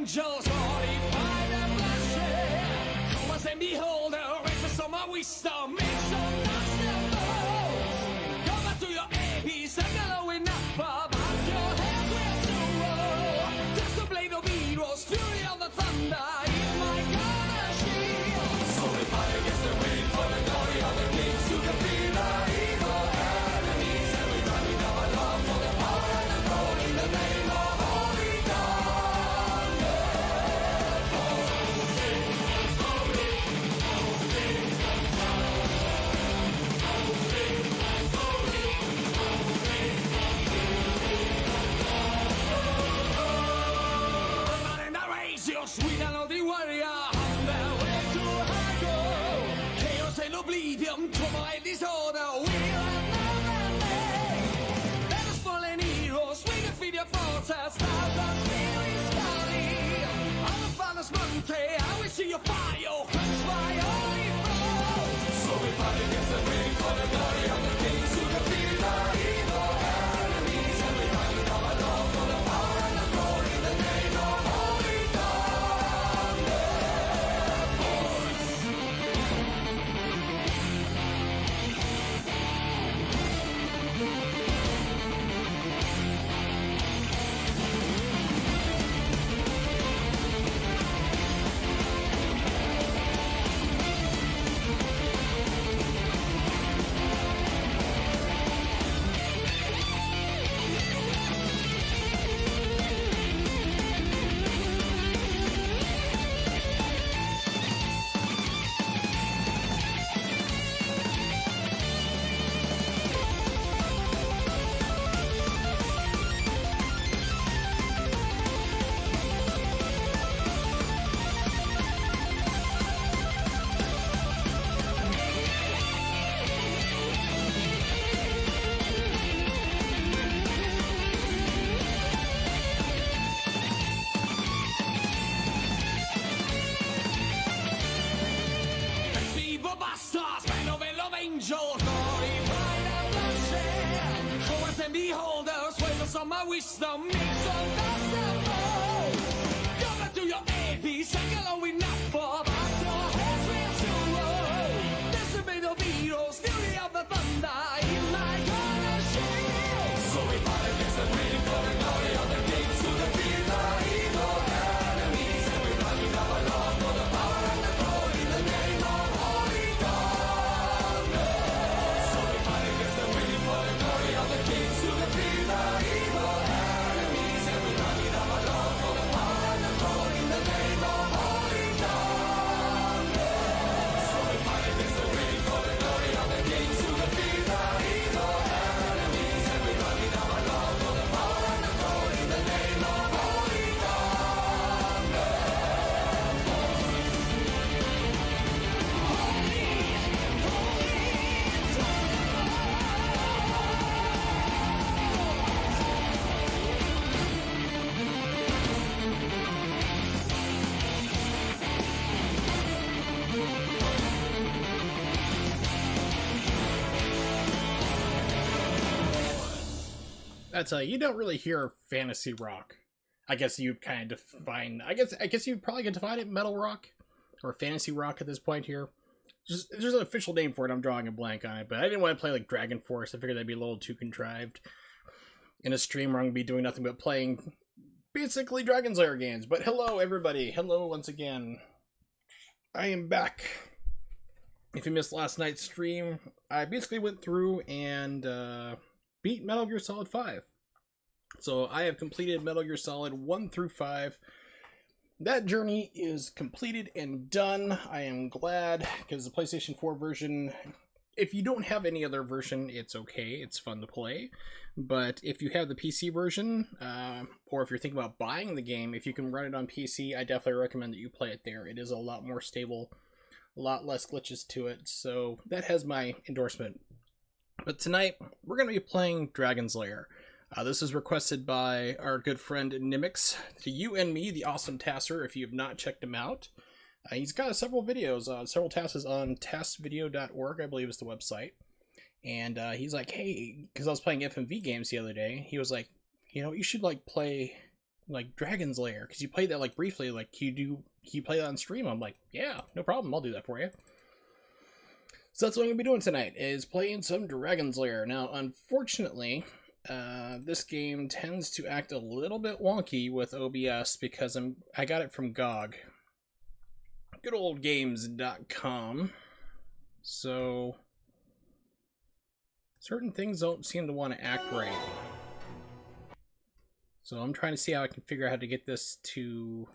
angels, glorified and blessed. Come as and behold, reach for some of wisdom, make some master moves. Come back to your APs and hello enough about your head will soon roll. Just the blade of heroes, fury of the thunder, is my God and shield. So we fight against the wind for the glory of the kings to defeat the evil enemies. And we run with our love for the power and the throne in the name of Holy Thunder. The man in the race, your sweet and lovely warrior, on their way to Hago. Chaos and oblivion, trauma and disorder, we have no name. Let us fallen heroes, we defeat your forces, stars and spirits calling. On the father's mountain, I will see your fire, quench my holy foes. So we fight against the wind for the glory of the kings who defeat the evil enemies. And we run with our love for the power and the glory in the name of Holy Thunder. Evil bastards, man of hell of angels, glory, pride and bloodshed. Cowards and beholders, wait for some of wisdom, make some master moves. Go back to your APs, and along with not for but your heads will soon roll. Decimate of heroes, fury of the thunder, in my God and shield. So we fight against the wind for the glory of the kings who defeat the evil enemies. And we run with our love for the power and the glory in the name of Holy Thunder. So we fight against the wind for the glory of the kings who defeat the evil enemies. And we run with our love for the power and the glory in the name of Holy Thunder. So we fight against the wind for the glory of the kings who defeat the evil enemies. And we run with our love for the power and the glory in the name of Holy Thunder. That's you don't really hear fantasy rock. I guess you'd kind of define. I guess you probably could define it metal rock or fantasy rock at this point here. There's an official name for it. I'm drawing a blank on it, but I didn't want to play like Dragon Force. I figured that'd be a little too contrived in a stream where I'm gonna be doing nothing but playing basically Dragon's Lair games. But hello everybody, hello once again. I am back. If you missed last night's stream, I basically went through and beat Metal Gear Solid 5. So I have completed Metal Gear Solid 1 through 5. That journey is completed and done. I am glad, because the PlayStation 4 version, if you don't have any other version, it's okay. It's fun to play. But if you have the PC version, or if you're thinking about buying the game, if you can run it on PC, I definitely recommend that you play it there. It is a lot more stable, a lot less glitches to it. So that has my endorsement. But tonight, we're going to be playing Dragon's Lair. This is requested by our good friend Nimix, to you and me, the awesome Tasser, if you have not checked him out. He's got several videos, several tasks on taskvideo.org, I believe is the website. And he's like, hey, because I was playing FMV games the other day, he was like, you know, you should like play like Dragon's Lair, because you played that like briefly. Like, can you play that on stream? I'm like, yeah, no problem. I'll do that for you. So that's what I'm gonna be doing tonight, is playing some Dragon's Lair. Now, unfortunately, this game tends to act a little bit wonky with OBS because I got it from GOG, goodoldgames.com. So certain things don't seem to want to act right. So I'm trying to see how I can figure out how to get this to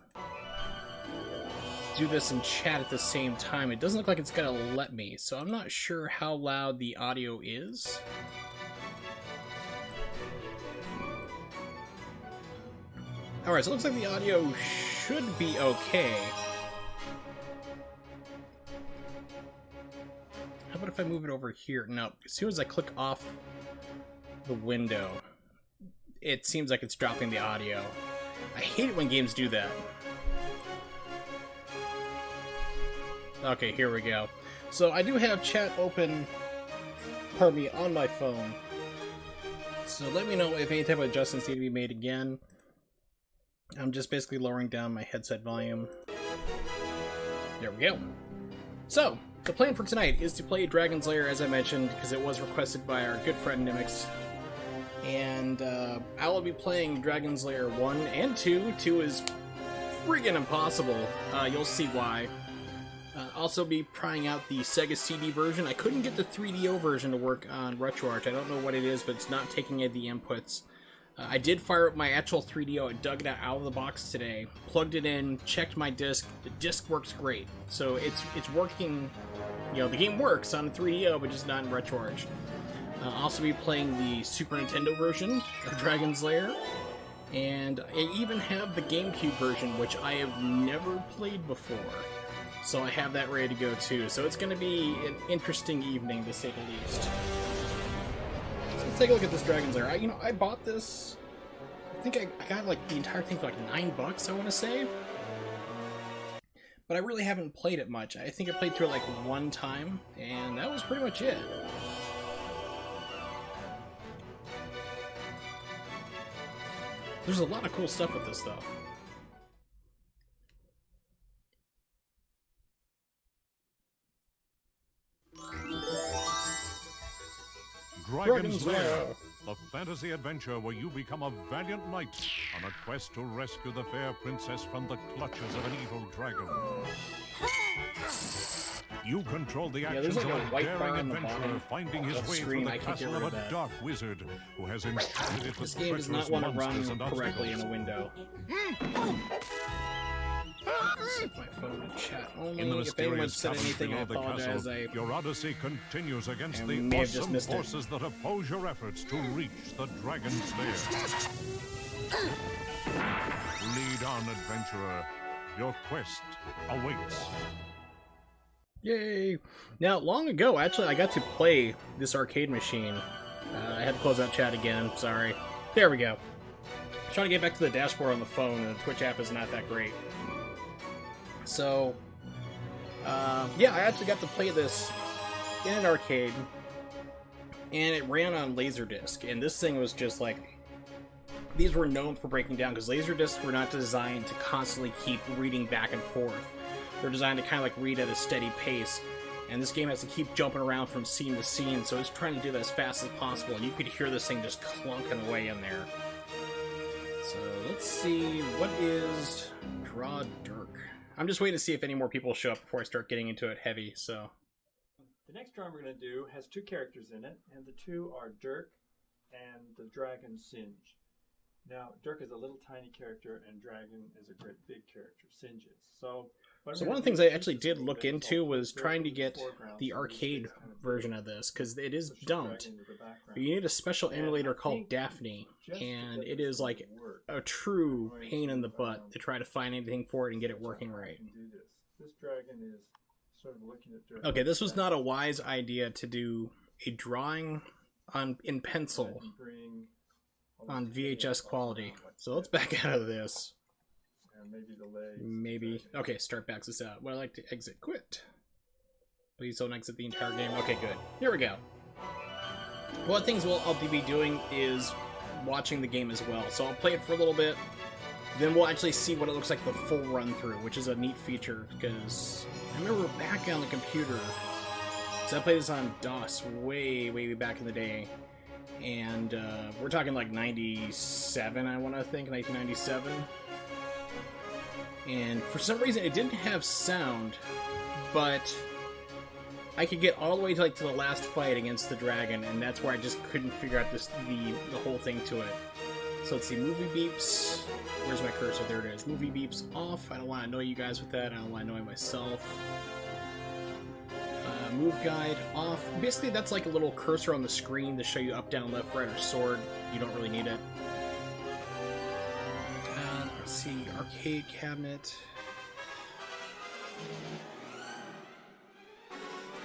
do this in chat at the same time. It doesn't look like it's gonna let me, so I'm not sure how loud the audio is. Alright, so it looks like the audio should be okay. How about if I move it over here? No, as soon as I click off the window, it seems like it's dropping the audio. I hate it when games do that. Okay, here we go. So I do have chat open, pardon me, on my phone. So let me know if any type of adjustments need to be made again. I'm just basically lowering down my headset volume. There we go. So, the plan for tonight is to play Dragon's Lair, as I mentioned, because it was requested by our good friend Nimix. And I will be playing Dragon's Lair 1 and 2. 2 is friggin' impossible. You'll see why. Also be trying out the Sega CD version. I couldn't get the 3DO version to work on RetroArch. I don't know what it is, but it's not taking any of the inputs. I did fire up my actual 3DO. I dug it out of the box today, plugged it in, checked my disc. The disc works great. So it's working, you know, the game works on 3DO, but just not in RetroArch. I'll also be playing the Super Nintendo version of Dragon's Lair. And I even have the GameCube version, which I have never played before. So I have that ready to go too. So it's going to be an interesting evening, to say the least. So let's take a look at this Dragon's Lair. I bought this. I think I got like the entire thing for like $9, I want to say. But I really haven't played it much. I think I played through it like one time, and that was pretty much it. There's a lot of cool stuff with this, though. Dragon's Lair, a fantasy adventure where you become a valiant knight on a quest to rescue the fair princess from the clutches of an evil dragon. You control the actions like of a a white bar daring on the adventurer bottom finding his of the way screen. through the I can't get castle rid of of a that. dark wizard who has enchanted it This with game does treacherous not want to monsters run and correctly in obstacles. a window. Set my phone to chat only. In the If anyone mysterious said caverns anything, I below the apologize. castle, your odyssey continues against I the may have just awesome missed it. forces that oppose your efforts to reach the Dragon's Lair. Lead on, adventurer. Your quest awaits. Yay! Now, long ago, actually, I got to play this arcade machine. I had to close out chat again. Sorry. There we go. I'm trying to get back to the dashboard on the phone, and the Twitch app is not that great. So, yeah, I actually got to play this in an arcade, and it ran on Laserdisc, and this thing was just like... These were known for breaking down, because Laserdiscs were not designed to constantly keep reading back and forth. They're designed to kind of like read at a steady pace, and this game has to keep jumping around from scene to scene, so it's trying to do that as fast as possible, and you could hear this thing just clunking away in there. So, let's see, what is Draw Dirk? I'm just waiting to see if any more people show up before I start getting into it heavy, so... The next drawing we're going to do has two characters in it, and the two are Dirk and the dragon Singe. Now, Dirk is a little tiny character, and Dragon is a great big character, Singe is. So one of the things I actually did look into was trying to get the arcade version of this, because it is dumped. But you need a special emulator called Daphne, and it is like a true pain in the butt to try to find anything for it and get it working right. This dragon is sort of looking at Dirk. Okay, this was not a wise idea to do a drawing in pencil on VHS quality. So let's back out of this. And maybe the legs. Maybe. Okay, start backs us out. Would I like to exit quit? Please don't exit the entire game. Okay, good. Here we go. One of the things I'll be doing is watching the game as well. So I'll play it for a little bit, then we'll actually see what it looks like the full run through, which is a neat feature, because I remember back on the computer, so I played this on DOS way back in the day, and we're talking like 97, I want to think, 1997, and for some reason it didn't have sound, but I could get all the way to like to the last fight against the dragon, and that's where I just couldn't figure out the whole thing to it. So let's see, movie beeps. Where's my cursor? There it is. Movie beeps off. I don't want to annoy you guys with that. I don't want to annoy myself. Move guide off. Basically, that's like a little cursor on the screen to show you up, down, left, right, or sword. You don't really need it. Let's see, arcade cabinet.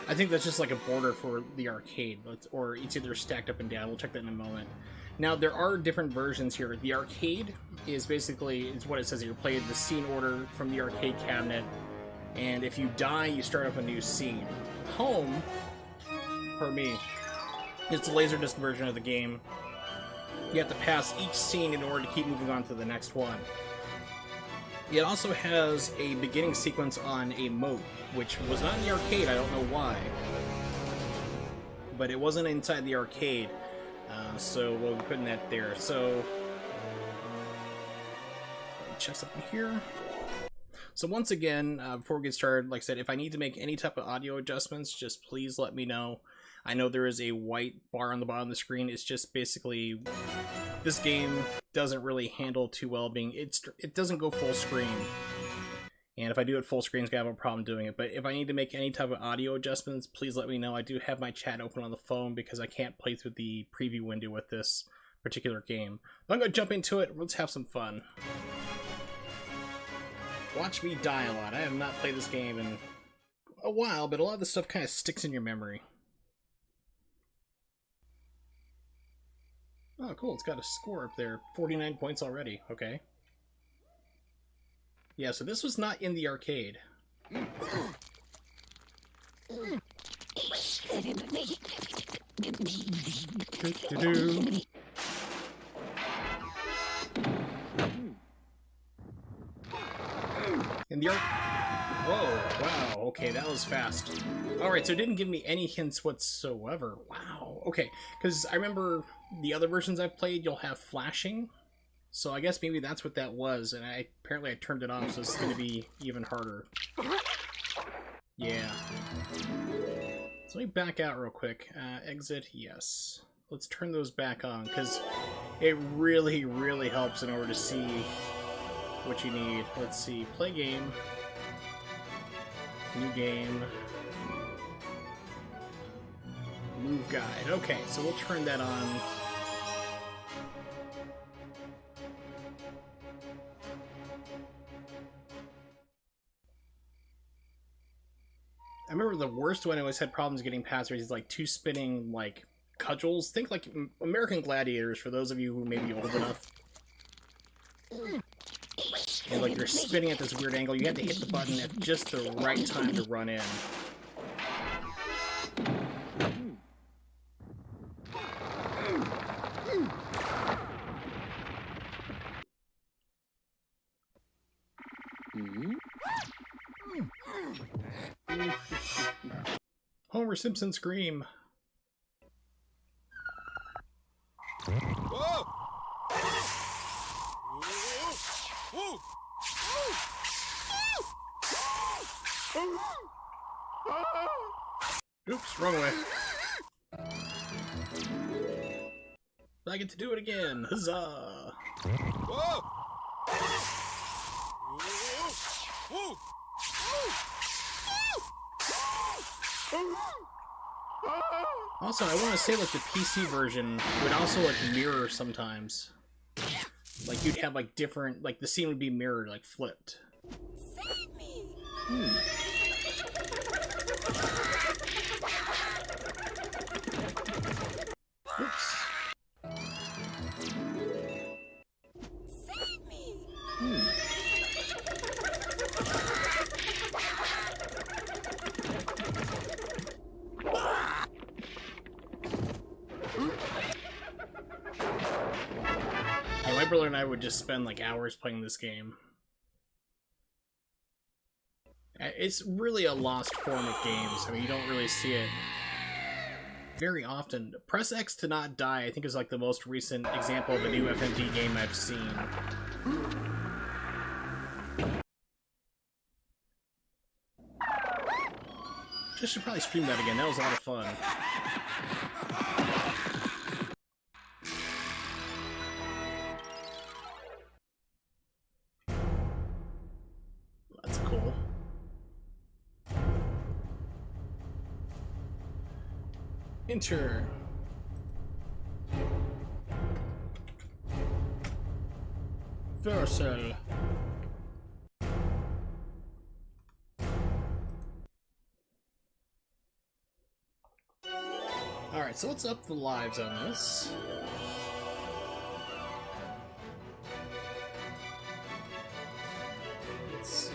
I think that's just like a border for the arcade, or it's either stacked up and down. We'll check that in a moment. Now, there are different versions here. The arcade is basically, is what it says here. You play the scene order from the arcade cabinet, and if you die, you start up a new scene. Home, for me, it's the Laserdisc version of the game. You have to pass each scene in order to keep moving on to the next one. It also has a beginning sequence on a moat, which was not in the arcade, I don't know why. But it wasn't inside the arcade, so we'll be putting that there. So, check something here. So once again, before we get started, like I said, if I need to make any type of audio adjustments, just please let me know. I know there is a white bar on the bottom of the screen. It's just basically, this game doesn't really handle too well being, it doesn't go full screen. And if I do it full screen, it's gonna have a problem doing it. But if I need to make any type of audio adjustments, please let me know. I do have my chat open on the phone because I can't play through the preview window with this particular game. But I'm gonna jump into it. Let's have some fun. Watch me die a lot. I have not played this game in a while, but a lot of this stuff kind of sticks in your memory. Oh, cool. It's got a score up there. 49 points already. Okay. Yeah, so this was not in the arcade. In the Whoa, wow, okay, that was fast. Alright, so it didn't give me any hints whatsoever. Wow, okay, because I remember the other versions I've played, you'll have flashing. So I guess maybe that's what that was, and apparently I turned it off, so it's going to be even harder. Yeah. So let me back out real quick. Exit, yes. Let's turn those back on, because it really, really helps in order to see what you need. Let's see, play game. New game. Move guide. Okay, so we'll turn that on. I remember the worst one I always had problems getting past is like two spinning like cudgels. Think like American Gladiators for those of you who may be old enough. And like you're spinning at this weird angle, you have to hit the button at just the right time to run in. Homer Simpson scream. Oops, wrong way. I get to do it again. Huzzah! Also, I want to say like the PC version would also like mirror sometimes. Like you'd have like different, like the scene would be mirrored, like flipped. Save me! Oops. Save me! Anyway, brother and I would just spend like hours playing this game. It's really a lost form of games. I mean, you don't really see it very often. Press X to not die, I think, is like the most recent example of a new FMV game I've seen. Just should probably stream that again. That was a lot of fun. That's cool. Enter. Versal. Alright, so let's up the lives on this. Let's see.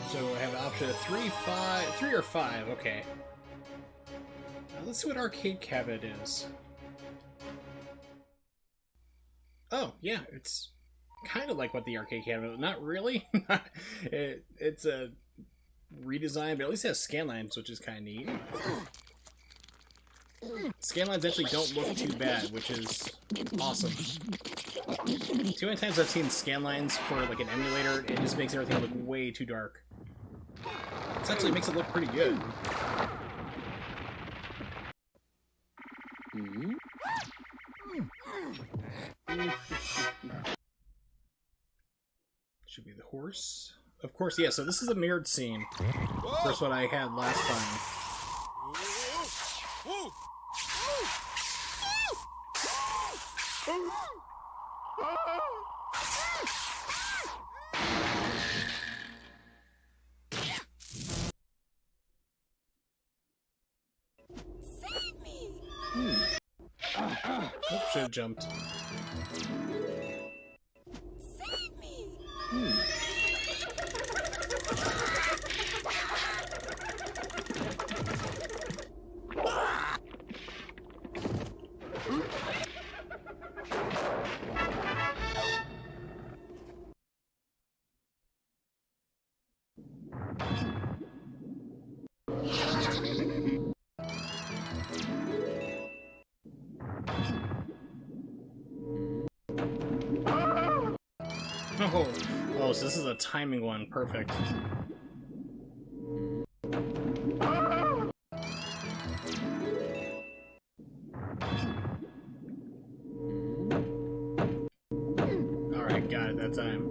So I have an option of 3 or 5, okay. Now let's see what arcade cabinet is. Oh, yeah, it's kind of like what the arcade cabinet, not really. It's a redesign, but at least it has scanlines, which is kind of neat. Scanlines actually don't look too bad, which is awesome. Too many times I've seen scanlines for like an emulator, it just makes everything look way too dark. This actually makes it look pretty good. Should be the horse. Of course, yeah, so this is a mirrored scene. First one I had last time. Save me! Oh, should have jumped. Save me! Oh, so this is a timing one. Perfect. Alright, got it that time.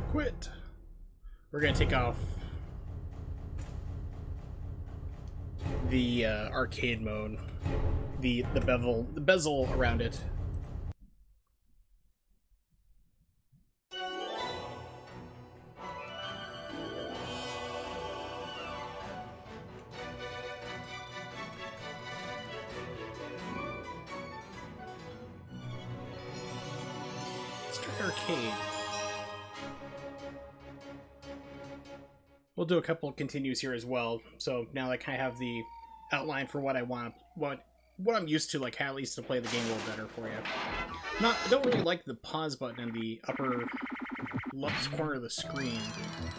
Quit. We're gonna take off the arcade mode, the bezel around it. Let's try arcade. We'll do a couple of continues here as well. So now I kind of have the outline for what I want, what I'm used to, like how at least to play the game a little better for you. I don't really like the pause button in the upper left corner of the screen.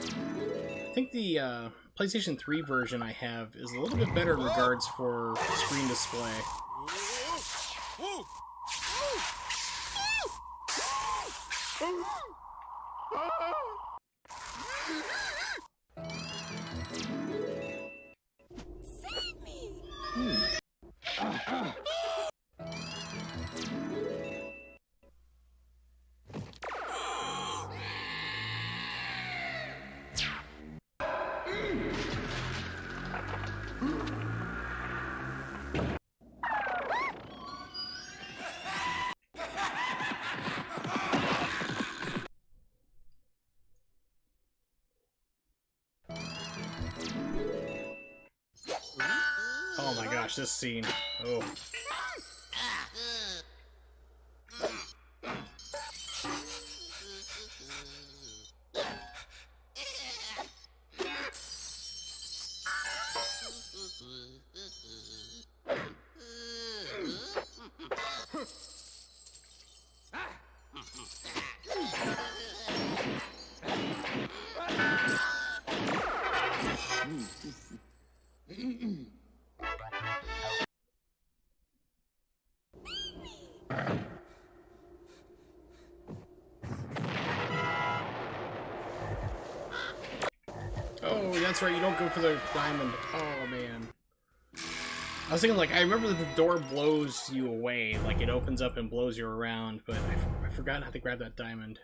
I think the PlayStation 3 version I have is a little bit better in regards for screen display. Save me! Oh my gosh, this scene. Oh. Oh, that's right, you don't go for the diamond. Oh, man. I was thinking, like, I remember that the door blows you away. Like, it opens up and blows you around, but I forgot how to grab that diamond.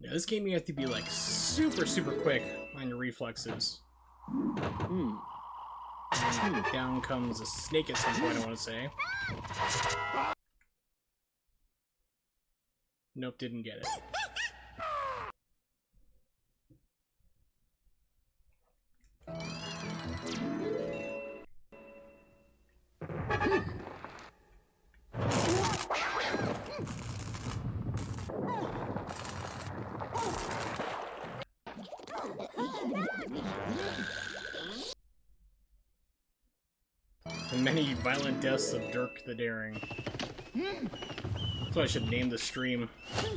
Yeah, this game you have to be like super quick on your reflexes. Down comes a snake at some point, I want to say. Nope, didn't get it. The many violent deaths of Dirk the Daring. That's what I should name the stream. In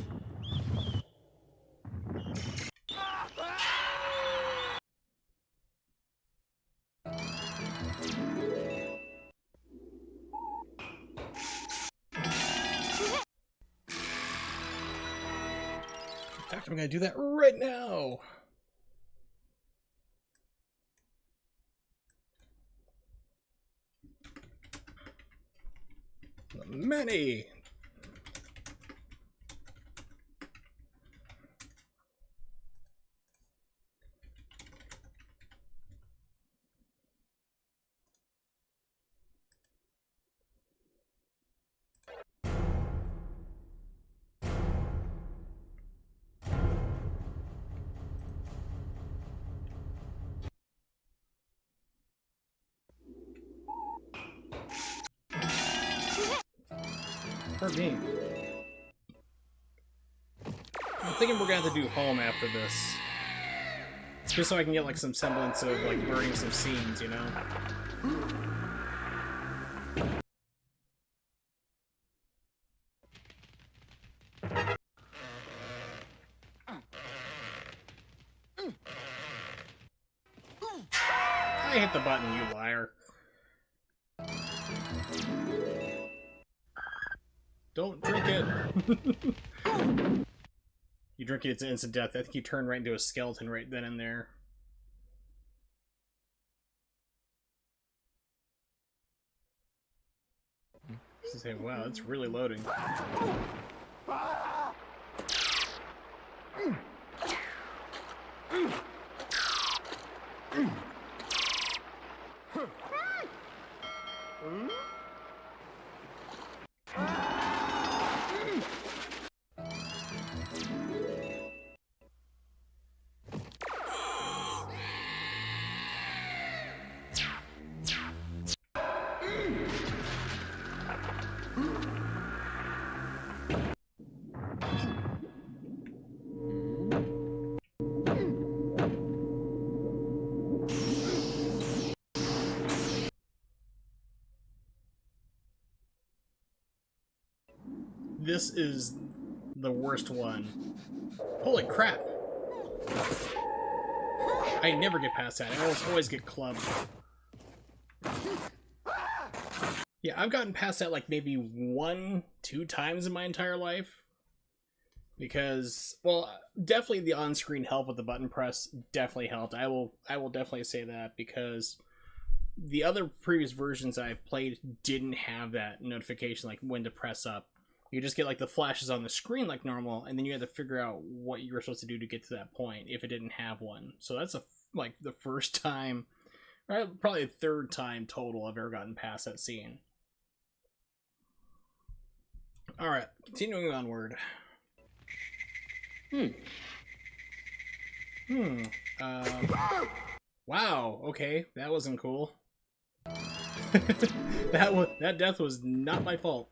fact, I'm gonna do that right now. Many. Pardon me. I'm thinking we're gonna have to do home after this. Just so I can get like some semblance of like burning some scenes, you know? I hit the button, you liar. Don't drink it! You drink it, it's instant death. I think you turn right into a skeleton right then and there. Just say, wow, it's really loading. This is the worst one. Holy crap! I never get past that. I always get clubbed. Yeah, I've gotten past that like maybe 1-2 times in my entire life. Because, well, definitely the on-screen help with the button press definitely helped. I will definitely say that, because the other previous versions I've played didn't have that notification, like when to press up. You just get like the flashes on the screen like normal, and then you had to figure out what you were supposed to do to get to that point if it didn't have one. So that's like the first time, or probably the third time total I've ever gotten past that scene. All right, continuing onward. Wow. Okay, that wasn't cool. that death was not my fault.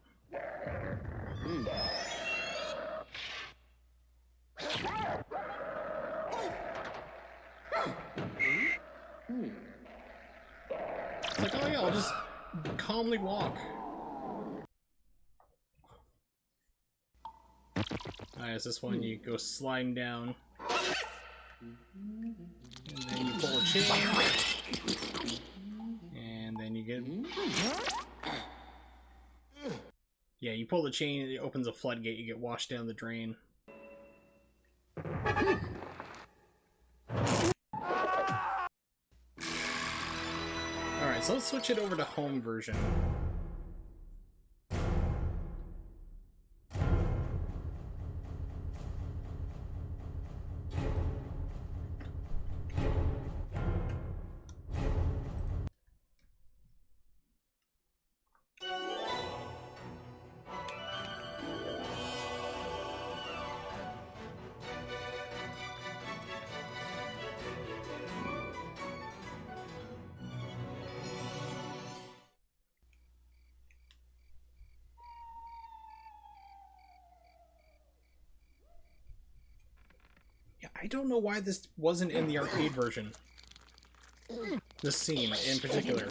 calmly walk. Alright, is this one you go sliding down. And then you pull a chain. And then you get... Yeah, you pull the chain, it opens a floodgate, you get washed down the drain. Alright, so let's switch it over to home version. I don't know why this wasn't in the arcade version. This scene in particular.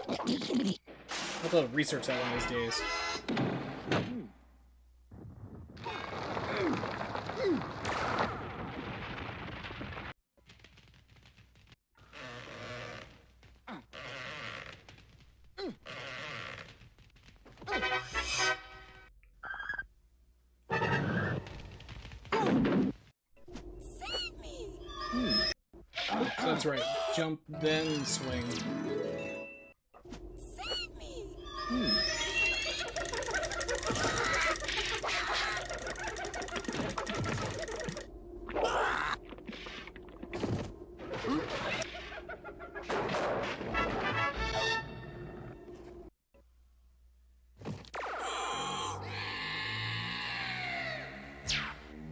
I'll have to research that one of these days. That's right. Jump, then swing. Save me!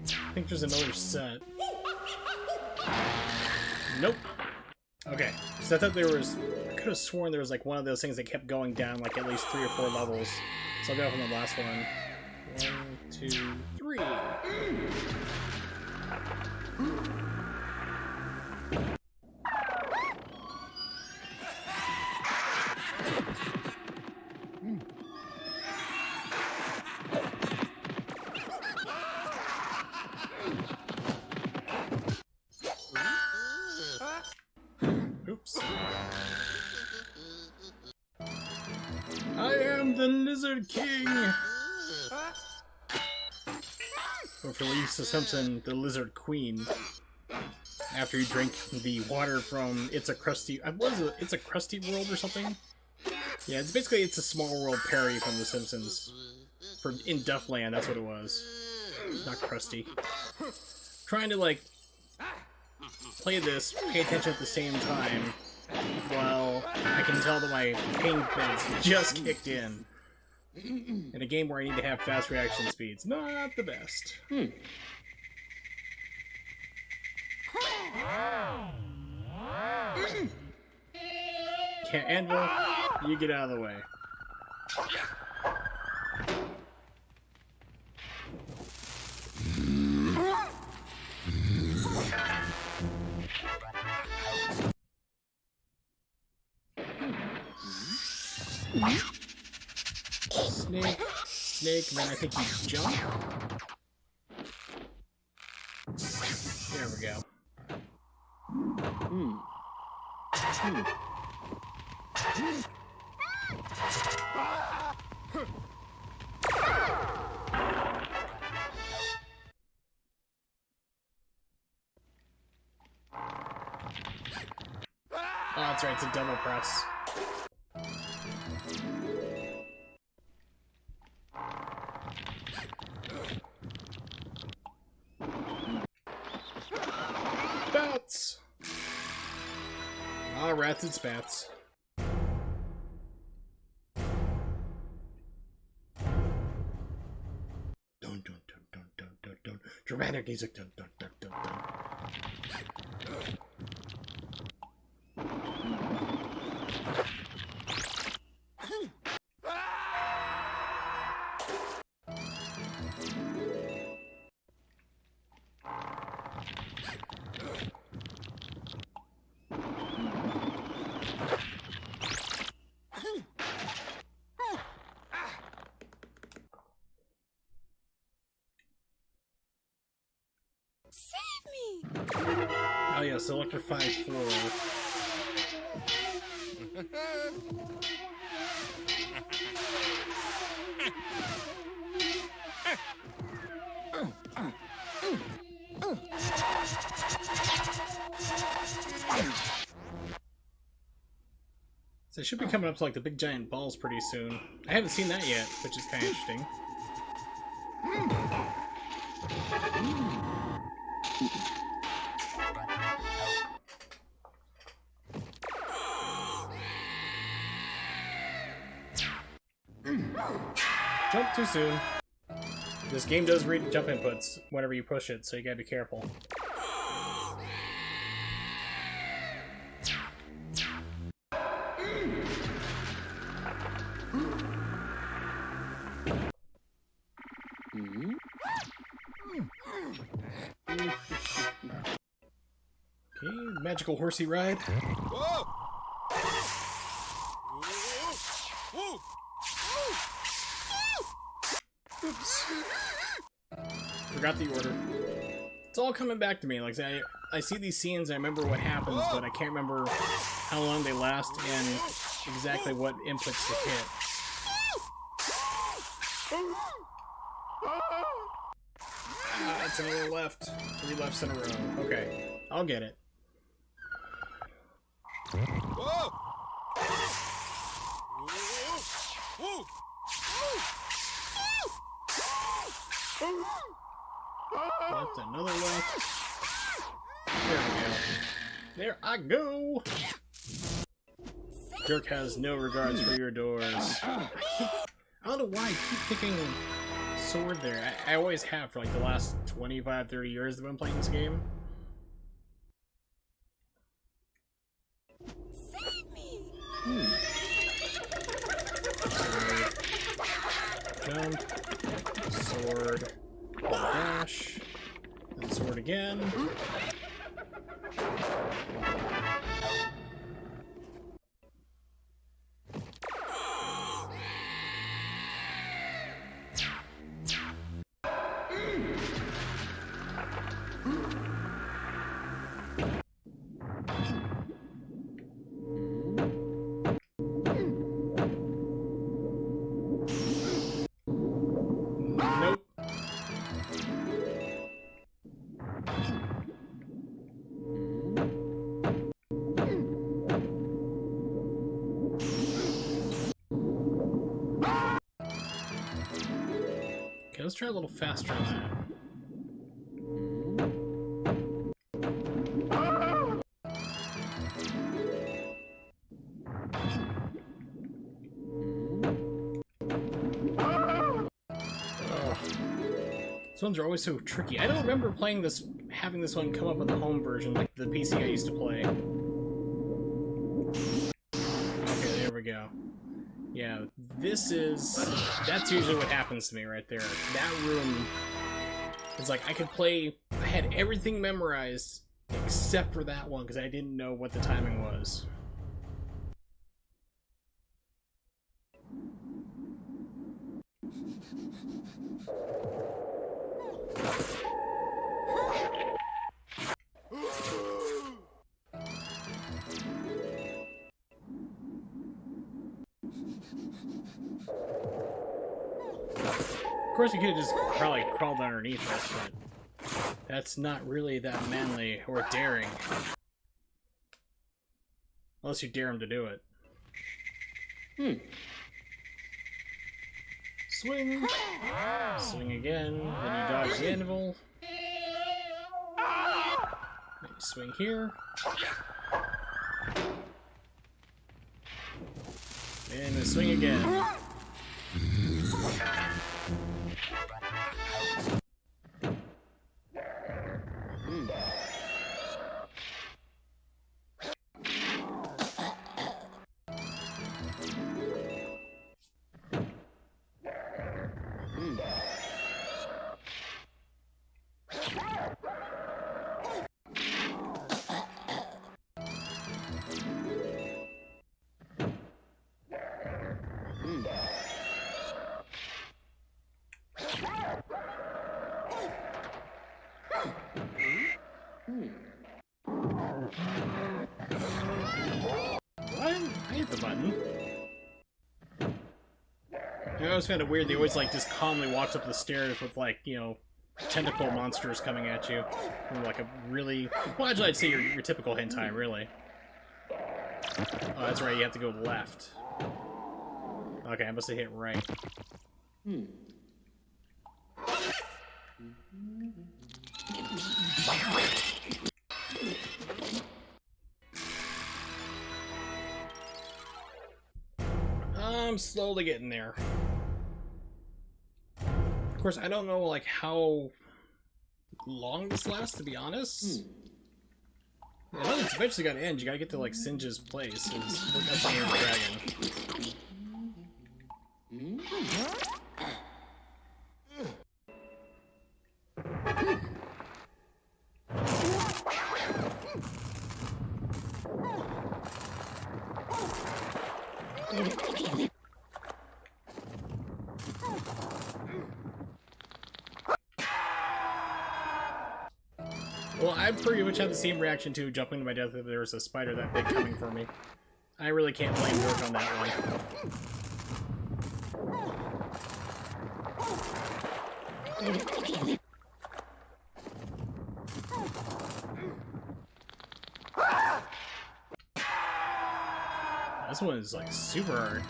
I think there's another set. Nope. Okay, so I thought there was... I could have sworn there was like one of those things that kept going down like at least 3 or 4 levels. So I'll go from the last one. 1, 2, 3. Oops. I am the Lizard King! Or for Lisa Simpson, the Lizard Queen. After you drink the water from It's a Crusty... what is it? It's a Crusty World or something? Yeah, it's basically It's a Small World parody from The Simpsons. In Duffland, that's what it was. Not Krusty. Trying to, like, play this, pay attention at the same time, while I can tell that my pain meds just kicked in. In a game where I need to have fast reaction speeds. Not the best. Yeah, Anvil, you get out of the way. Snake, and then I think you jump. There we go. Oh, that's right, it's a double press. Bats! Ah, rats and spats. Dun dun dun dun dun dun dun. Dramatic music. Dun dun dun dun dun. Oh yes, electrified floor. So it should be coming up to like the big giant balls pretty soon. I haven't seen that yet, which is kind of interesting. Jump too soon. This game does read jump inputs whenever you push it, so you gotta be careful. Okay, magical horsey ride. Oops. Forgot the order. It's all coming back to me. Like I see these scenes, I remember what happens, but I can't remember how long they last and exactly what inputs to hit. That's another left. 3 lefts in a row. Okay, I'll get it. Left, another left. There we go. There I go! Dirk has no regards for your doors. I don't know why I keep picking sword there. I always have for like the last 25, 30 years that I've been playing this game. Save me! Jump. Sword. Dash. And sword again. Nope. Okay, let's try a little faster on that. These ones are always so tricky. I don't remember playing this, having this one come up on the home version, like the PC I used to play. Okay, there we go. Yeah, this is... That's usually what happens to me right there. That room... It's like I could play... I had everything memorized except for that one because I didn't know what the timing was. Of course, you could have just probably crawled underneath it, but that's not really that manly or daring. Unless you dare him to do it. Swing! Swing again, then you dodge the anvil. Then you swing here. And then swing again. I always found it weird. They always like just calmly walks up the stairs with like, you know, tentacle monsters coming at you. From like a really, well, actually I'd say your typical hentai, really. Oh, that's right. You have to go left. Okay, I must have hit right. I'm slowly getting there. Of course, I don't know like how long this lasts, to be honest. I know it's eventually gotta end. You gotta get to like Singe's place. That's the name of the dragon. Well, I pretty much had the same reaction to jumping to my death if there was a spider that big coming for me. I really can't blame Dirk on that one. This one is like super hard.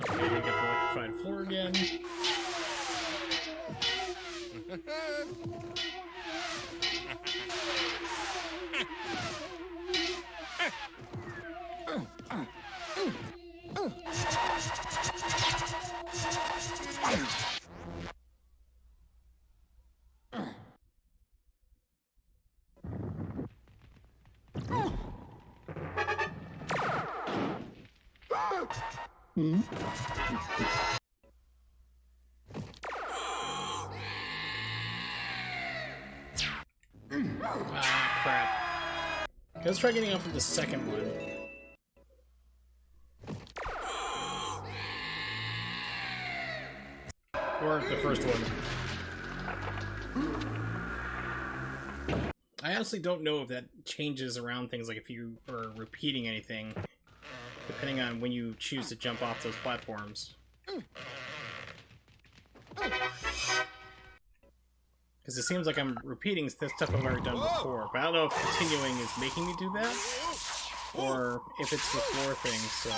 Okay, you got the electrified floor again. Ah, crap. Okay, let's try getting off of the second one. Or the first one. I honestly don't know if that changes around things, like if you are repeating anything, depending on when you choose to jump off those platforms. Because it seems like I'm repeating stuff I've already done before, but I don't know if continuing is making me do that, or if it's the floor thing, so...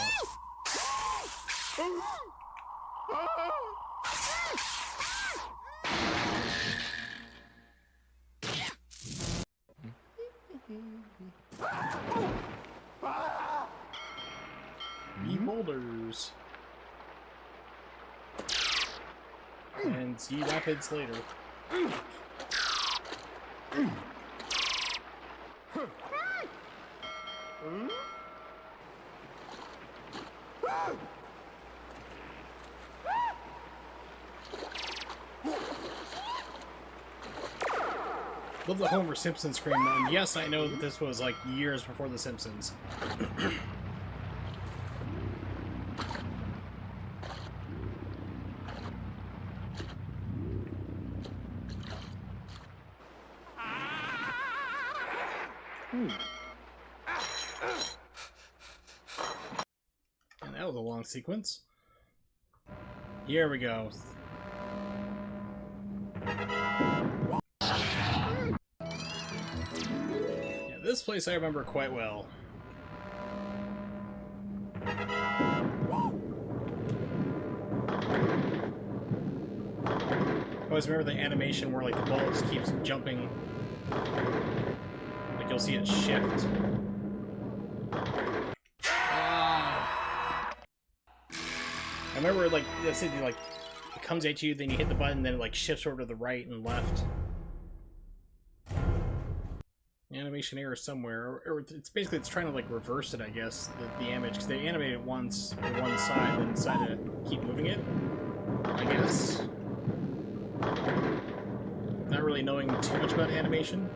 Me boulders. And see rapids later. Love the Homer Simpson scream, and yes, I know that this was like years before The Simpsons. And that was a long sequence. Here we go. Yeah, this place I remember quite well. I always remember the animation where like the ball just keeps jumping. Like you'll see it shift. I remember like this, like it comes at you, then you hit the button, then it like shifts over to the right and left. Animation error somewhere, or it's basically it's trying to like reverse it, I guess, the image, because they animate it once for one side, then decide to keep moving it, I guess. not really knowing too much about animation.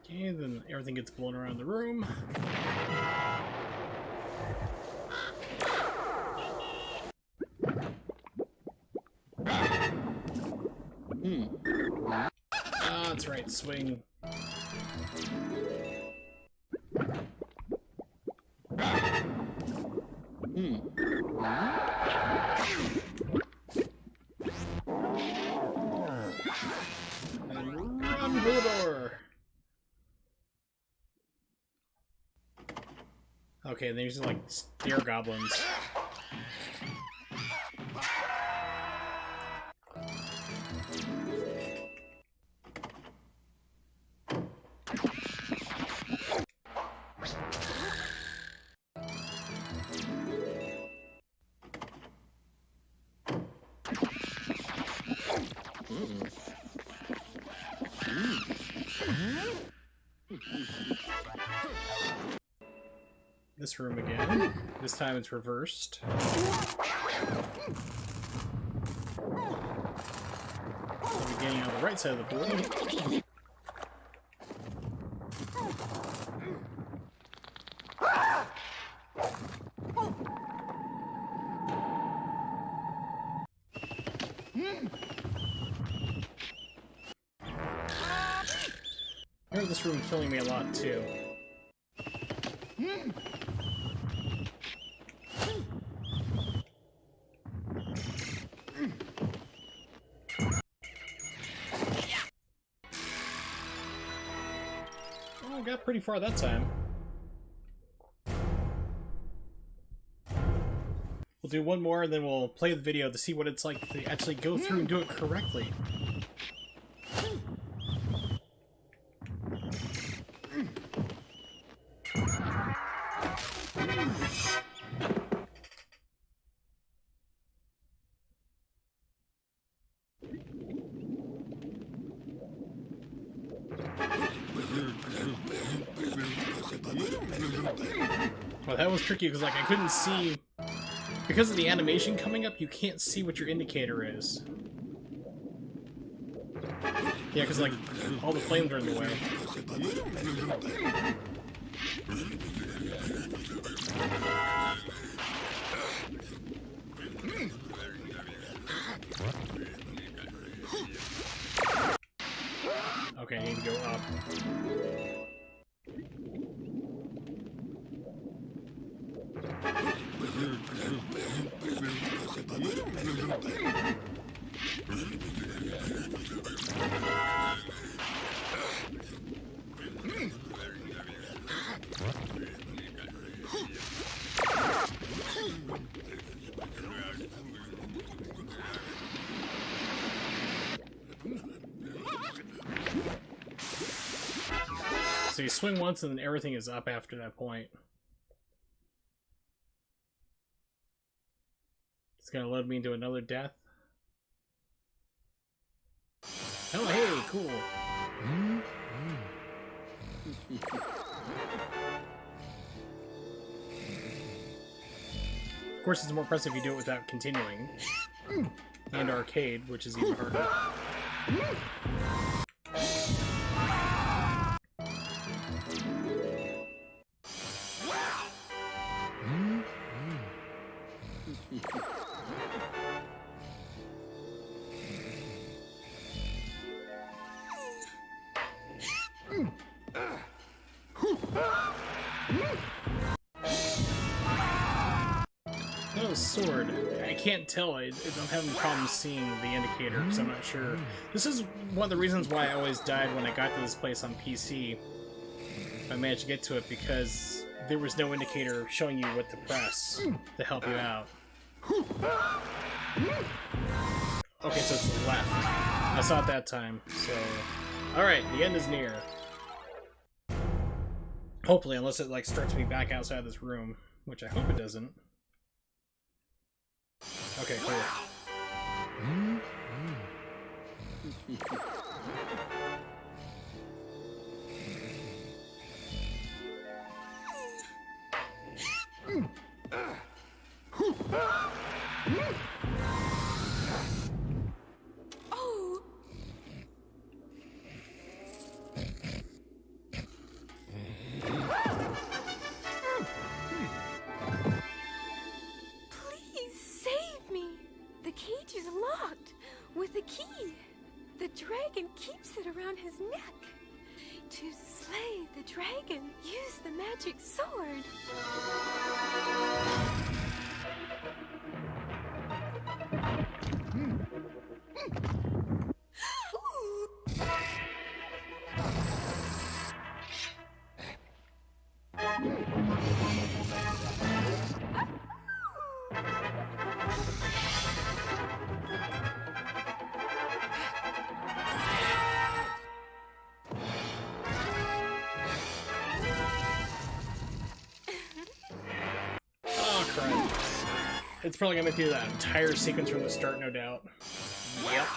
Okay, then everything gets blown around the room. Ah, that's right, swing. And run for the door. Okay, there's like stair goblins. This room again. This time it's reversed. We're beginning on the right side of the board. I heard this room killing me a lot too. Oh, I got pretty far that time. We'll do one more and then we'll play the video to see what it's like to actually go through and do it correctly. Well, that was tricky because, like, I couldn't see... Because of the animation coming up, you can't see what your indicator is. Yeah, because, like, all the flames are in the way. Okay, I need to go up. So you swing once and then everything is up after that point. It's gonna load me into another death. Oh, hey, cool. Of course, it's more impressive if you do it without continuing. And arcade, which is even harder. Oh, sword. I can't tell. I'm having problems seeing the indicator because I'm not sure. This is one of the reasons why I always died when I got to this place on PC. I managed to get to it because there was no indicator showing you what to press to help you out. Okay, so it's left. I saw it that time, so... Alright, the end is near. Hopefully, unless it like starts me back outside this room, which I hope it doesn't. Okay, cool. Oh. Please save me. The cage is locked with a key. The dragon keeps it around his neck. To slay the dragon, use the magic sword. Oh, crap. It's probably gonna do that entire sequence from the start, no doubt. Yep.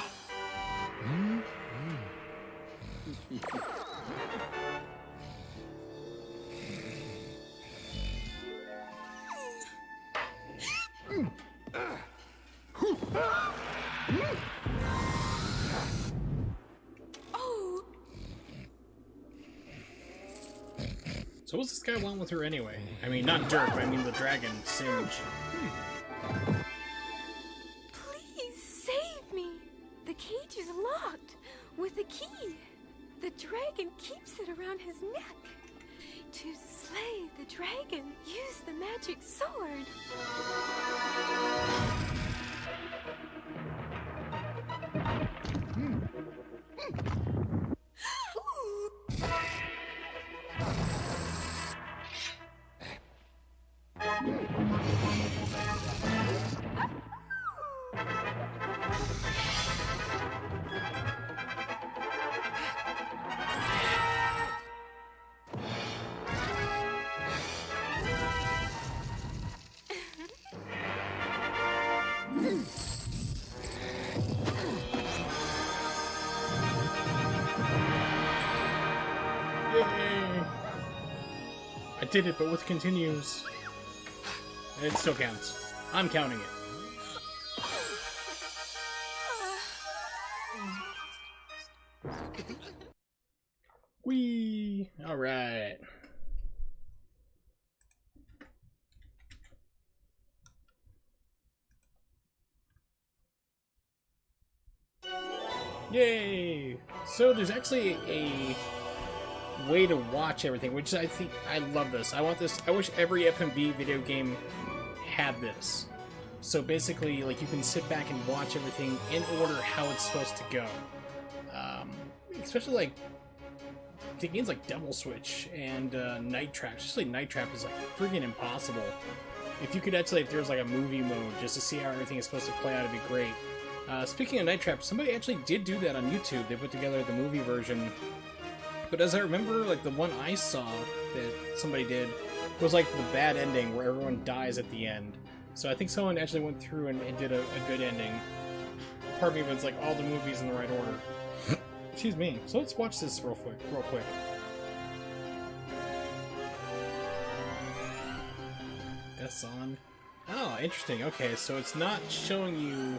Oh. So what's this guy want with her anyway? I mean, not Dirk, but I mean the dragon, Singe. Please save me. The cage is locked with a key. The dragon keeps it around his neck. To slay the dragon, use the magic sword. Yay! I did it, but with continues. And it still counts. I'm counting it. Whee! Alright. Yay! So there's actually a way to watch everything, which I think I love this. I want this. I wish every FMV video game had this. So basically, like, you can sit back and watch everything in order how it's supposed to go. Especially like the games like Double Switch and Night Trap. Especially Night Trap is like friggin' impossible. If you could actually, if there was like a movie mode just to see how everything is supposed to play out, it'd be great. Speaking of Night Trap, somebody actually did do that on YouTube. They put together the movie version. But as I remember, like, the one I saw that somebody did was like the bad ending where everyone dies at the end. So I think someone actually went through and did a good ending. Part of me was like all the movies in the right order. Excuse me. So let's watch this real quick. Death Song. Oh, interesting. Okay, so it's not showing you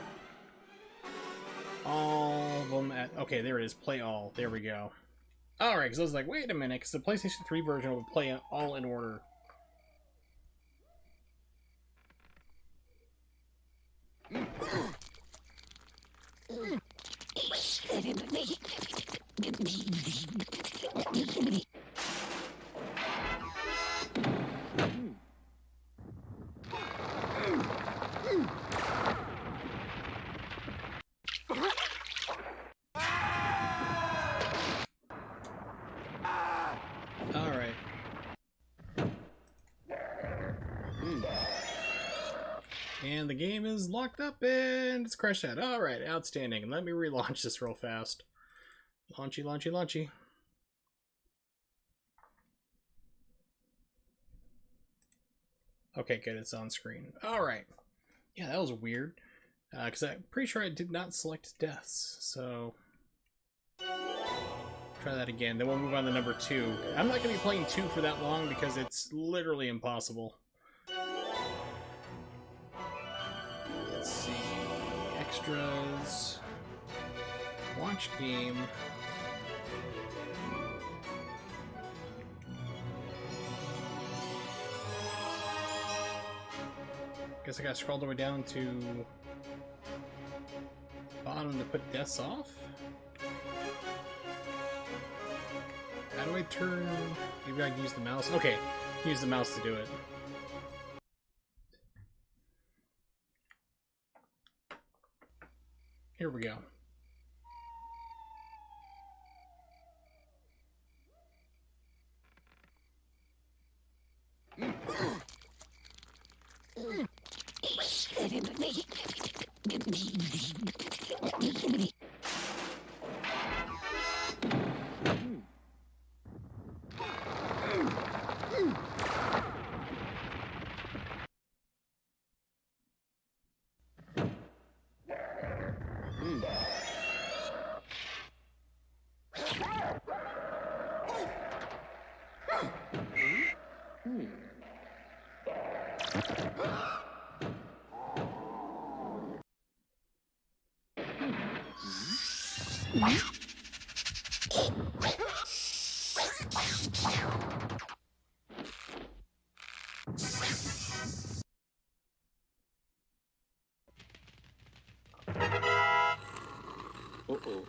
all of them at... Okay, there it is. Play all. There we go. Alright, because I was like, wait a minute, because the PlayStation 3 version would play all in order. Alright. And the game is locked up and it's crashed out. Alright, outstanding. Let me relaunch this real fast. Launchy, launchy, launchy. Okay, good, it's on screen. Alright. Yeah, that was weird. Because I'm pretty sure I did not select deaths, so... Try that again, then we'll move on to number 2. I'm not going to be playing 2 for that long because it's literally impossible. Let's see... Extras... Watch game... Guess I gotta scroll all the way down to bottom to put deaths off? How do I turn... Maybe I can use the mouse? Okay, use the mouse to do it. Here we go. Uh-oh.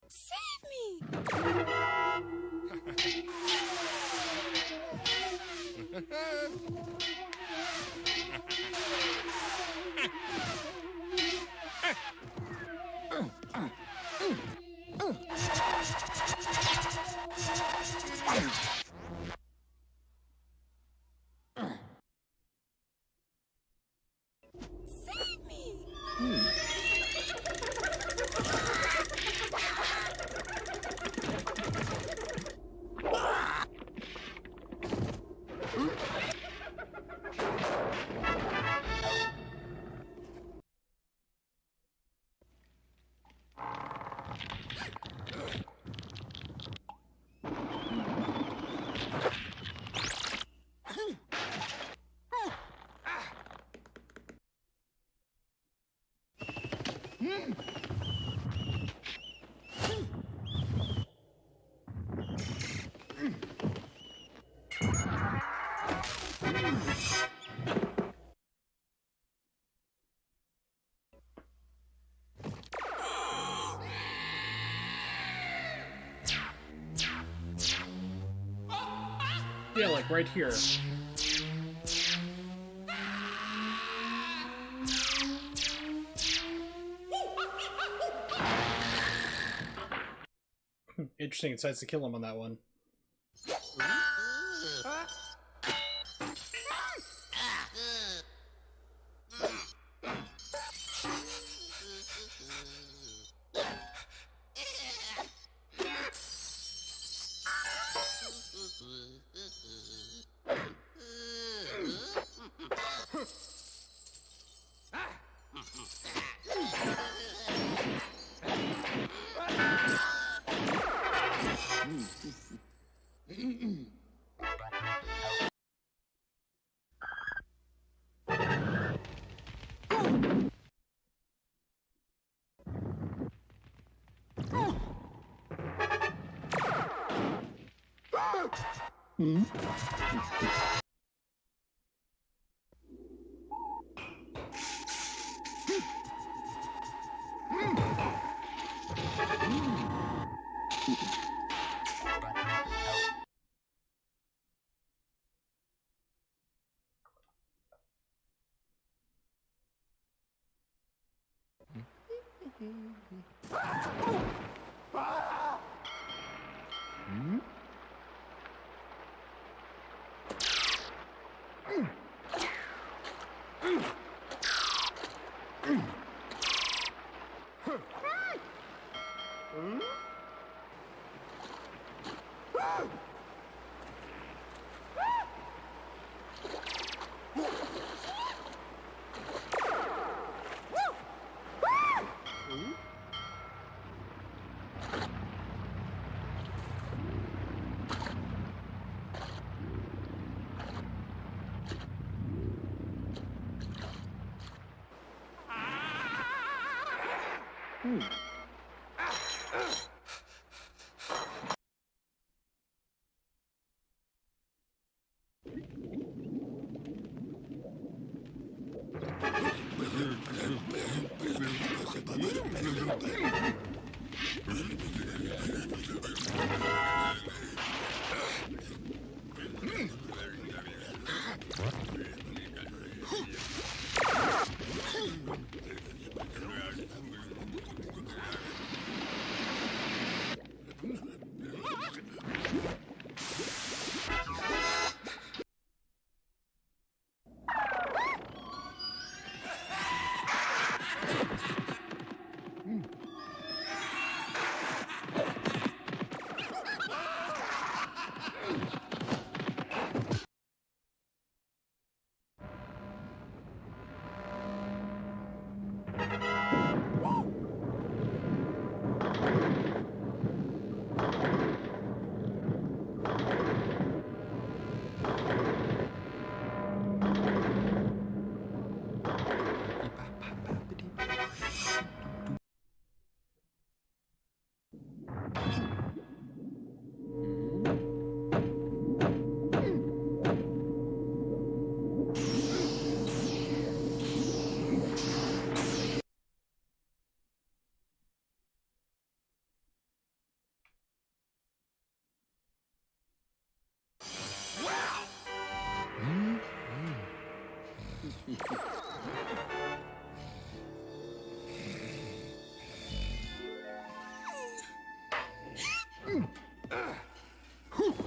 Save me! Save me! Yeah, like right here. Interesting, it decides to kill him on that one.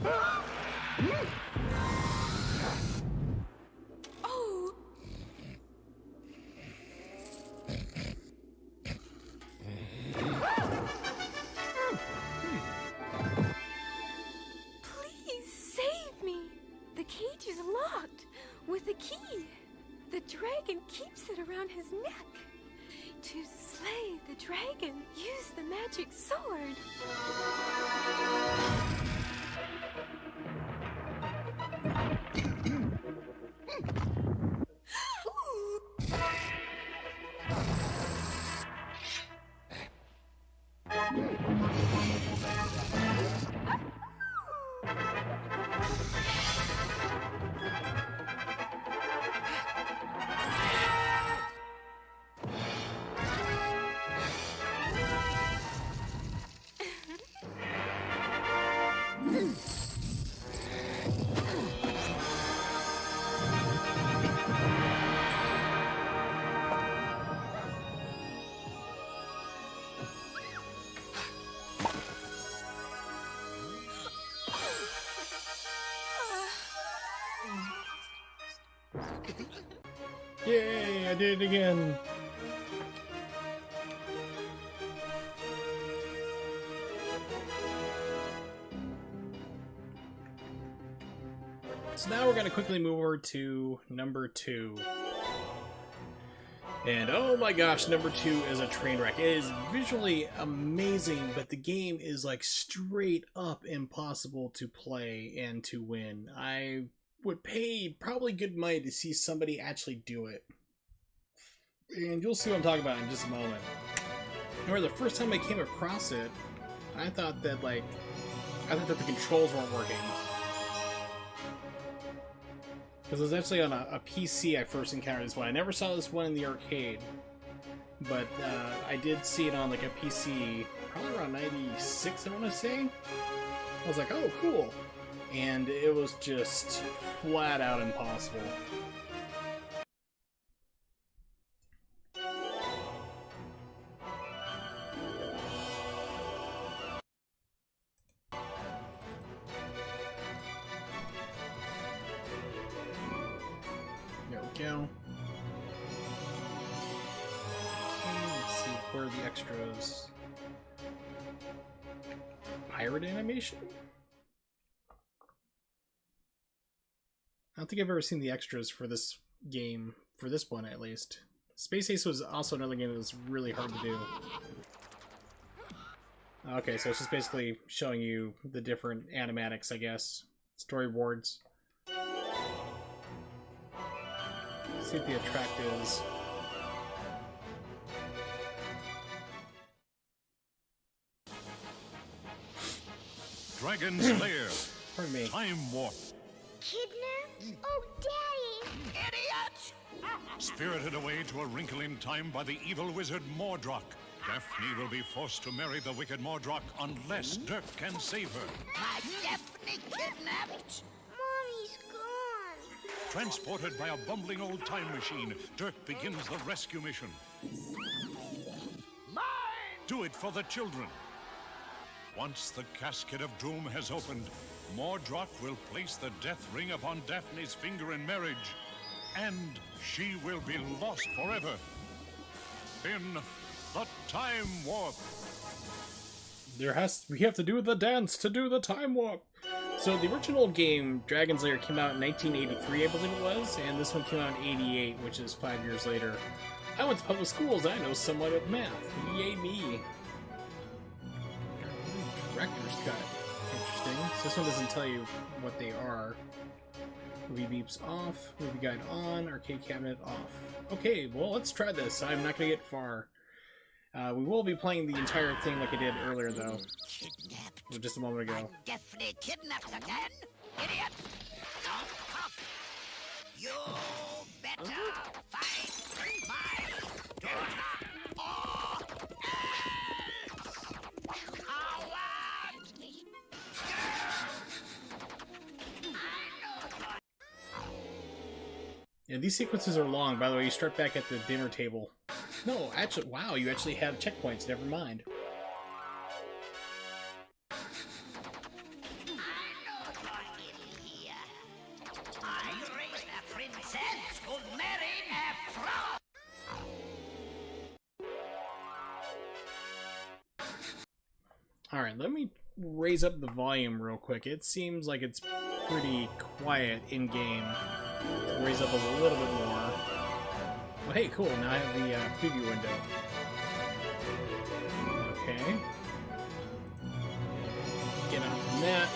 Oh! Please save me! The cage is locked with a key. The dragon keeps it around his neck. To slay the dragon, use the magic sword. Yay, I did it again. So now we're going to quickly move over to number 2. And oh my gosh, number 2 is a train wreck. It is visually amazing, but the game is like straight up impossible to play and to win. I would pay probably good money to see somebody actually do it. And you'll see what I'm talking about in just a moment. However, the first time I came across it, I thought that the controls weren't working. Because it was actually on a PC I first encountered this one. I never saw this one in the arcade. But I did see it on like a PC probably around 96, I want to say. I was like, oh, cool. And it was just flat out impossible. There we go. Okay, let's see, where are the extras? Pirate animation? I don't think I've ever seen the extras for this game, for this one at least. Space Ace was also another game that was really hard to do. Okay, so it's just basically showing you the different animatics, I guess. Storyboards. Let's see what the attract is. Dragon's Lair. Pardon me. Time Warp. Kidnapped? Oh, Daddy! Idiot! Spirited away to a wrinkle in time by the evil wizard Mordroc. Daphne will be forced to marry the wicked Mordroc unless Dirk can save her. My Daphne kidnapped? Mommy's gone. Transported by a bumbling old time machine, Dirk begins the rescue mission. Mine! Do it for the children. Once the casket of doom has opened, Mordroc will place the death ring upon Daphne's finger in marriage, and she will be lost forever. In the Time Warp. We have to do the dance to do the time warp. So the original game, Dragon's Lair, came out in 1983, I believe it was, and this one came out in 88, which is 5 years later. I went to public schools, I know somewhat of math. Yay me. Director's cut. Interesting. So this one doesn't tell you what they are. Movie beeps off, movie guide on, arcade cabinet off. Okay, well let's try this. I'm not gonna get far. We will be playing the entire thing like I did earlier, though. Kidnapped? Just a moment ago. Daphne kidnapped again? Idiot! Don't cough! You better fight my daughter or else! Coward! Yeah, these sequences are long. By the way, you start back at the dinner table. No, actually, wow, you actually have checkpoints. Never mind. Alright, let me raise up the volume real quick. It seems like it's pretty quiet in-game. Raise up a little bit more. Well, hey, cool, now I have the preview window. Okay. Get out from that.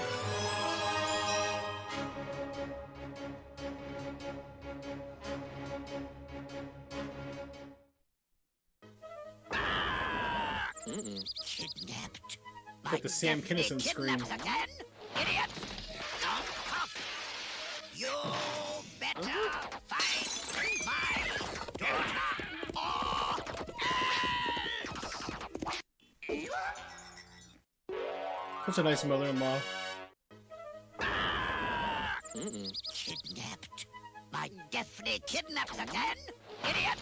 Kidnapped. Like the Sam Kinison scream. Kidnapped again? Idiot! Don't cough. You better fight my daughter or else. Such a nice mother-in-law. Kidnapped. My definitely kidnapped again? Idiot!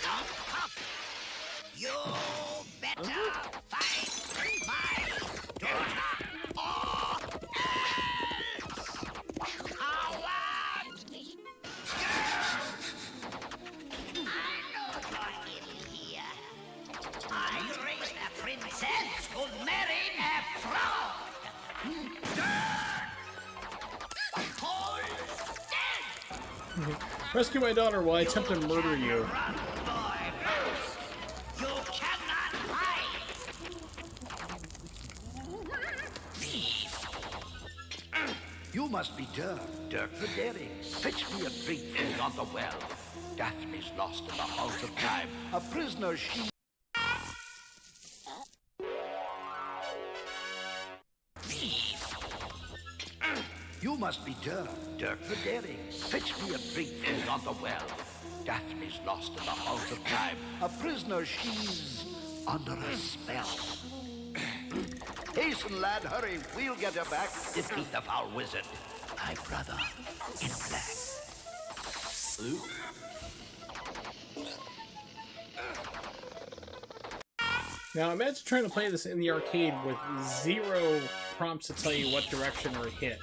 Don't cough. You better fight my daughter or else. Coward! I know you're in here. I raised a princess who married a frog. Hold still! Rescue my daughter while I attempt to murder you. Run, boy, first. You cannot hide. You must be Dirk the Daring. Fetch me a drink from yonder well. Daphne's lost in the halls of time. A prisoner she... You must be Dirk the Daring. Fetch me a drink from yonder well. Daphne's lost in the halls of time. A prisoner she's under a spell. Hasten, lad, hurry. We'll get her back. Defeat the foul wizard. My brother in black. Now imagine trying to play this in the arcade with 0 prompts to tell you what direction or hit.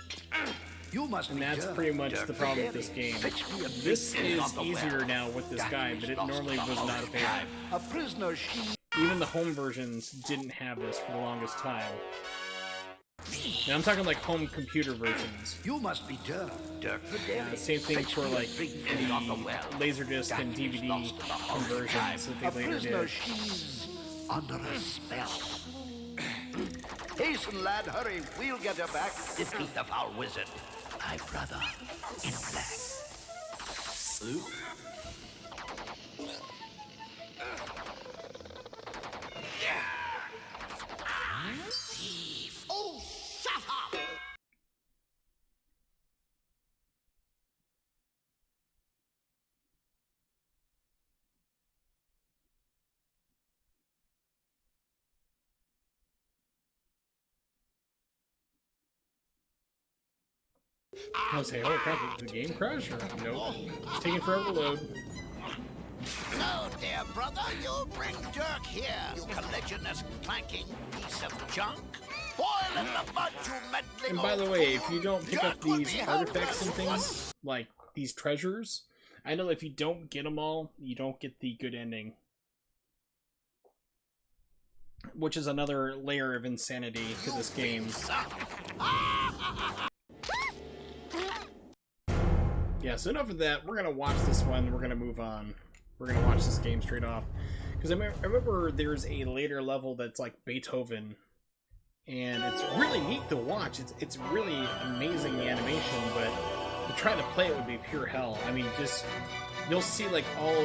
You must And be that's Dirk, pretty much Dirk the problem with this Daring. game. Fetch me a This drink is from yonder easier well. now with this guy, Daphne's but it lost normally in the was halls not of available. time. A prisoner she... Even the home versions didn't have this for the longest time. And I'm talking like home computer versions. You must be Dirk the Daring. The same thing Fetch for me a like drink from yonder well. the Laserdisc and Daphne's DVD lost in the halls of conversions time. that they A later prisoner did. she's under a spell. Hasten, lad, hurry. We'll get her back. Defeat the foul wizard. My brother in black. Thief! Oh, shut up! I was saying, oh crap, did the game crash? Or nope. It's taking forever to load. So, dear brother, you bring Dirk here, you collisionous, clanking piece of junk. Boil in the mud, you meddling And by the old way, if fool. you don't pick up Dirk would these be artifacts and helpless. things, like these treasures, I know that if you don't get them all, you don't get the good ending. Which is another layer of insanity to this game. Yeah, so enough of that. We're gonna watch this one. We're gonna move on. We're gonna watch this game straight off. Because I remember there's a later level that's like Beethoven. And it's really neat to watch. It's really amazing, the animation, but to try to play it would be pure hell. I mean, just you'll see like all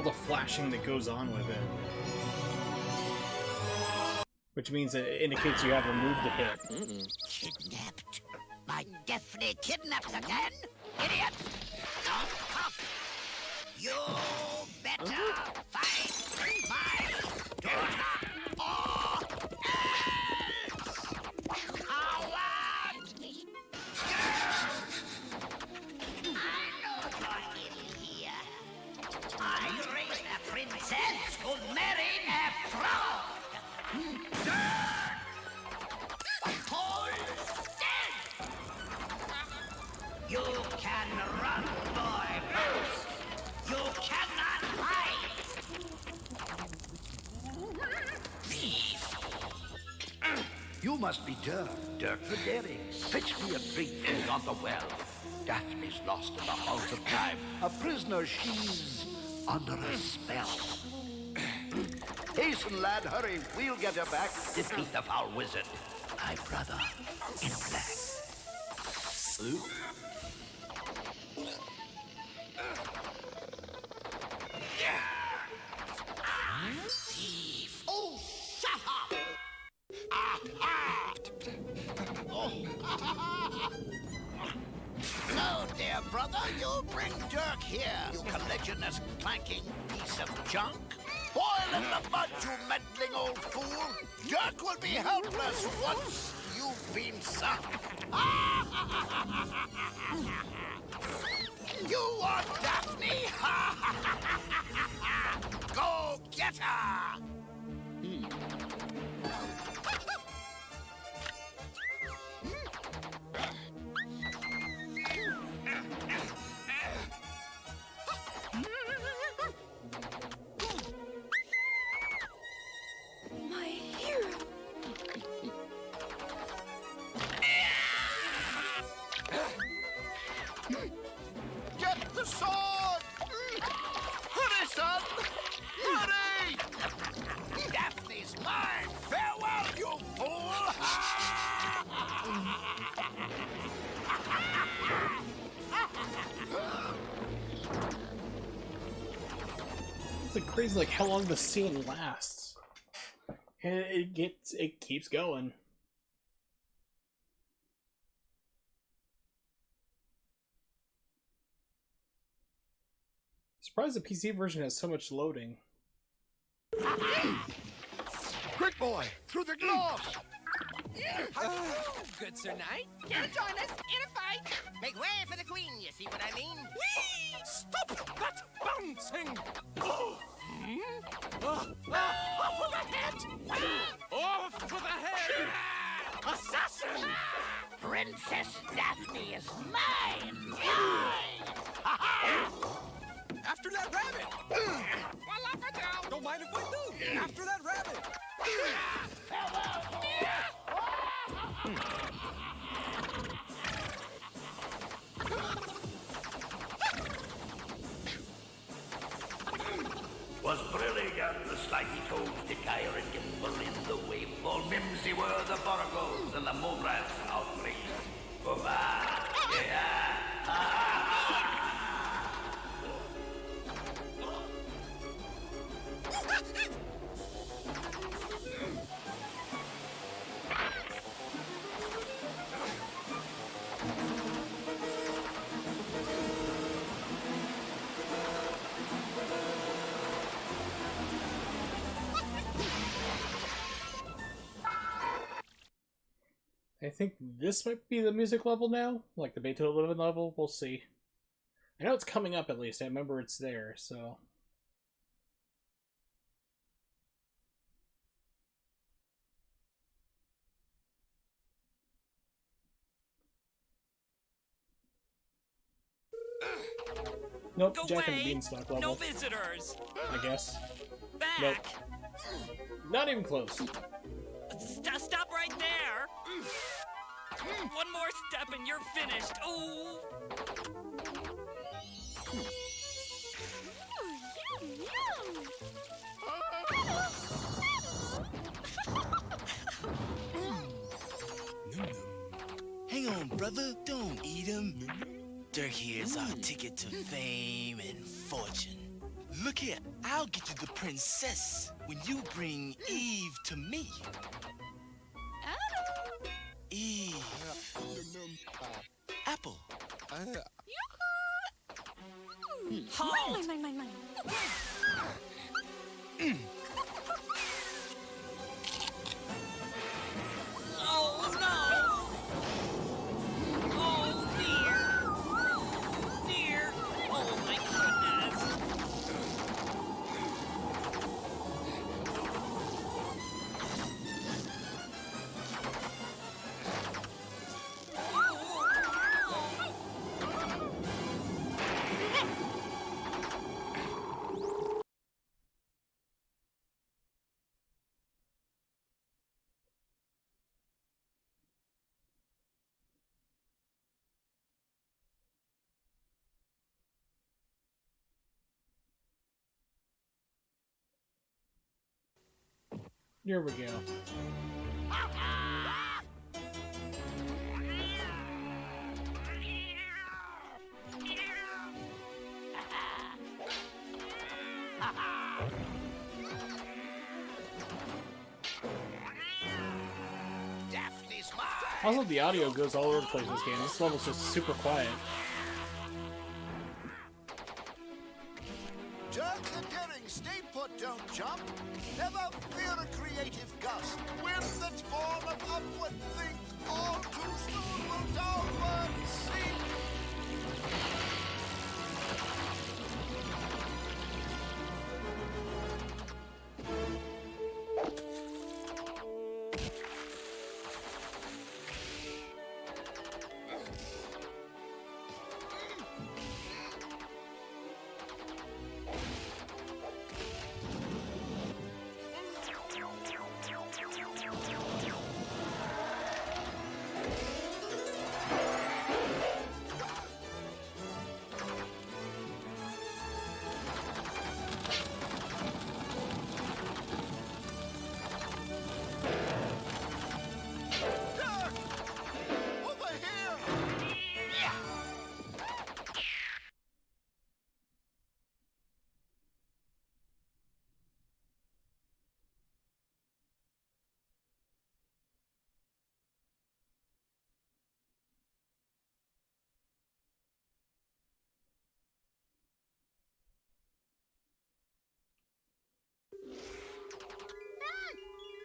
the flashing that goes on with it. Which means it indicates you have a move to hit. Kidnapped. My definitely kidnapped again? Idiot! Don't cough. You better fight my daughter or else. Coward! I know you're in here. I raised a princess who married a frog. Hold still! You can run, boy, first. You cannot hide. Thief! must be Dirk the Daring. Fetch me a drink from the well. Daphne's lost in the halls of time. A prisoner, she's under a spell. Hasten, lad, hurry. We'll get her back. Defeat the foul wizard. My brother in black. Thief! Oh, shut up! So, dear brother, you bring Dirk here, you collisionous, clanking piece of junk. Boil in the mud, you meddling old fool. Dirk will be helpless once you've been sunk. You want Daphne? Go get her! My hero. Get the sword! Hurry, son! Hurry! Daphne's mine! Farewell, you fool! It's like crazy, like how long the scene lasts, and it keeps going. Surprised the PC version has so much loading. Quick, boy! Through the glass! Good Sir Knight, here to join us in a fight. Make way for the queen, you see what I mean? Whee! Stop that bouncing! Off with the head! Off with the head! Assassin! Princess Daphne is mine! After that rabbit! Well, up or down. Don't mind if I do! After that rabbit! Was brilliant, the slimy toes to gyre and gimble in the waveful. Mimsy were the boragos and the moon rats outraged. I think this might be the music level now, like the Beethoven level. We'll see. I know it's coming up at least. I remember it's there, so. Nope, Go Jack and the away. Beanstalk level. No visitors. I guess. Back. Nope. Not even close. Stop right there. One more step and you're finished. Ooh. Hang on, brother. Don't eat him. Dirk here's our ticket to fame and fortune. Look here, I'll get you the princess when you bring Eve to me. Eve. Apple. Halt. Mine. Oh no. Oh dear. Dear. Oh my goodness. Here we go. Daphne's mine. Also, the audio goes all over the place in this game. This level's just super quiet. Dirk the Daring, stay put, don't jump. Never fear a creative gust. Wind that's born of upward think, all too soon will downward sink.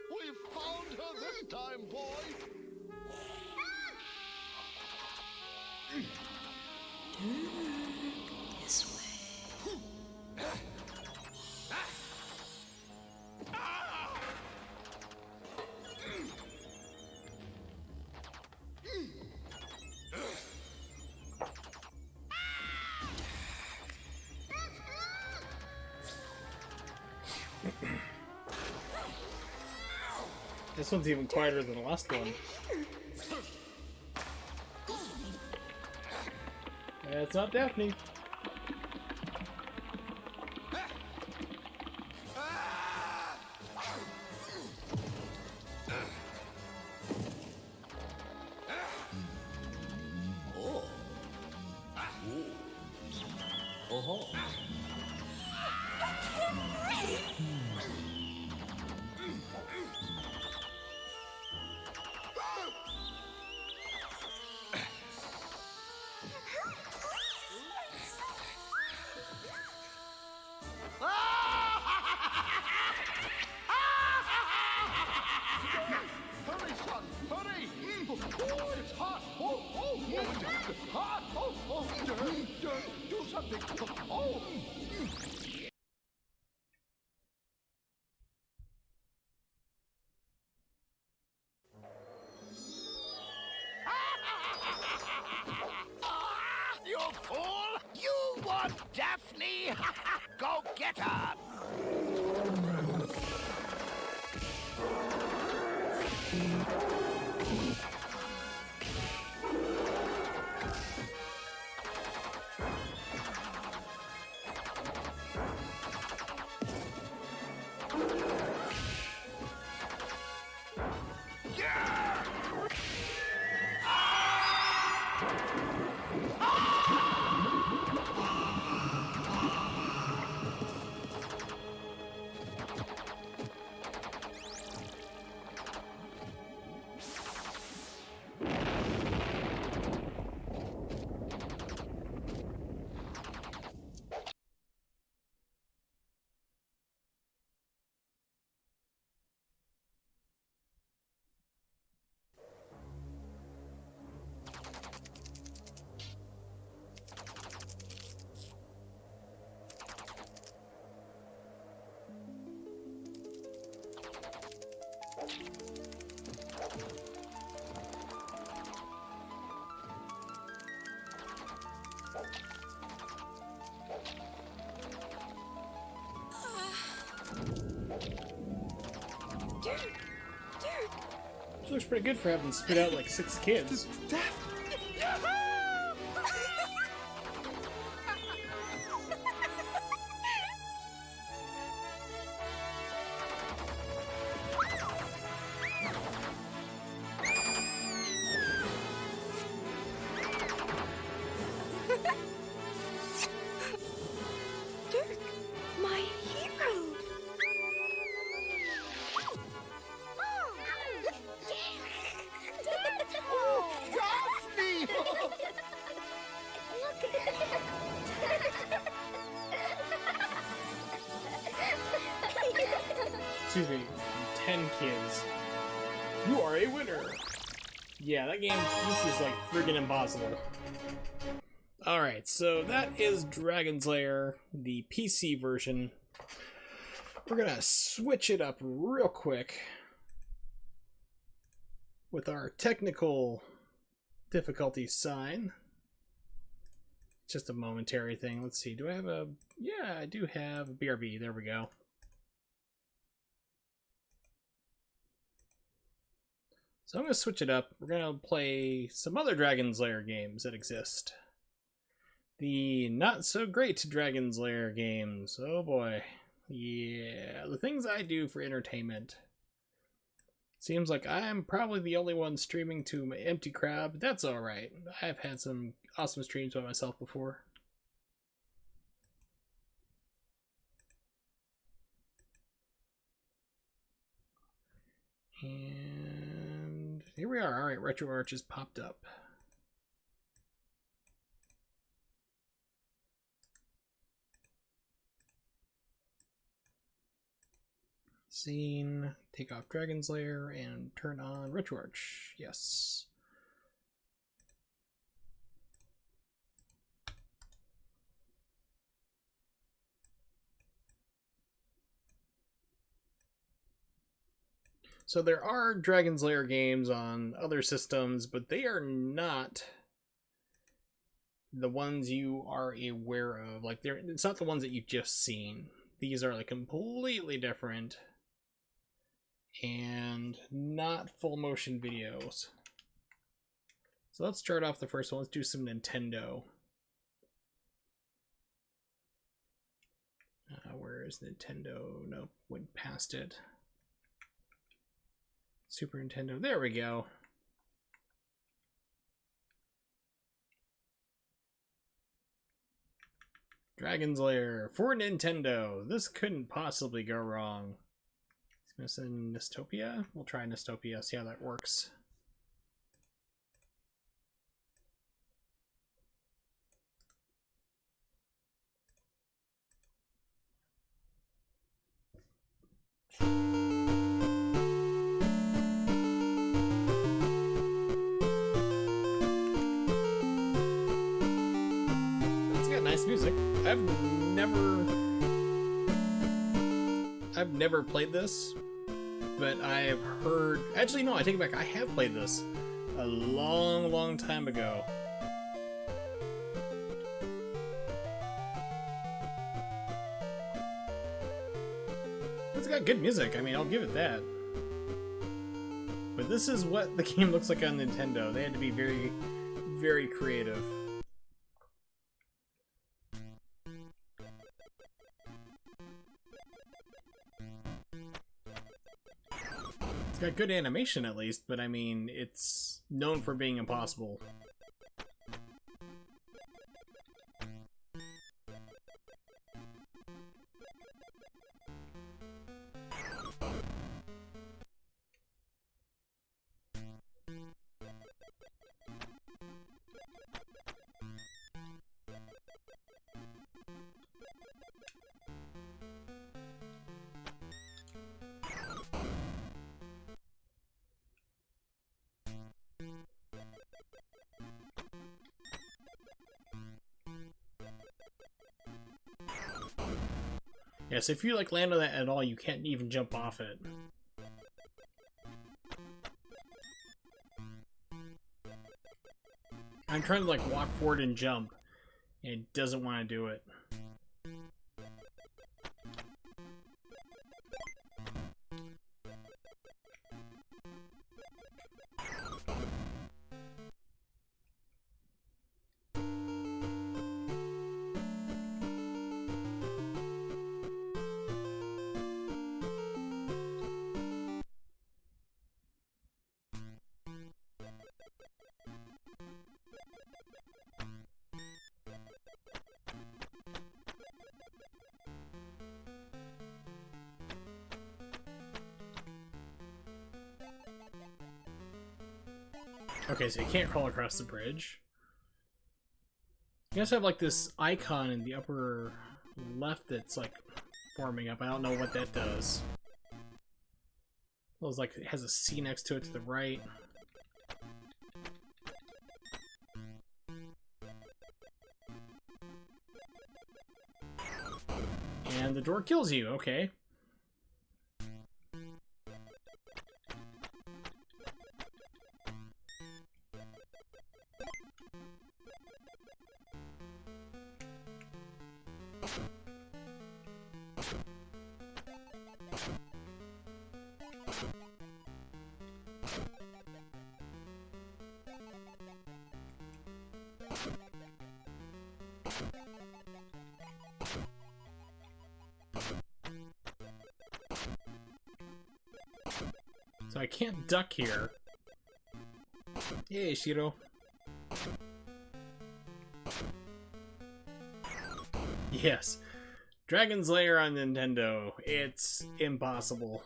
We found her this time, boy. This way. This one's even quieter than the last one. It's not Daphne. Hurry, son, hurry! Oh, it's hot! Oh, it's hot! Oh, Dirk, do something! Oh! You fool! You want Daphne? Go get her! She looks pretty good for having spit out like 6 kids. excuse me, 10 kids. You are a winner! Yeah, that game, this is like friggin' impossible. Alright, so that is Dragon's Lair, the PC version. We're gonna switch it up real quick with our technical difficulty sign. Just a momentary thing. Let's see, do I have a... Yeah, I do have a BRB. There we go. So I'm going to switch it up. We're going to play some other Dragon's Lair games that exist. The not-so-great Dragon's Lair games. Oh boy. Yeah, the things I do for entertainment. Seems like I'm probably the only one streaming to my empty crowd, but that's alright. I've had some awesome streams by myself before. And here we are. Alright, RetroArch has popped up. Scene, take off Dragon's Lair, and turn on RetroArch. Yes. So there are Dragon's Lair games on other systems, but they are not the ones you are aware of. Like, it's not the ones that you've just seen. These are like completely different and not full motion videos. So let's start off the first one. Let's do some Nintendo. Where is Nintendo? Nope, went past it. Super Nintendo. There we go. Dragon's Lair for Nintendo. This couldn't possibly go wrong. It's missing Nystopia. We'll try Nystopia, see how that works. It's got nice music. I've never played this, but I have heard... Actually, no, I take it back. I have played this a long, long time ago. It's got good music. I mean, I'll give it that. But this is what the game looks like on Nintendo. They had to be very, very creative. It's got good animation at least, but I mean, it's known for being impossible. Yes, if you like land on that at all, you can't even jump off it. I'm trying to like walk forward and jump, and it doesn't want to do it. Okay, so you can't crawl across the bridge. You also have like this icon in the upper left that's like forming up. I don't know what that does. Well, it's like it has a C next to it to the right. And the door kills you, okay. So I can't duck here. Yay, Shiro. Yes. Dragon's Lair on Nintendo. It's impossible.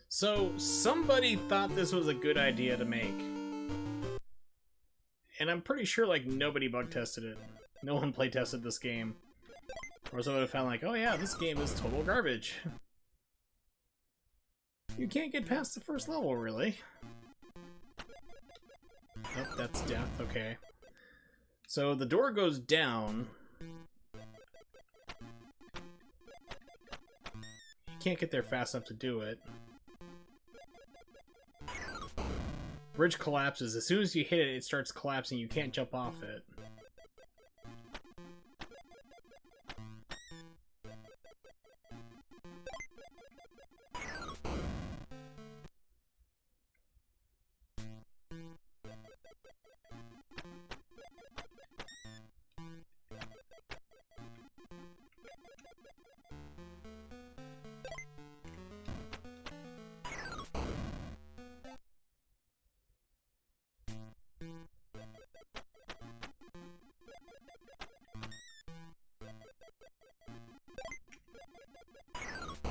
So, somebody thought this was a good idea to make. And I'm pretty sure, like, nobody bug tested it. No one play tested this game. Or someone would have found like, oh yeah, this game is total garbage. You can't get past the first level, really. Nope, that's death, okay. So, the door goes down. You can't get there fast enough to do it. Bridge collapses. As soon as you hit it, it starts collapsing. You can't jump off it.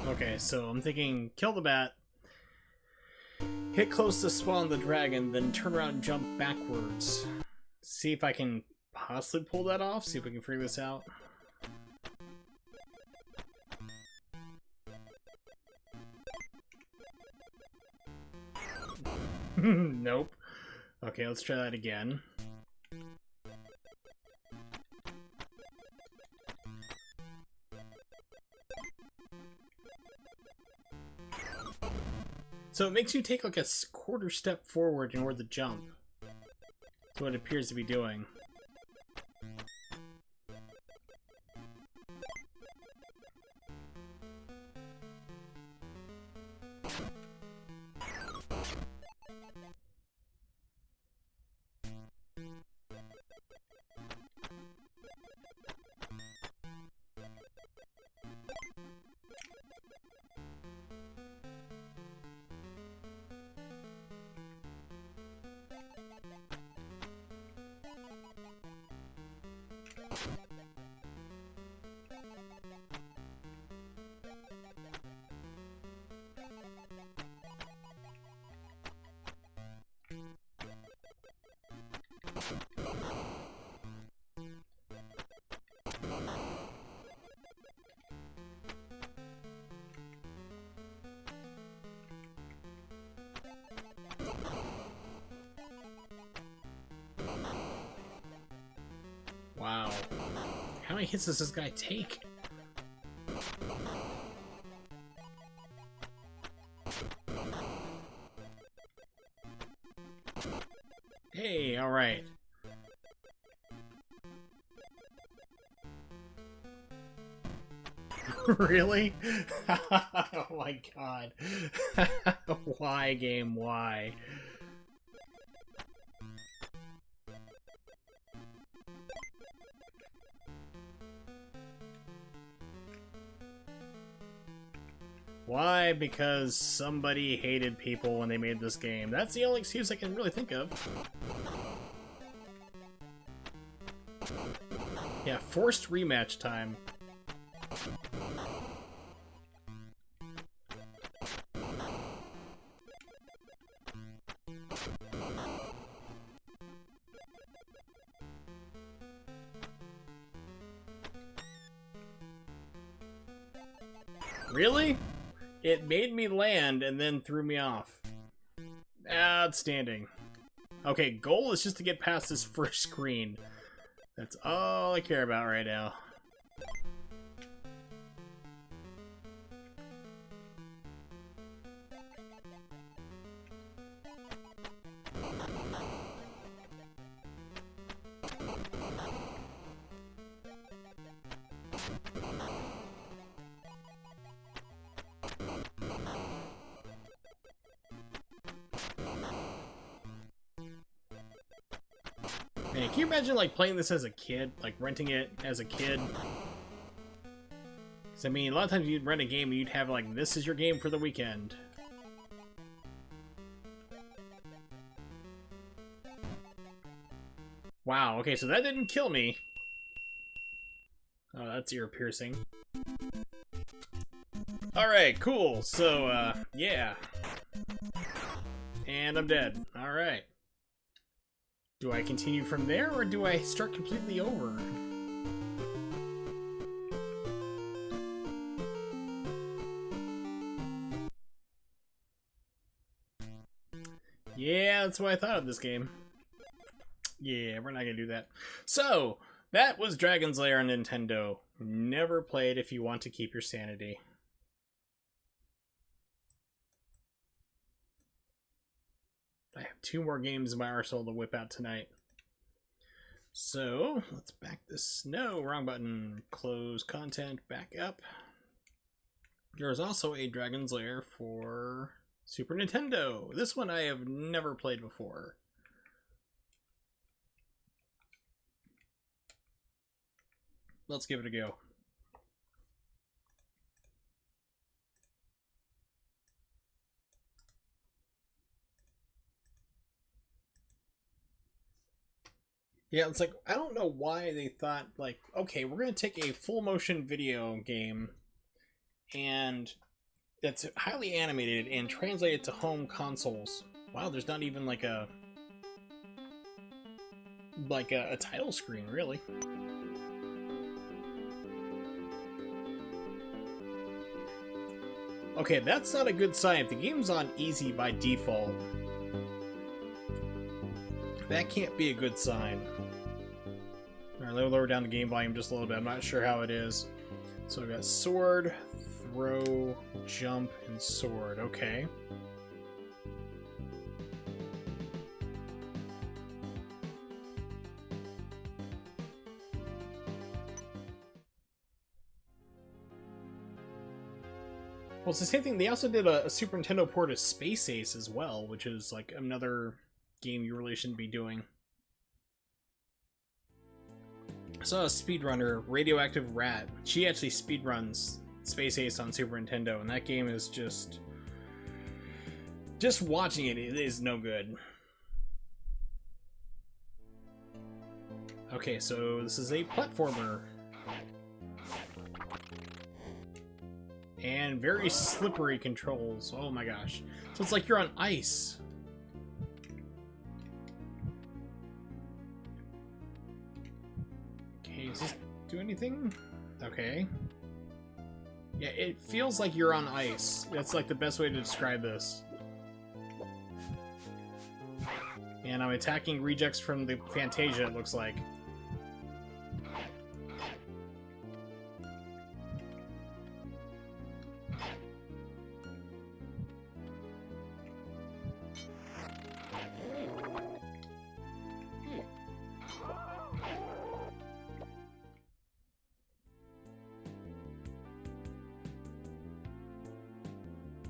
Okay, so I'm thinking kill the bat, hit close to spawn the dragon, then turn around and jump backwards. See if I can possibly pull that off, see if we can figure this out. Nope. Okay, let's try that again. So it makes you take like a quarter step forward in order to jump. That's what it appears to be doing. Wow. How many hits does this guy take? Hey, alright. Really? Oh my god. Why, game, why? Why? Because somebody hated people when they made this game. That's the only excuse I can really think of. Yeah, forced rematch time. Really? It made me land and then threw me off. Outstanding. Okay, goal is just to get past this first screen. That's all I care about right now. Man, can you imagine like playing this as a kid, like renting it as a kid? 'Cause, I mean, a lot of times you'd rent a game and you'd have like, this is your game for the weekend. Wow, okay, so that didn't kill me. Oh, that's ear piercing. Alright, cool. So, yeah. And I'm dead. Alright. Do I continue from there, or do I start completely over? Yeah, that's what I thought of this game. Yeah, we're not gonna do that. So, that was Dragon's Lair on Nintendo. Never played if you want to keep your sanity. I have 2 more games in my arsenal to whip out tonight. So, let's back this. No, wrong button. Close content, back up. There is also a Dragon's Lair for Super Nintendo. This one I have never played before. Let's give it a go. Yeah, it's like, I don't know why they thought, like, okay, we're going to take a full motion video game and that's highly animated and translate it to home consoles. Wow, there's not even like a title screen, really. Okay, that's not a good sign. If the game's on easy by default, that can't be a good sign. Alright, let me lower down the game volume just a little bit. I'm not sure how it is. So I've got sword, throw, jump, and sword. Okay. Well, it's the same thing. They also did a Super Nintendo port of Space Ace as well, which is like another game you really shouldn't be doing. I saw a speedrunner, Radioactive Rat. She actually speedruns Space Ace on Super Nintendo, and that game is just watching it is no good. Okay, so this is a platformer. And very slippery controls. Oh my gosh. So it's like you're on ice. Okay, does this do anything? Okay. Yeah, it feels like you're on ice. That's like the best way to describe this. And I'm attacking rejects from the Fantasia, it looks like.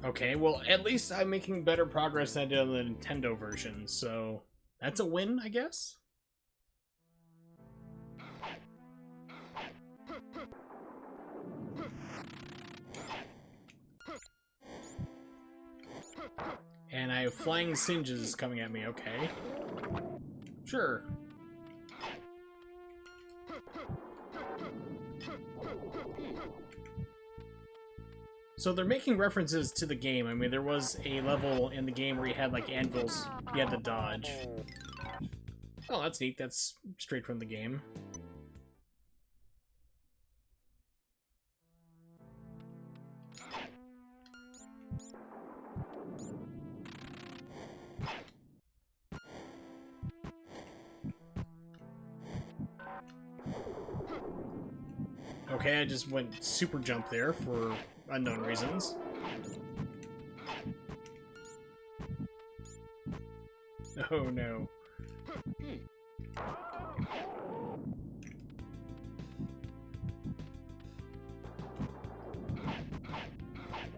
Okay, well, at least I'm making better progress than I did on the Nintendo version, so that's a win, I guess? And I have flying singes coming at me, okay. Sure. So they're making references to the game. I mean, there was a level in the game where you had, like, anvils you had to dodge. Oh, that's neat. That's straight from the game. Okay, I just went super jump there for unknown reasons. Oh no.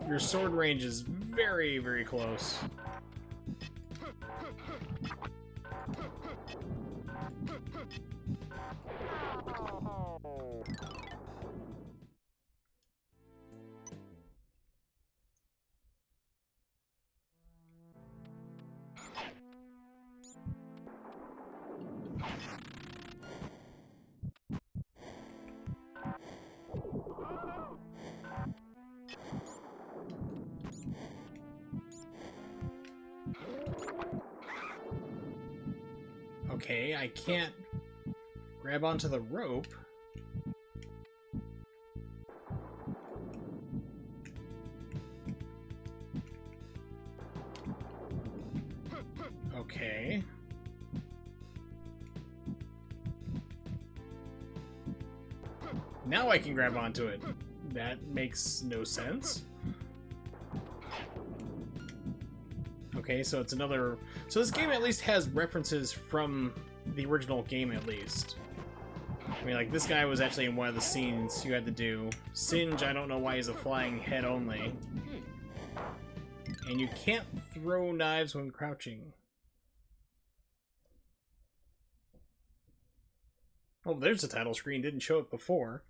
Your sword range is very, very close. Okay, I can't grab onto the rope. Okay. Now I can grab onto it. That makes no sense. Okay, so it's another... So this game at least has references from the original game, at least. I mean, like, this guy was actually in one of the scenes you had to do. Singe, I don't know why he's a flying head only. And you can't throw knives when crouching. Oh, there's the title screen. Didn't show it before.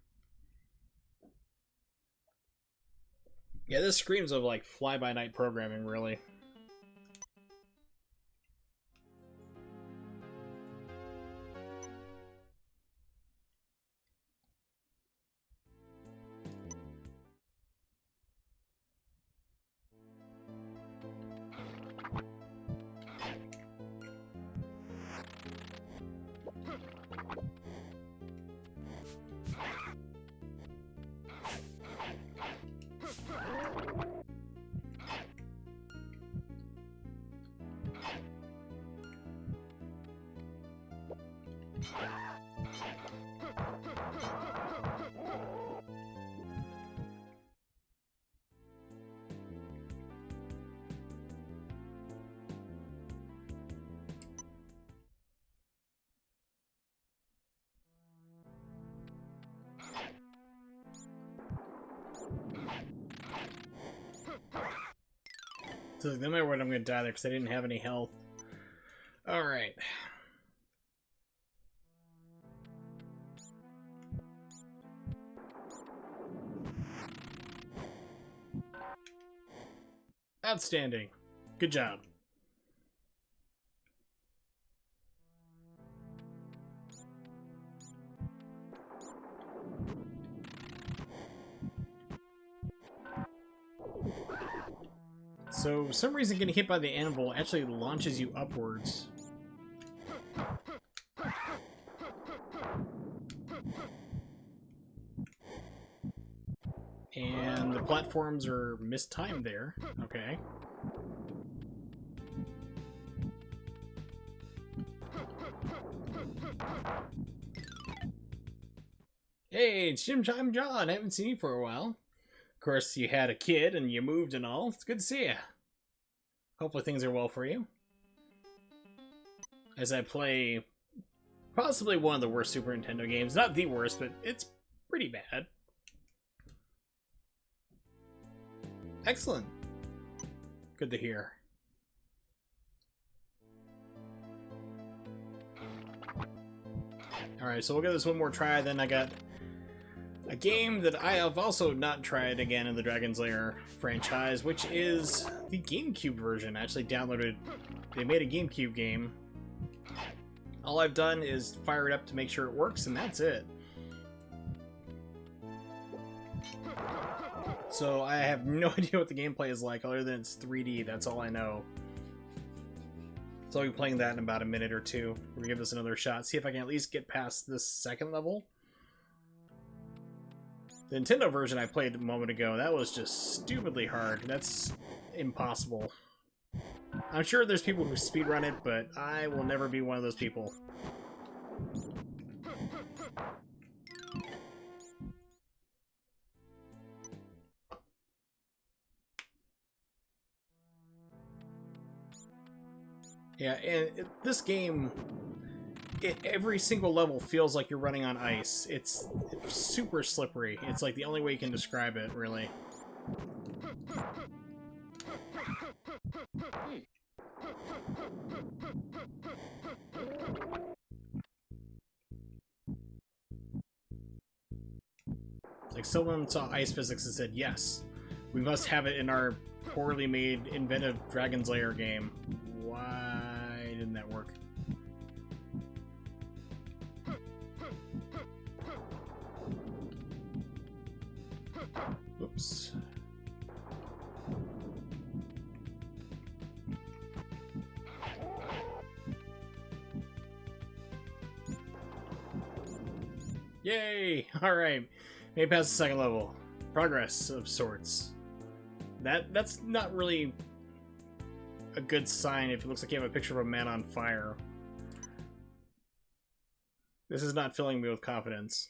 Yeah, this screams of, like, fly-by-night programming, really. So no matter what, I'm gonna die there because I didn't have any health. Alright. Outstanding. Good job. So, for some reason getting hit by the anvil actually launches you upwards. And the platforms are mistimed there. Okay. Hey, it's Jim Chime John. I haven't seen you for a while. Of course, you had a kid and you moved and all. It's good to see you. Hopefully things are well for you. As I play possibly one of the worst Super Nintendo games. Not the worst, but it's pretty bad. Excellent. Good to hear. Alright, so we'll give this one more try, then I got a game that I have also not tried again in the Dragon's Lair franchise, which is the GameCube version. I actually downloaded... They made a GameCube game. All I've done is fire it up to make sure it works, and that's it. So I have no idea what the gameplay is like other than it's 3D. That's all I know. So I'll be playing that in about a minute or two. We'll give this another shot. See if I can at least get past this second level. The Nintendo version I played a moment ago, that was just stupidly hard. That's impossible. I'm sure there's people who speedrun it, but I will never be one of those people. Yeah, and this game, every single level feels like you're running on ice. It's super slippery. It's like the only way you can describe it, really. It's like someone saw ice physics and said, yes, we must have it in our poorly made, inventive Dragon's Lair game. Why didn't that work? Oops. Yay! Alright. Made it past the second level. Progress of sorts. That's not really a good sign if it looks like you have a picture of a man on fire. This is not filling me with confidence.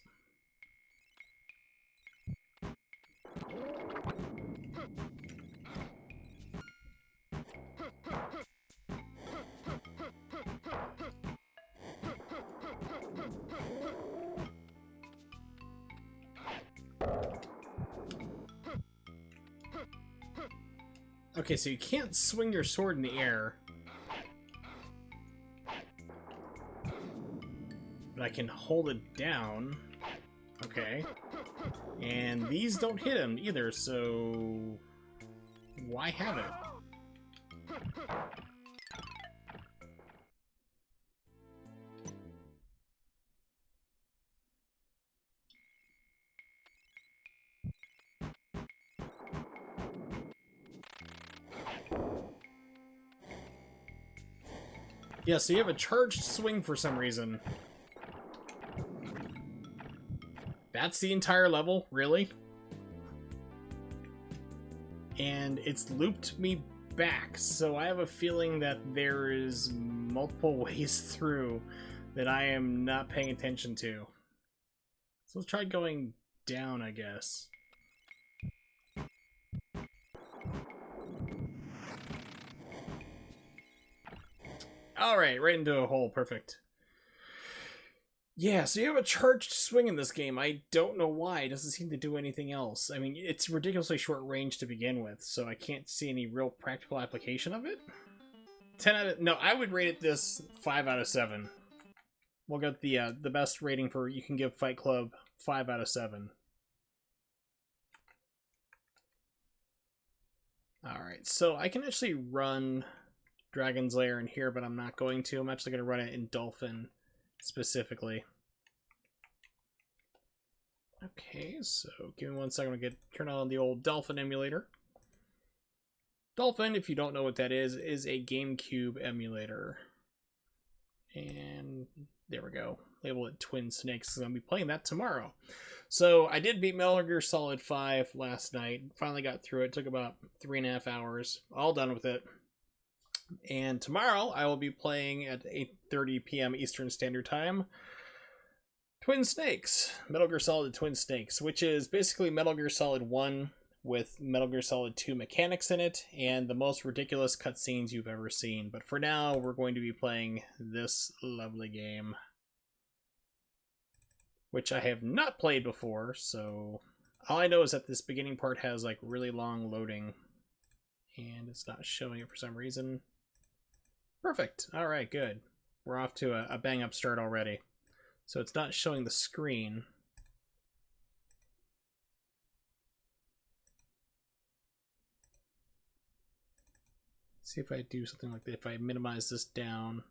Okay, so you can't swing your sword in the air. But I can hold it down. Okay. And these don't hit him either, so... why have it? Yeah, so you have a charged swing for some reason. That's the entire level? Really? And it's looped me back, so I have a feeling that there is multiple ways through that I am not paying attention to. So let's try going down, I guess. Alright, right into a hole. Perfect. Yeah, so you have a charged swing in this game. I don't know why. It doesn't seem to do anything else. I mean, it's ridiculously short range to begin with, so I can't see any real practical application of it. 10 out of... no, I would rate it this 5 out of 7. We'll get the best rating for you can give Fight Club, 5 out of 7. Alright, so I can actually run Dragon's Lair in here, but I'm not going to. I'm actually going to run it in Dolphin specifically. Okay, so give me 1 second to turn on the old Dolphin emulator. Dolphin, if you don't know what that is a GameCube emulator. And there we go. Label it Twin Snakes, because I'm going to be playing that tomorrow. So I did beat Metal Gear Solid 5 last night. Finally got through it. Took about 3.5 hours. All done with it. And tomorrow I will be playing at 8:30 p.m. Eastern Standard Time Twin Snakes. Metal Gear Solid Twin Snakes, which is basically Metal Gear Solid 1 with Metal Gear Solid 2 mechanics in it and the most ridiculous cutscenes you've ever seen. But for now, we're going to be playing this lovely game, which I have not played before, so all I know is that this beginning part has like really long loading and it's not showing it for some reason. Perfect. Alright, good. We're off to a bang-up start already. So it's not showing the screen. See if I do something like that. If I minimize this down.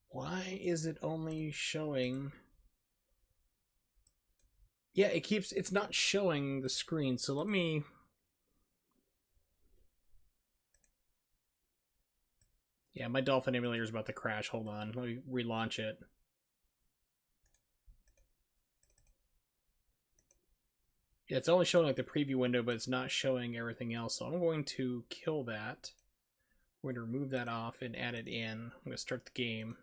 Why is it only showing Yeah, it's not showing the screen, so let me... Yeah, my Dolphin emulator is about to crash. Hold on, let me relaunch it. Yeah, it's only showing like the preview window, but it's not showing everything else, so I'm going to kill that. We're going to remove that off and add it in. I'm going to start the game.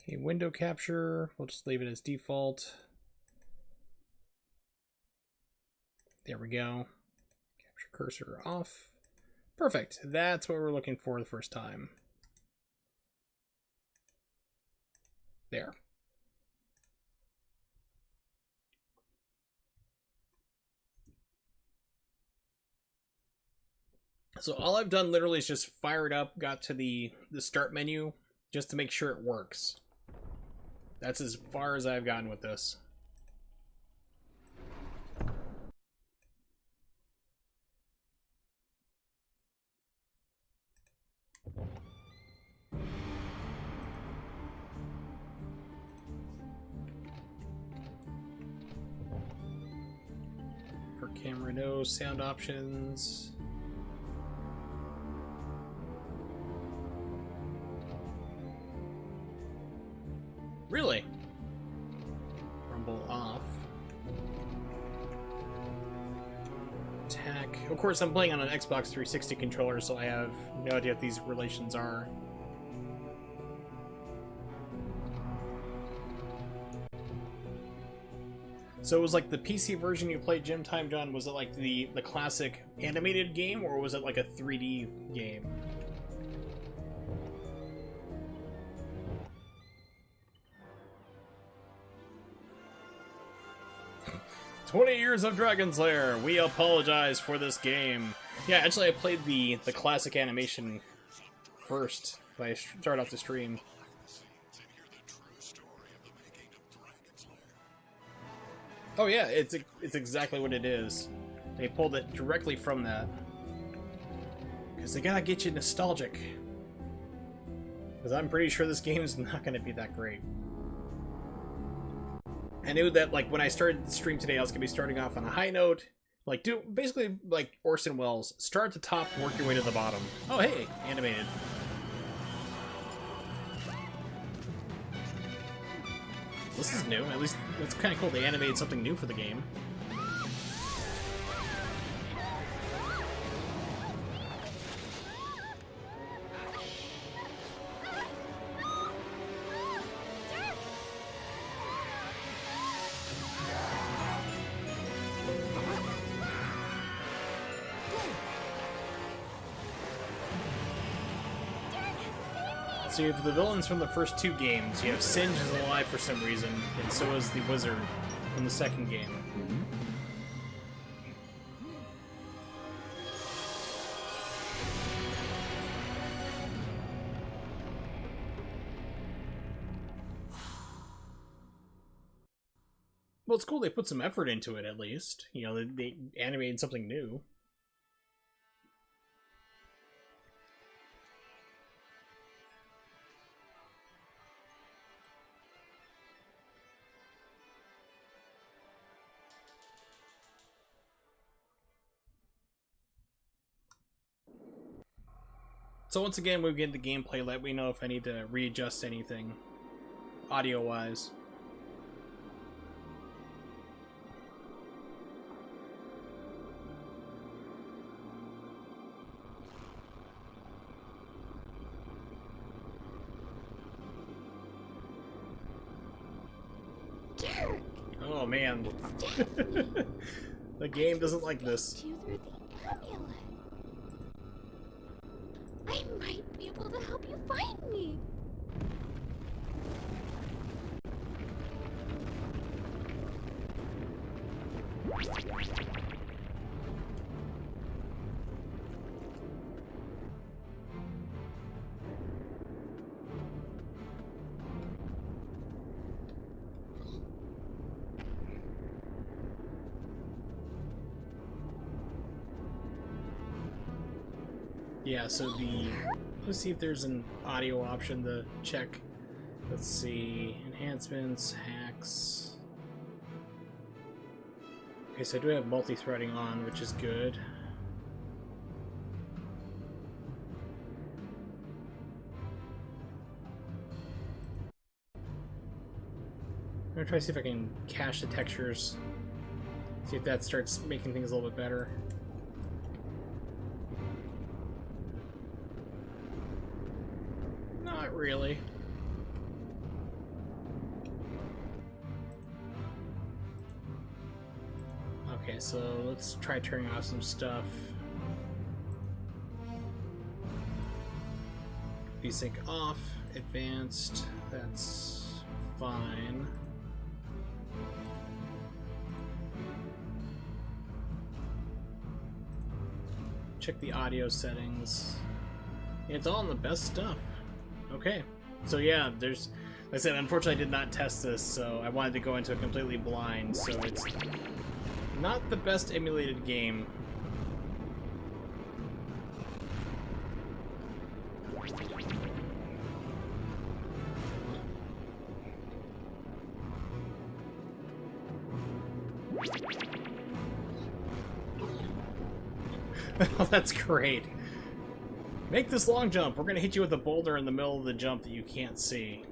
Okay, window capture, we'll just leave it as default. There we go. Capture cursor off. Perfect. That's what we're looking for the first time. There. So all I've done literally is just fire it up, got to the start menu, just to make sure it works. That's as far as I've gotten with this. For camera, no sound options. Really? Rumble off. Attack. Of course, I'm playing on an Xbox 360 controller, so I have no idea what these relations are. So it was like the PC version you played Gym Time, John, was it like the classic animated game, or was it like a 3D game? 20 years of Dragon's Lair. We apologize for this game. Yeah, actually, I played the classic animation first when I started off the stream. Oh yeah, it's exactly what it is. They pulled it directly from that. Because they gotta get you nostalgic. Because I'm pretty sure this game's not gonna be that great. I knew that, like, when I started the stream today, I was gonna be starting off on a high note. Like, do basically like Orson Welles. Start at the top, work your way to the bottom. Oh hey, animated. This is new. At least it's kind of cool they animated something new for the game. So you have the villains from the first two games. You have Singe is alive for some reason, and so is the wizard from the second game. Well, it's cool they put some effort into it, at least. You know, they animated something new. So once again, we get the gameplay. Let me know if I need to readjust anything, audio-wise. Oh man, the game doesn't like this. I might be able to help you find me. Yeah, so let's see if there's an audio option to check. Let's see, enhancements, hacks. Okay, so I do have multi-threading on, which is good. I'm gonna try to see if I can cache the textures. See if that starts making things a little bit better. Not really. Okay, so let's try turning off some stuff. VSync off, advanced, that's fine. Check the audio settings. It's all in the best stuff. Okay. So yeah, there's, like I said, unfortunately I did not test this, so I wanted to go into it completely blind, so it's not the best emulated game. Oh, that's great. Make this long jump. We're gonna hit you with a boulder in the middle of the jump that you can't see.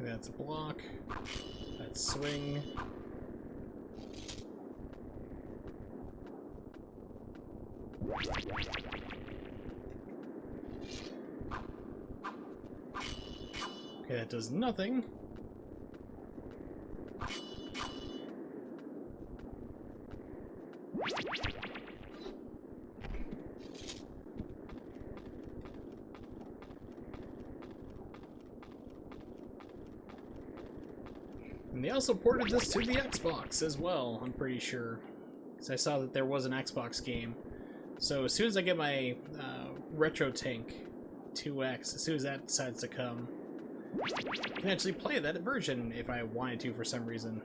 Okay, that's a block. That's swing. Okay, that does nothing. And they also ported this to the Xbox as well, I'm pretty sure. Because I saw that there was an Xbox game. So as soon as I get my Retro Tank 2X, as soon as that decides to come, I can actually play that version if I wanted to for some reason.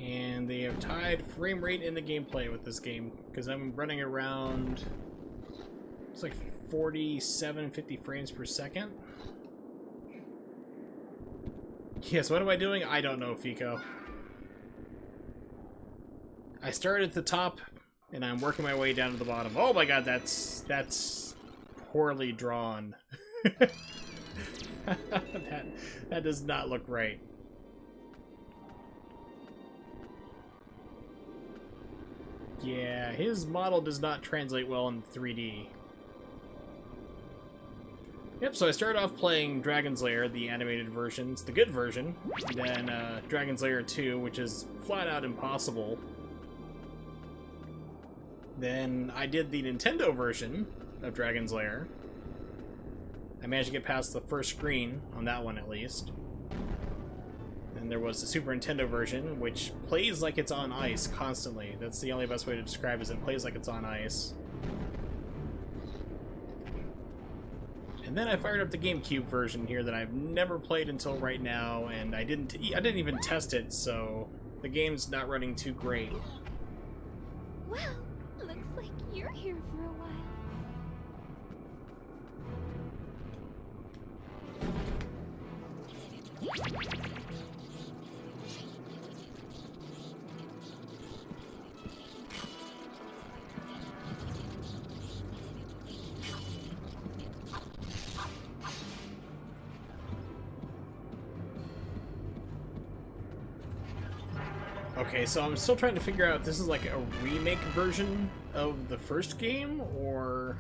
And they have tied frame rate in the gameplay with this game, because I'm running around, it's like 47, 50 frames per second. Yes, what am I doing? I don't know, Fico. I started at the top, and I'm working my way down to the bottom. Oh my god, that's poorly drawn. that does not look right. Yeah, his model does not translate well in 3D. Yep, so I started off playing Dragon's Lair, the animated version. It's the good version. Then Dragon's Lair 2, which is flat out impossible. Then I did the Nintendo version of Dragon's Lair. I managed to get past the first screen, on that one at least. And there was the Super Nintendo version, which plays like it's on ice constantly. That's the only best way to describe it, is it plays like it's on ice. And then I fired up the GameCube version here that I've never played until right now, and I didn't even test it, so the game's not running too great. Well, looks like you're here for a while. Okay, so I'm still trying to figure out if this is like a remake version of the first game, or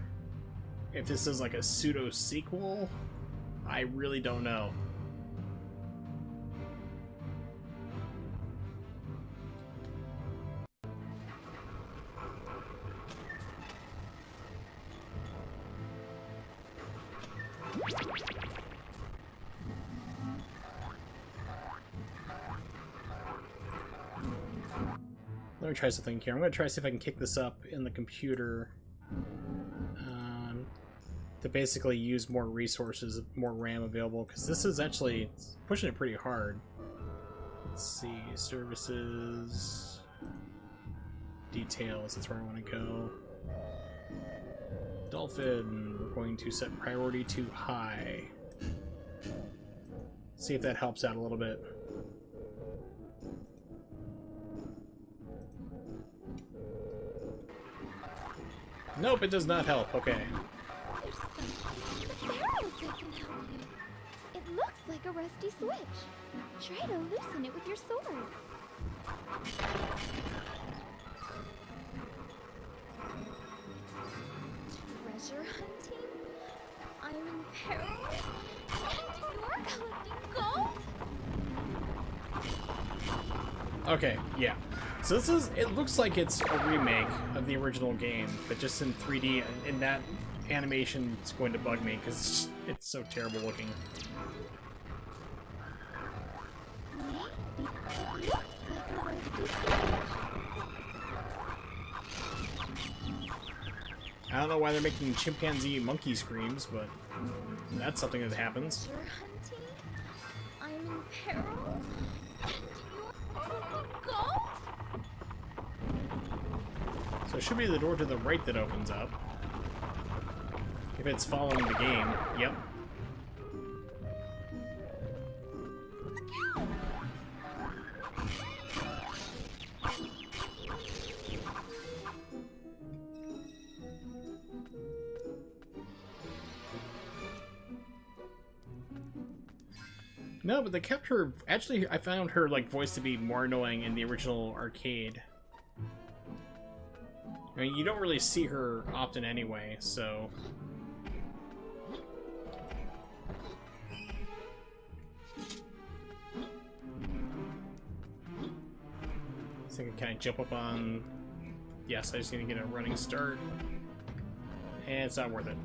if this is like a pseudo-sequel. I really don't know. Let me try something here. I'm going to try to see if I can kick this up in the computer to basically use more resources, more RAM available, because this is actually pushing it pretty hard. Let's see, services, details, that's where I want to go. Dolphin, we're going to set priority to high. See if that helps out a little bit. Nope, it does not help. Okay. There's something in the barrels that can help you. It looks like a rusty switch. Try to loosen it with your sword. Treasure hunting? I'm in peril. And you're collecting gold? Okay, yeah. So this is, it looks like it's a remake of the original game, but just in 3D, and that animation is going to bug me because it's so terrible looking. I don't know why they're making chimpanzee monkey screams, but that's something that happens. Treasure hunting? I'm in peril? And you're collecting gold? So it should be the door to the right that opens up. If it's following the game, yep. No, but they kept her... Actually, I found her like voice to be more annoying in the original arcade. I mean, you don't really see her often anyway, so... I think I kind of jump up on... Yes, I just need to get a running start. And it's not worth it.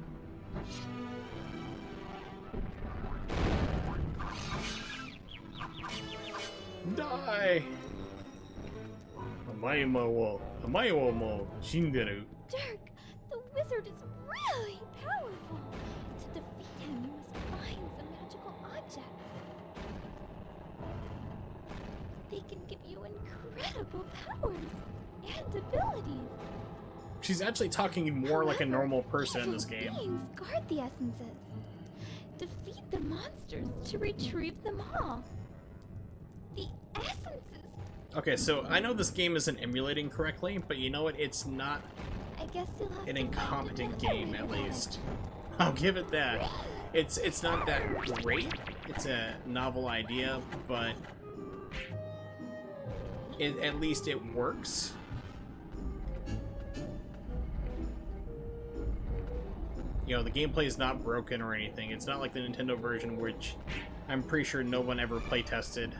Die! Amayo mo shinderu. Dirk, the wizard is really powerful. To defeat him, you must find some magical objects. They can give you incredible powers and abilities. She's actually talking more like a normal person in this Evil game. beings guard the essences. Defeat the monsters to retrieve them all. The essences. Okay, so I know this game isn't emulating correctly, but you know what? It's not I guess you'll have an to find incompetent another game, at way. least. I'll give it that. It's not that great. It's a novel idea, but at least it works. You know, the gameplay is not broken or anything. It's not like the Nintendo version, which I'm pretty sure no one ever play tested.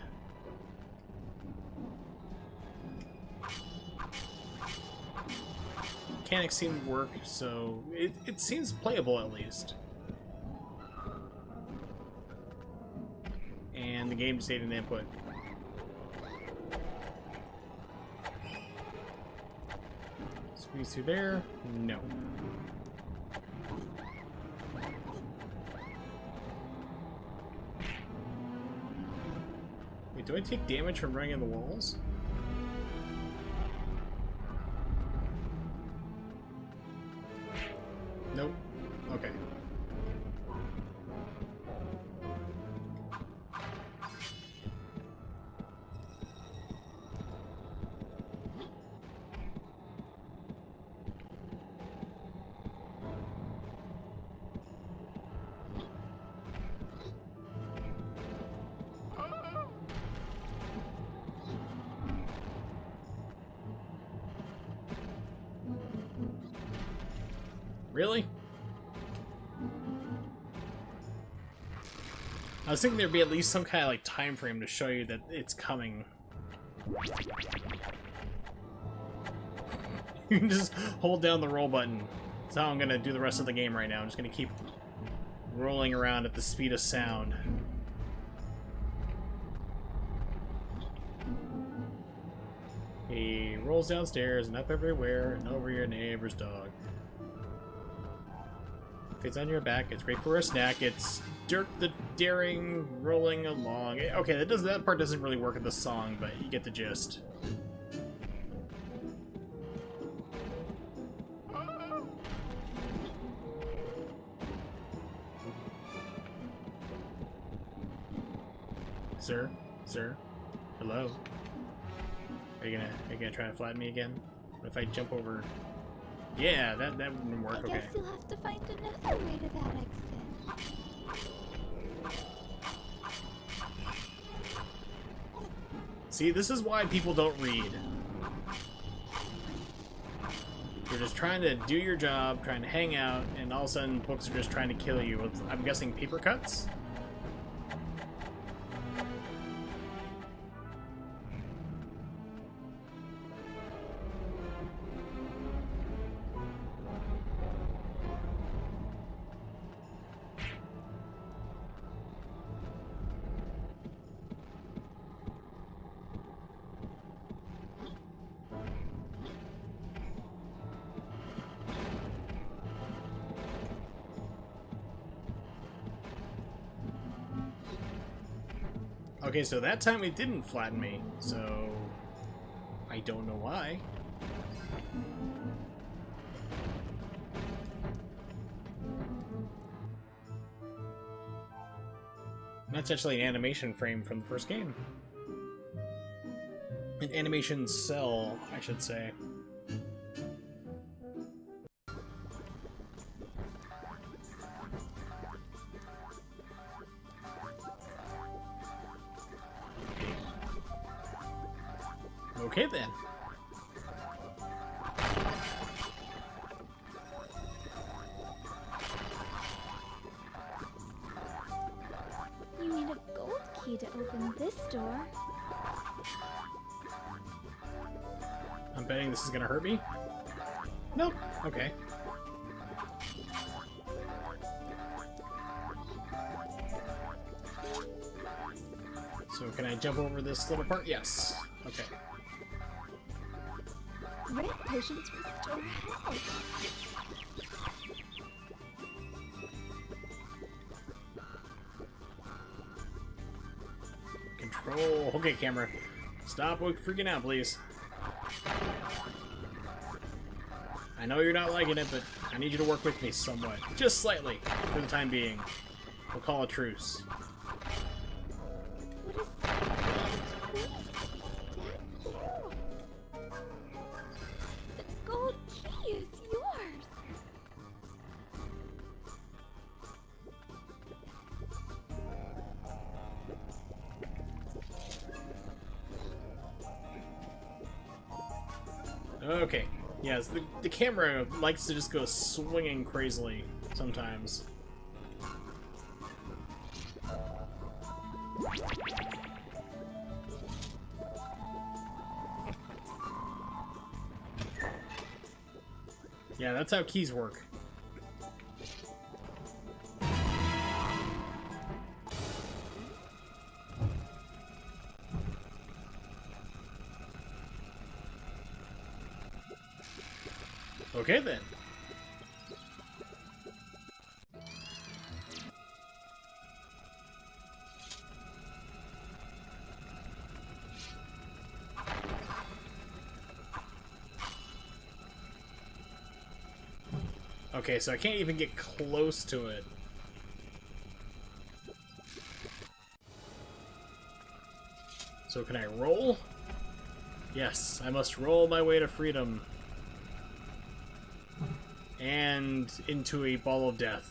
Mechanics seem to work, so it seems playable at least. And the game stated input. Squeeze through there? No. Wait, do I take damage from running in the walls? Nope. Okay. Really? I was thinking there'd be at least some kind of like time frame to show you that it's coming. You can just hold down the roll button. That's how I'm gonna do the rest of the game right now. I'm just gonna keep rolling around at the speed of sound. He rolls downstairs and up everywhere and over your neighbor's dog. If it's on your back, it's great for a snack. It's Dirk the Daring rolling along. Okay, that part doesn't really work in the song, but you get the gist. Sir? Sir? Hello? Are you gonna try to flatten me again? What if I jump over? Yeah, that wouldn't work. I Okay. guess you'll have to find another way to that exit. See, this is why people don't read. You're just trying to do your job, trying to hang out, and all of a sudden books are just trying to kill you with, I'm guessing, paper cuts? Okay, so that time it didn't flatten me, so I don't know why. That's actually an animation frame from the first game. An animation cell, I should say. Okay then. You need a gold key to open this door. I'm betting this is gonna hurt me. Nope. Okay. So can I jump over this little part? Yes. Okay. Red potions restore health. Control. Okay, camera. Stop freaking out, please. I know you're not liking it, but I need you to work with me somewhat. Just slightly, for the time being. We'll call a truce. What is that? The gold key is yours. Okay. Yes, the camera likes to just go swinging crazily sometimes. Yeah, that's how keys work. Okay then. Okay, so I can't even get close to it. So can I roll? Yes, I must roll my way to freedom. And into a ball of death.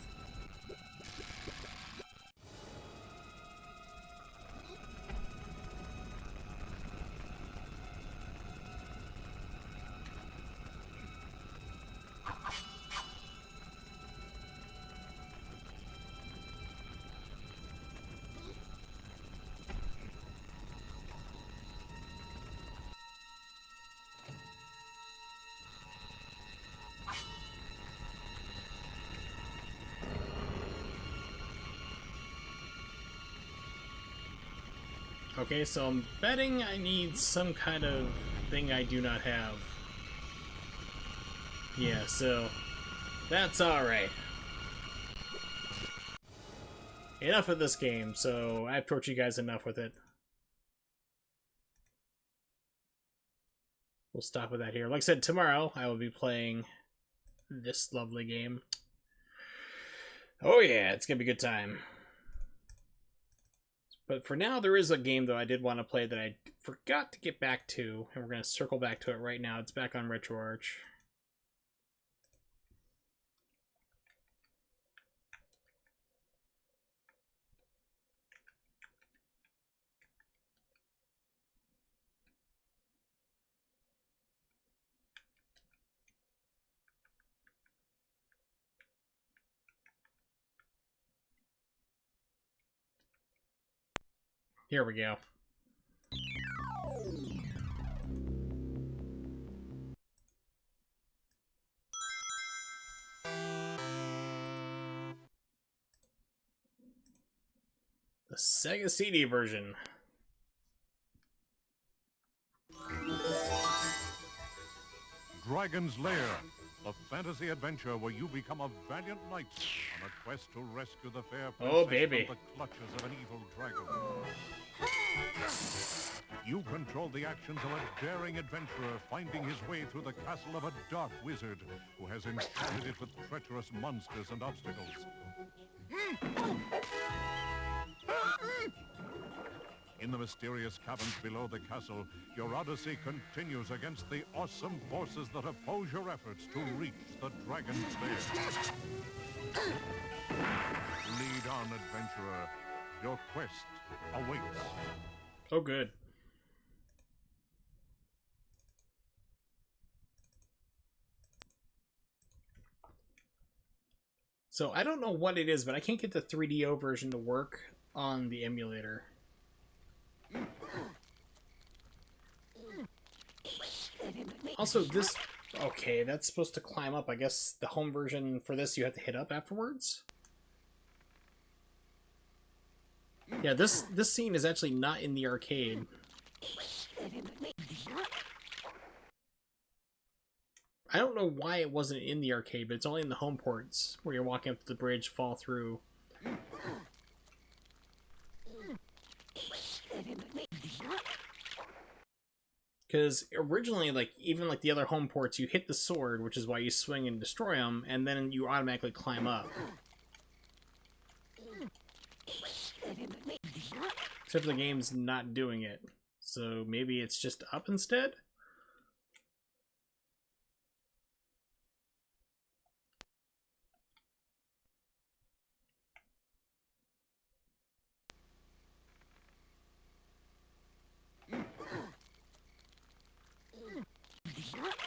Okay, so I'm betting I need some kind of thing I do not have. Yeah, so that's alright. Enough of this game, so I've tortured you guys enough with it. We'll stop with that here. Like I said, tomorrow I will be playing this lovely game. Oh yeah, it's gonna be a good time. But for now, there is a game, though, I did want to play that I forgot to get back to, and we're going to circle back to it right now. It's back on RetroArch. Here we go. The Sega CD version. Dragon's Lair, a fantasy adventure where you become a valiant knight on a quest to rescue the fair princess from the clutches of an evil dragon. You control the actions of a daring adventurer finding his way through the castle of a dark wizard who has enchanted it with treacherous monsters and obstacles. In the mysterious caverns below the castle, your odyssey continues against the awesome forces that oppose your efforts to reach the Dragon's Lair. Lead on, adventurer. Your quest awaits. Oh, good. So I don't know what it is, but I can't get the 3DO version to work on the emulator. Also, this... Okay, that's supposed to climb up. I guess the home version for this you have to hit up afterwards? Yeah, this scene is actually not in the arcade. I don't know why it wasn't in the arcade, but it's only in the home ports, where you're walking up to the bridge, fall through. Because originally, like, even like the other home ports, you hit the sword, which is why you swing and destroy them, and then you automatically climb up. Except for the game's not doing it. So maybe it's just up instead?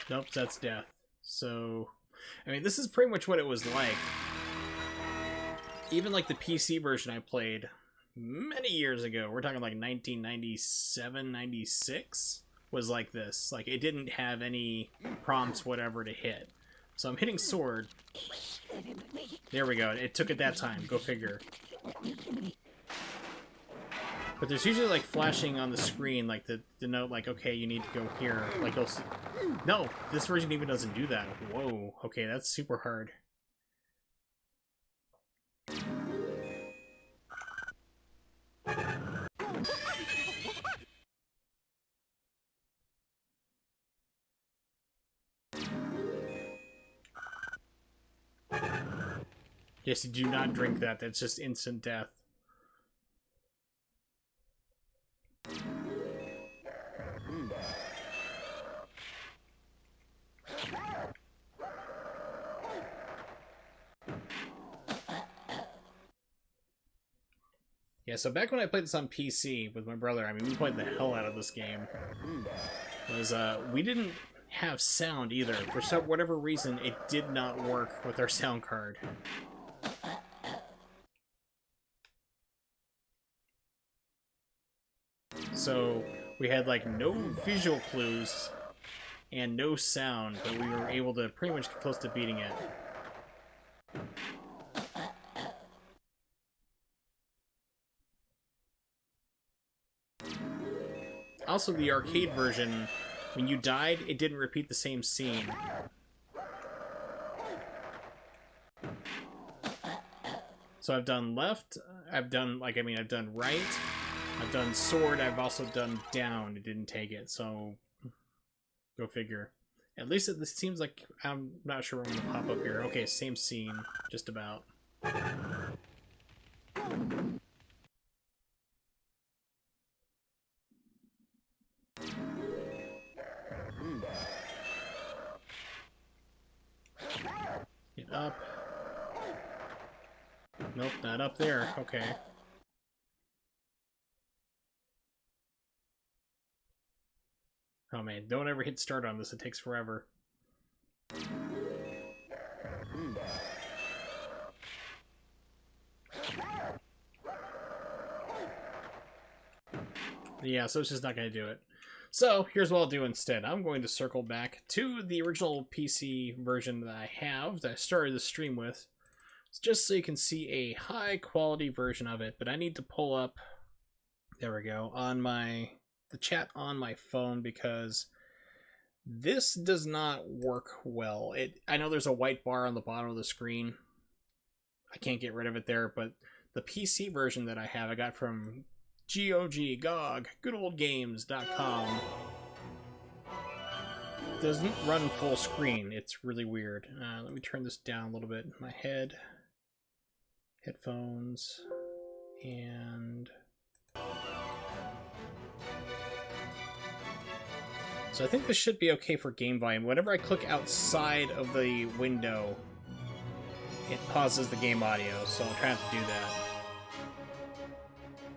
Nope, that's death. So, I mean, this is pretty much what it was like. Even like the PC version I played many years ago, we're talking like 1997, 96, was like this. Like, it didn't have any prompts, whatever, to hit. So I'm hitting sword. There we go. It took it that time. Go figure. But there's usually like flashing on the screen, like the note, like, okay, you need to go here. Like, you'll see. No, this version even doesn't do that. Whoa. Okay, that's super hard. Yes, you do not drink that. That's just instant death. Yeah, so back when I played this on PC with my brother, I mean, we played the hell out of this game. We didn't have sound either. For whatever reason, it did not work with our sound card. So we had like no visual clues and no sound, but we were able to pretty much get close to beating it. Also, the arcade version, when you died, it didn't repeat the same scene. So I've done left, I've done, like, I've done right, I've done sword, I've also done down. It didn't take it, so go figure. At least it seems like, I'm not sure when it'll pop up here. Okay, same scene, just about. Get up. Nope, not up there. Okay. Oh man, don't ever hit start on this, it takes forever. Yeah, so it's just not going to do it. So, here's what I'll do instead. I'm going to circle back to the original PC version that I have, that I started the stream with, just so you can see a high quality version of it. But I need to pull up, there we go, on the chat on my phone, because this does not work well. I know there's a white bar on the bottom of the screen. I can't get rid of it there, but the PC version that I have, I got from GOG, goodoldgames.com, doesn't run full screen. It's really weird. Let me turn this down a little bit. My head, headphones, and so I think this should be okay for game volume. Whenever I click outside of the window, it pauses the game audio, so I'll try not to do that.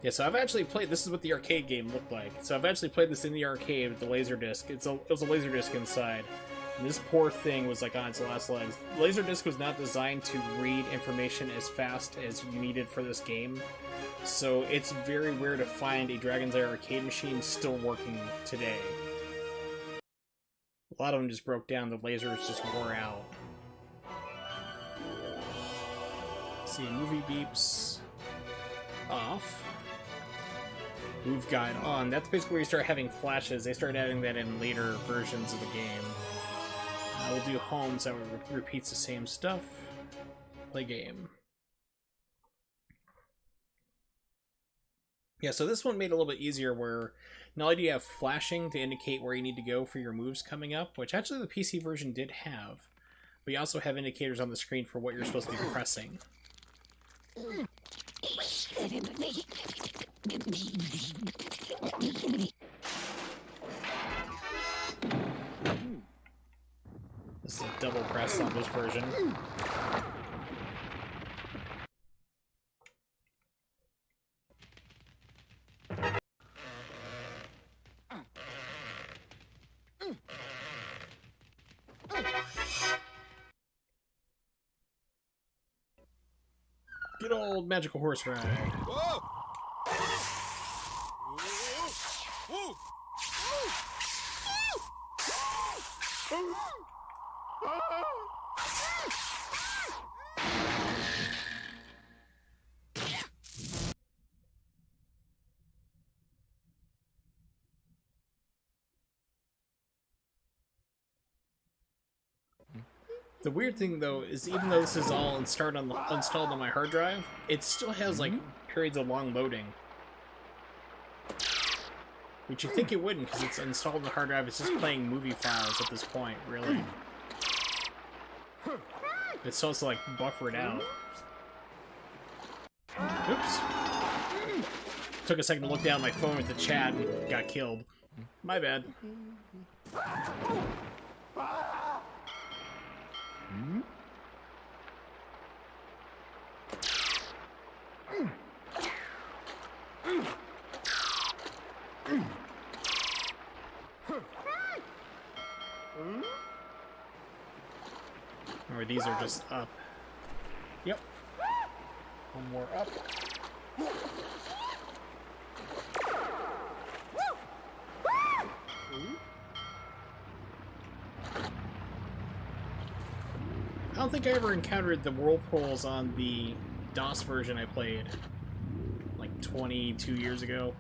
Yeah, so I've actually played, this is what the arcade game looked like. So I've actually played this in the arcade with the Laserdisc. It was a Laserdisc inside. And this poor thing was like on its last legs. Laserdisc was not designed to read information as fast as you needed for this game. So it's very rare to find a Dragon's Lair arcade machine still working today. A lot of them just broke down, the lasers just wore out. Let's see, movie beeps off. Move guide on. That's basically where you start having flashes. They started adding that in later versions of the game. We'll do home, so it repeats the same stuff. Play game. Yeah, so this one made it a little bit easier, where not only do you have flashing to indicate where you need to go for your moves coming up, which actually the PC version did have, but you also have indicators on the screen for what you're supposed to be pressing. This is a double press on this version. Good old magical horse ride. Whoa! The weird thing, though, is even though this is all installed on my hard drive, it still has, like, periods of long loading. Which you think it wouldn't, because it's installed on the hard drive. It's just playing movie files at this point, really. It's supposed to, like, buffer it out. Oops. Took a second to look down at my phone at the chat and got killed. My bad. Or these are just up. Yep. One more up. I don't think I ever encountered the whirlpools on the DOS version I played like 22 years ago.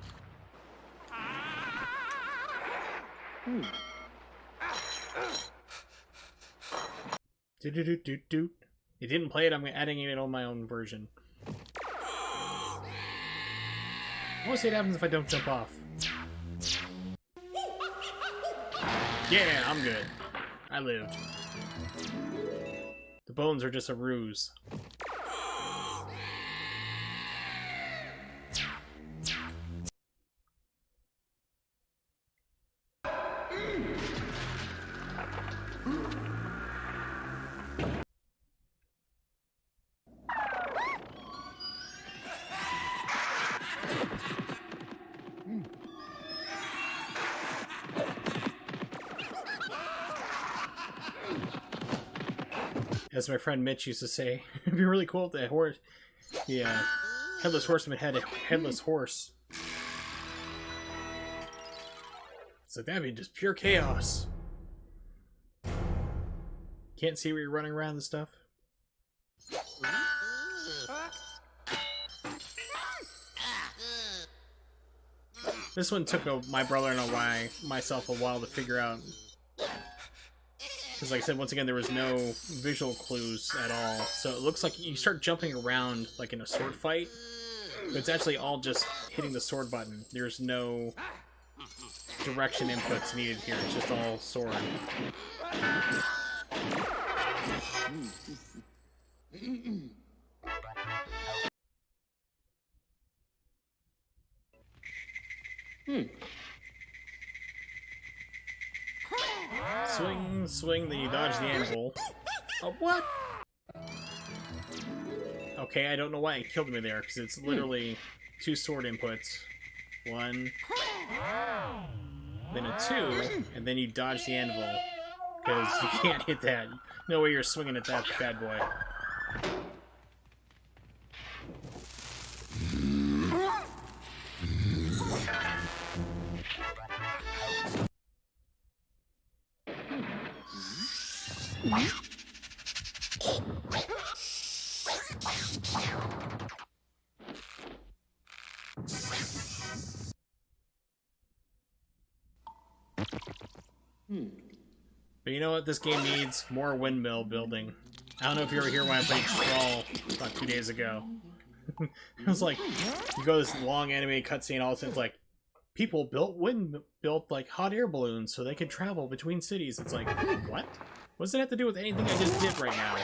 Do. You didn't play it, I'm adding it on my own version. I want to see what happens if I don't jump off. Yeah, I'm good. I lived. The bones are just a ruse. As my friend Mitch used to say, it'd be really cool if the headless horseman had a headless horse. So that'd be just pure chaos. Can't see where you're running around and stuff. This one took my brother and myself a while to figure out. Because like I said, once again, there was no visual clues at all. So it looks like you start jumping around like in a sword fight. But it's actually all just hitting the sword button. There's no direction inputs needed here. It's just all sword. Swing, swing, then you dodge the anvil. Oh, what? Okay, I don't know why it killed me there, because it's literally 2 sword inputs. 1, then a 2, and then you dodge the anvil. Because you can't hit that. No way you're swinging at that bad boy. But you know what this game needs? More windmill building. I don't know if you were here when I played Sprawl about 2 days ago. It was like, you go this long anime cutscene, all of a sudden it's like, people built like hot air balloons so they could travel between cities. It's like, what? What does it have to do with anything I just did right now?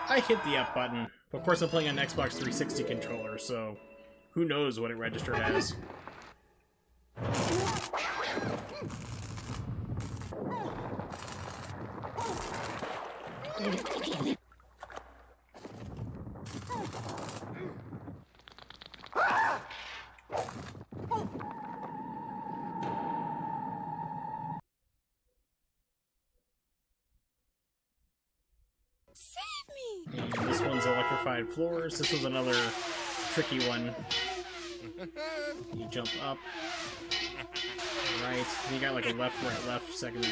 I hit the up button. Of course, I'm playing on an Xbox 360 controller, so who knows what it registered as. And this one's electrified floors. This was another tricky one. You jump up, right, and you got like a left, right, left segment.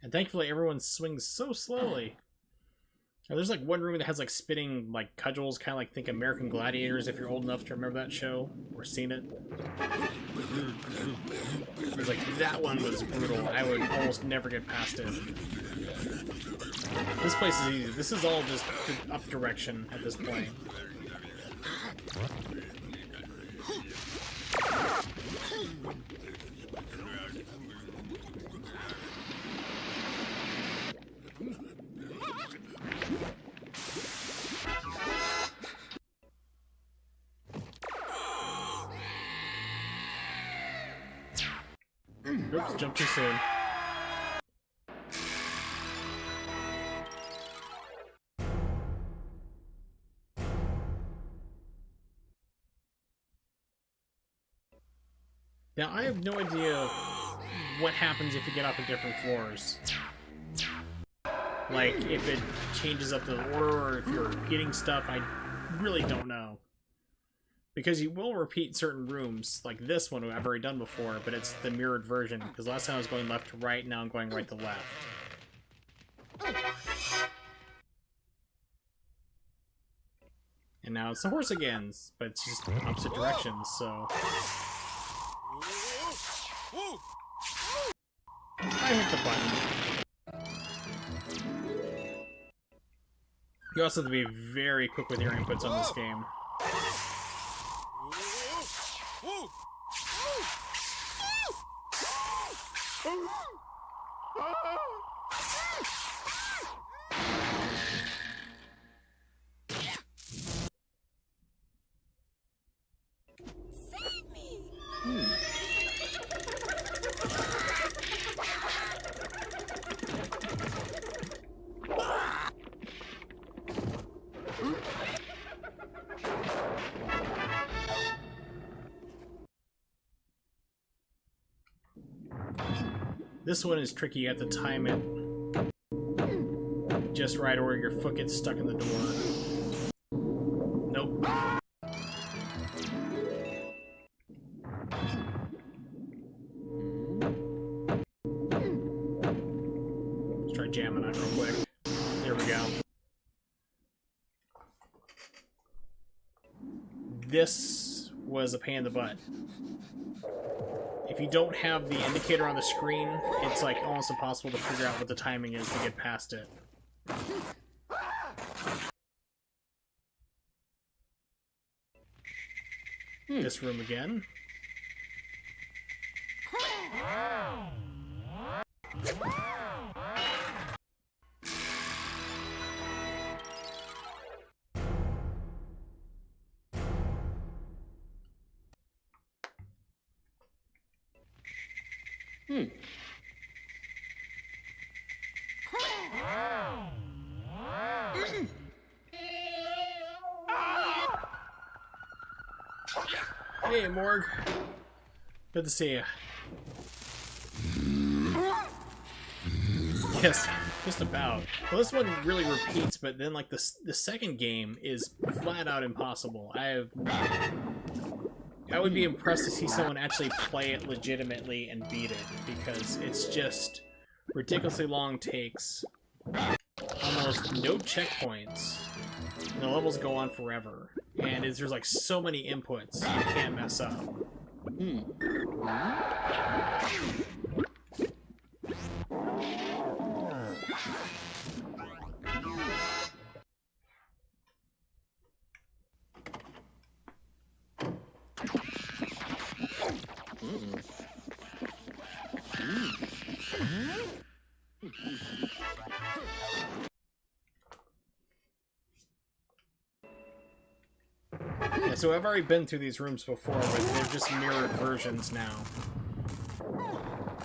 And thankfully everyone swings so slowly. Now, there's like one room that has like spinning like cudgels, kind of like think American Gladiators if you're old enough to remember that show or seen it. There's like that one was brutal. I would almost never get past it. This place is easy. This is all just up direction at this point. Oops, jumped too soon. Now, I have no idea what happens if you get off of different floors. Like, if it changes up the order or if you're hitting stuff, I really don't know. Because you will repeat certain rooms, like this one I've already done before, but it's the mirrored version, because last time I was going left to right, now I'm going right to left. And now it's the horse again, but it's just opposite directions, so... I hit the button. You also have to be very quick with your inputs on this game. Save me! This one is tricky. You have to time it just right, or your foot gets stuck in the door. Nope. Let's try jamming that real quick. There we go. This was a pain in the butt. If you don't have the indicator on the screen, it's like almost impossible to figure out what the timing is to get past it. This room again. Hey, Morg. Good to see you. Yes, just about. Well, this one really repeats, but then like the second game is flat out impossible. I would be impressed to see someone actually play it legitimately and beat it, because it's just ridiculously long takes, almost no checkpoints, and the levels go on forever. And there's like so many inputs, you can't mess up. Yeah, so I've already been through these rooms before, but they're just mirrored versions now.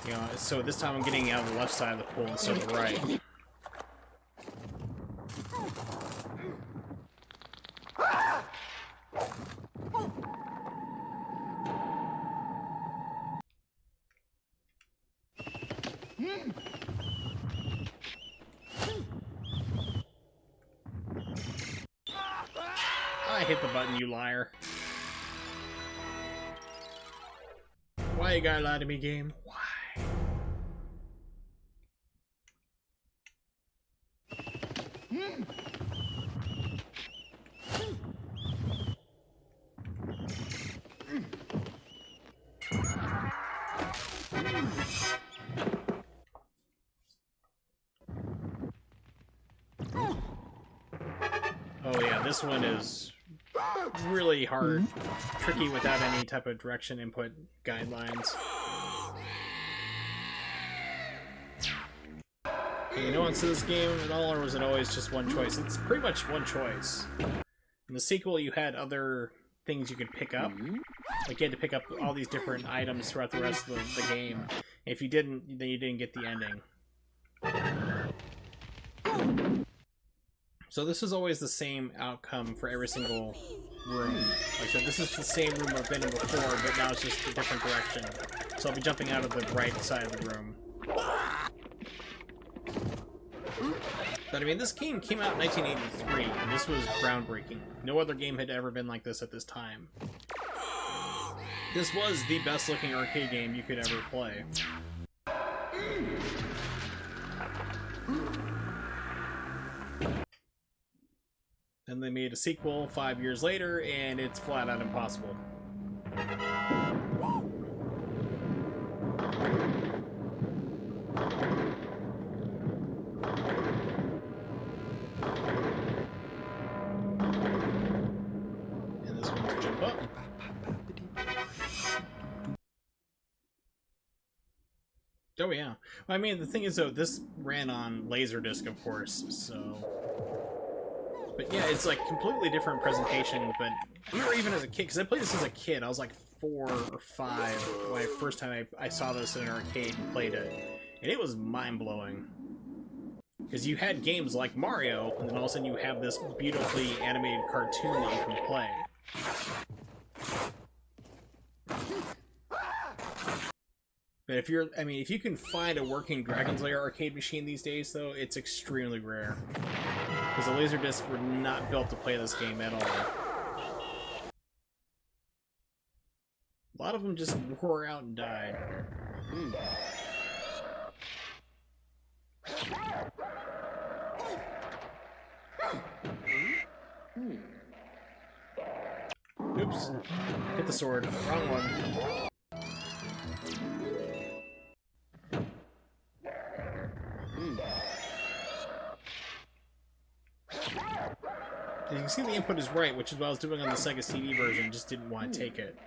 You know, so this time I'm getting out of the left side of the pool instead of the right. I hit the button, you liar. Why you gotta lie to me, game? Why? Oh yeah, this one is really hard, tricky without any type of direction input guidelines. You know, into this game at all, or was it always just one choice? It's pretty much one choice. In the sequel, you had other things you could pick up. Like, you had to pick up all these different items throughout the rest of the game. If you didn't, then you didn't get the ending. So this is always the same outcome for every single room. Like I said, this is the same room I've been in before, but now it's just a different direction. So I'll be jumping out of the right side of the room. But I mean, this game came out in 1983, and this was groundbreaking. No other game had ever been like this at this time. This was the best looking arcade game you could ever play. Then they made a sequel 5 years later, and it's flat out impossible. And this one's jump up. Oh yeah. Well, I mean, the thing is, though, this ran on Laserdisc, of course, so... But yeah, it's like completely different presentation, but I remember even as a kid, because I played this as a kid, I was like 4 or 5 when first time I saw this in an arcade and played it, and it was mind-blowing. Because you had games like Mario, and then all of a sudden you have this beautifully animated cartoon that you can play. But if you're, I mean, if you can find a working Dragon's Lair arcade machine these days, though, it's extremely rare. Because the Laserdiscs were not built to play this game at all. A lot of them just wore out and died. Oops. Hit the sword. Wrong one. You can see the input is right, which is what I was doing on the Sega CD version, just didn't want to take it.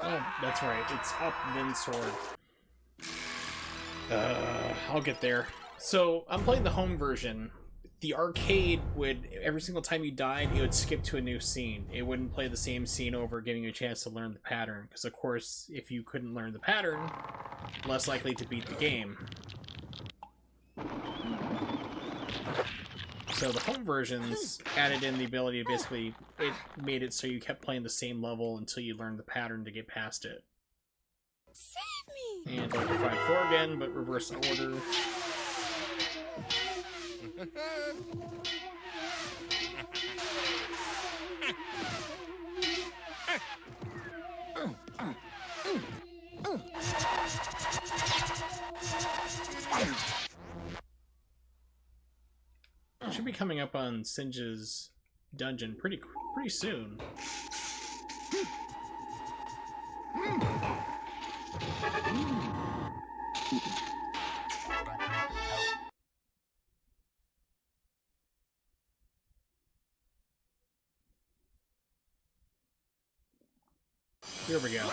Oh, that's right, it's up, then sword. I'll get there. So, I'm playing the home version. The arcade would, every single time you died, it would skip to a new scene. It wouldn't play the same scene over, giving you a chance to learn the pattern. Because, of course, if you couldn't learn the pattern, less likely to beat the game. So the home versions added in the ability to basically, it made it so you kept playing the same level until you learned the pattern to get past it. Save me! And Electrified 4 again, but reverse order. Should be coming up on Singe's dungeon pretty soon. Here we go.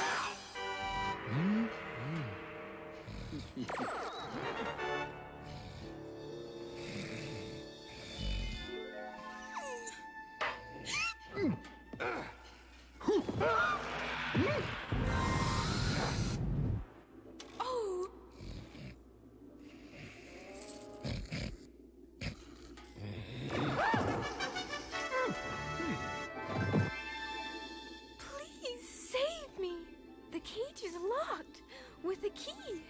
Oh! Please save me! The cage is locked with a key.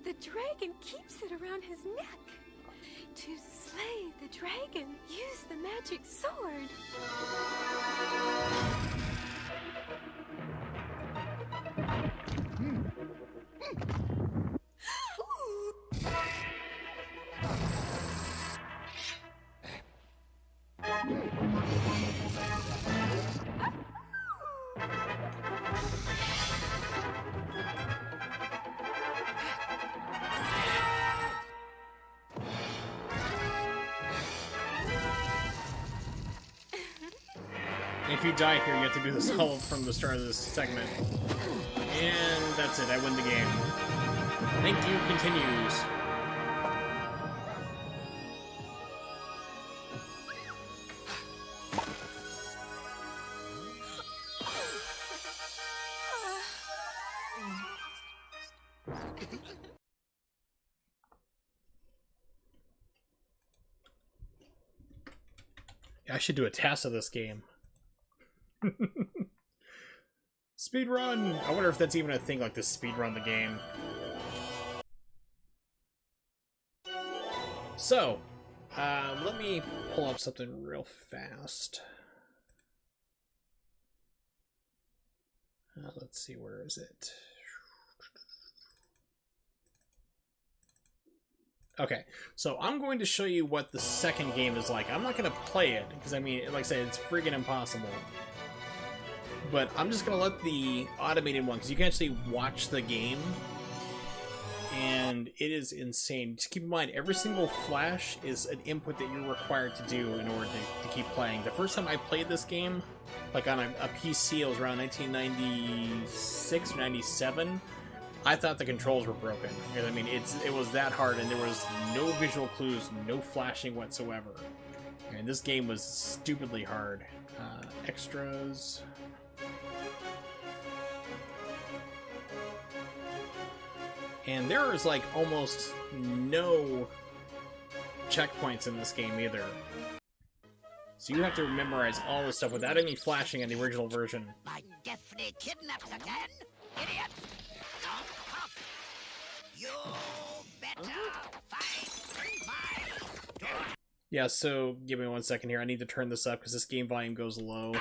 The dragon keeps it around his neck. To slay the dragon, use the magic sword. If you die here, you have to do this all from the start of this segment. And that's it, I win the game. Thank you continues. I should do a test of this game. Speedrun! I wonder if that's even a thing, like this speedrun the game. So, let me pull up something real fast. Let's see, where is it? Okay, so I'm going to show you what the second game is like. I'm not going to play it, because I mean, like I said, it's friggin' impossible. But I'm just going to let the automated one, because you can actually watch the game. And it is insane. Just keep in mind, every single flash is an input that you're required to do in order to keep playing. The first time I played this game, like on a PC, it was around 1996 or 97. I thought the controls were broken. I mean, it was that hard, and there was no visual clues, no flashing whatsoever. And this game was stupidly hard. Extras. And there is like almost no checkpoints in this game either. So you have to memorize all this stuff without any flashing in the original version. My Daphne kidnapped again? Idiot! Don't cough! You better find my door! Yeah, so give me 1 second here. I need to turn this up because this game volume goes low.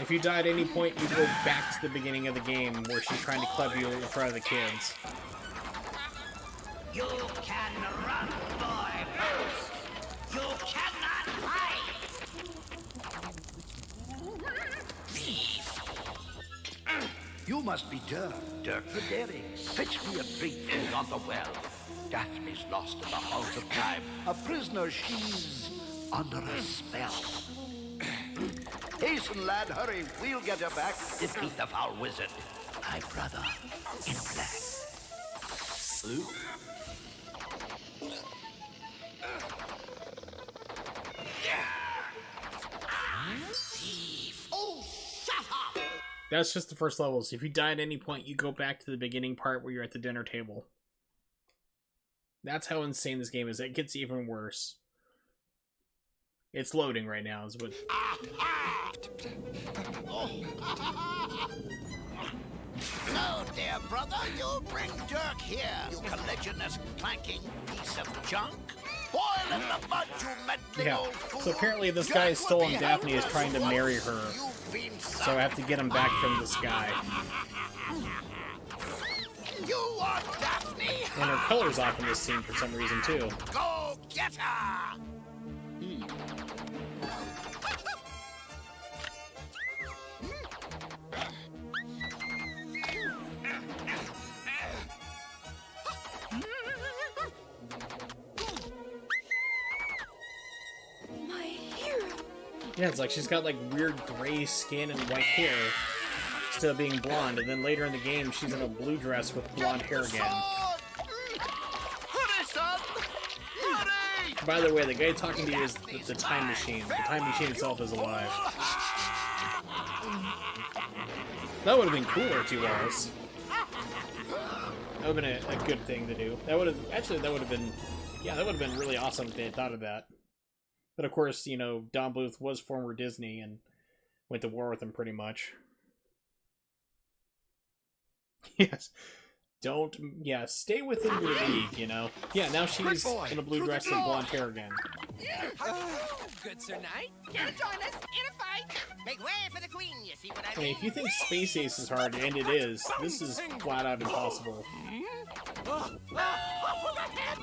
If you die at any point, you go back to the beginning of the game where she's trying to club you in front of the kids. You can run, boy, first. You cannot hide. You must be Dirk the Daring. Fetch me a drink from the well. Daphne's lost in the halls of time. A prisoner, she's under a spell. Hasten, lad, hurry. We'll get her back. Defeat the foul wizard. My brother in black. Ooh. Thief! Oh, shut up! That's just the first level. So if you die at any point, you go back to the beginning part where you're at the dinner table. That's how insane this game is. It gets even worse. It's loading right now. Is what. So, dear brother, you bring Dirk here. You colliginous, clanking piece of junk. Boil in the mud, you meddling Yeah. old fool. So apparently this guy is stolen Daphne is trying to marry her. So I have to get him back from this guy. You are Daphne. And her color's off in this scene for some reason too. Go get her. My hero. Yeah, it's like she's got like weird gray skin and white hair, instead of being blonde, and then later in the game she's in a blue dress with blonde hair again. Hurry, son! Hurry! By the way, the guy talking to you is the time machine. The time machine itself is alive. That would have been cooler, T-Walls. That would have been a good thing to do. That would have been, yeah, that would have been really awesome if they had thought of that. But of course, you know, Don Bluth was former Disney and went to war with him pretty much. Yes. Stay within your league, you know? Yeah, now she's in a blue dress and blonde hair again. Good Sir Knight, here to join us in a fight. Make way for the queen, you see what I I mean, mean? if you think Space Ace is hard, and it is, this is flat out impossible. Off with the head!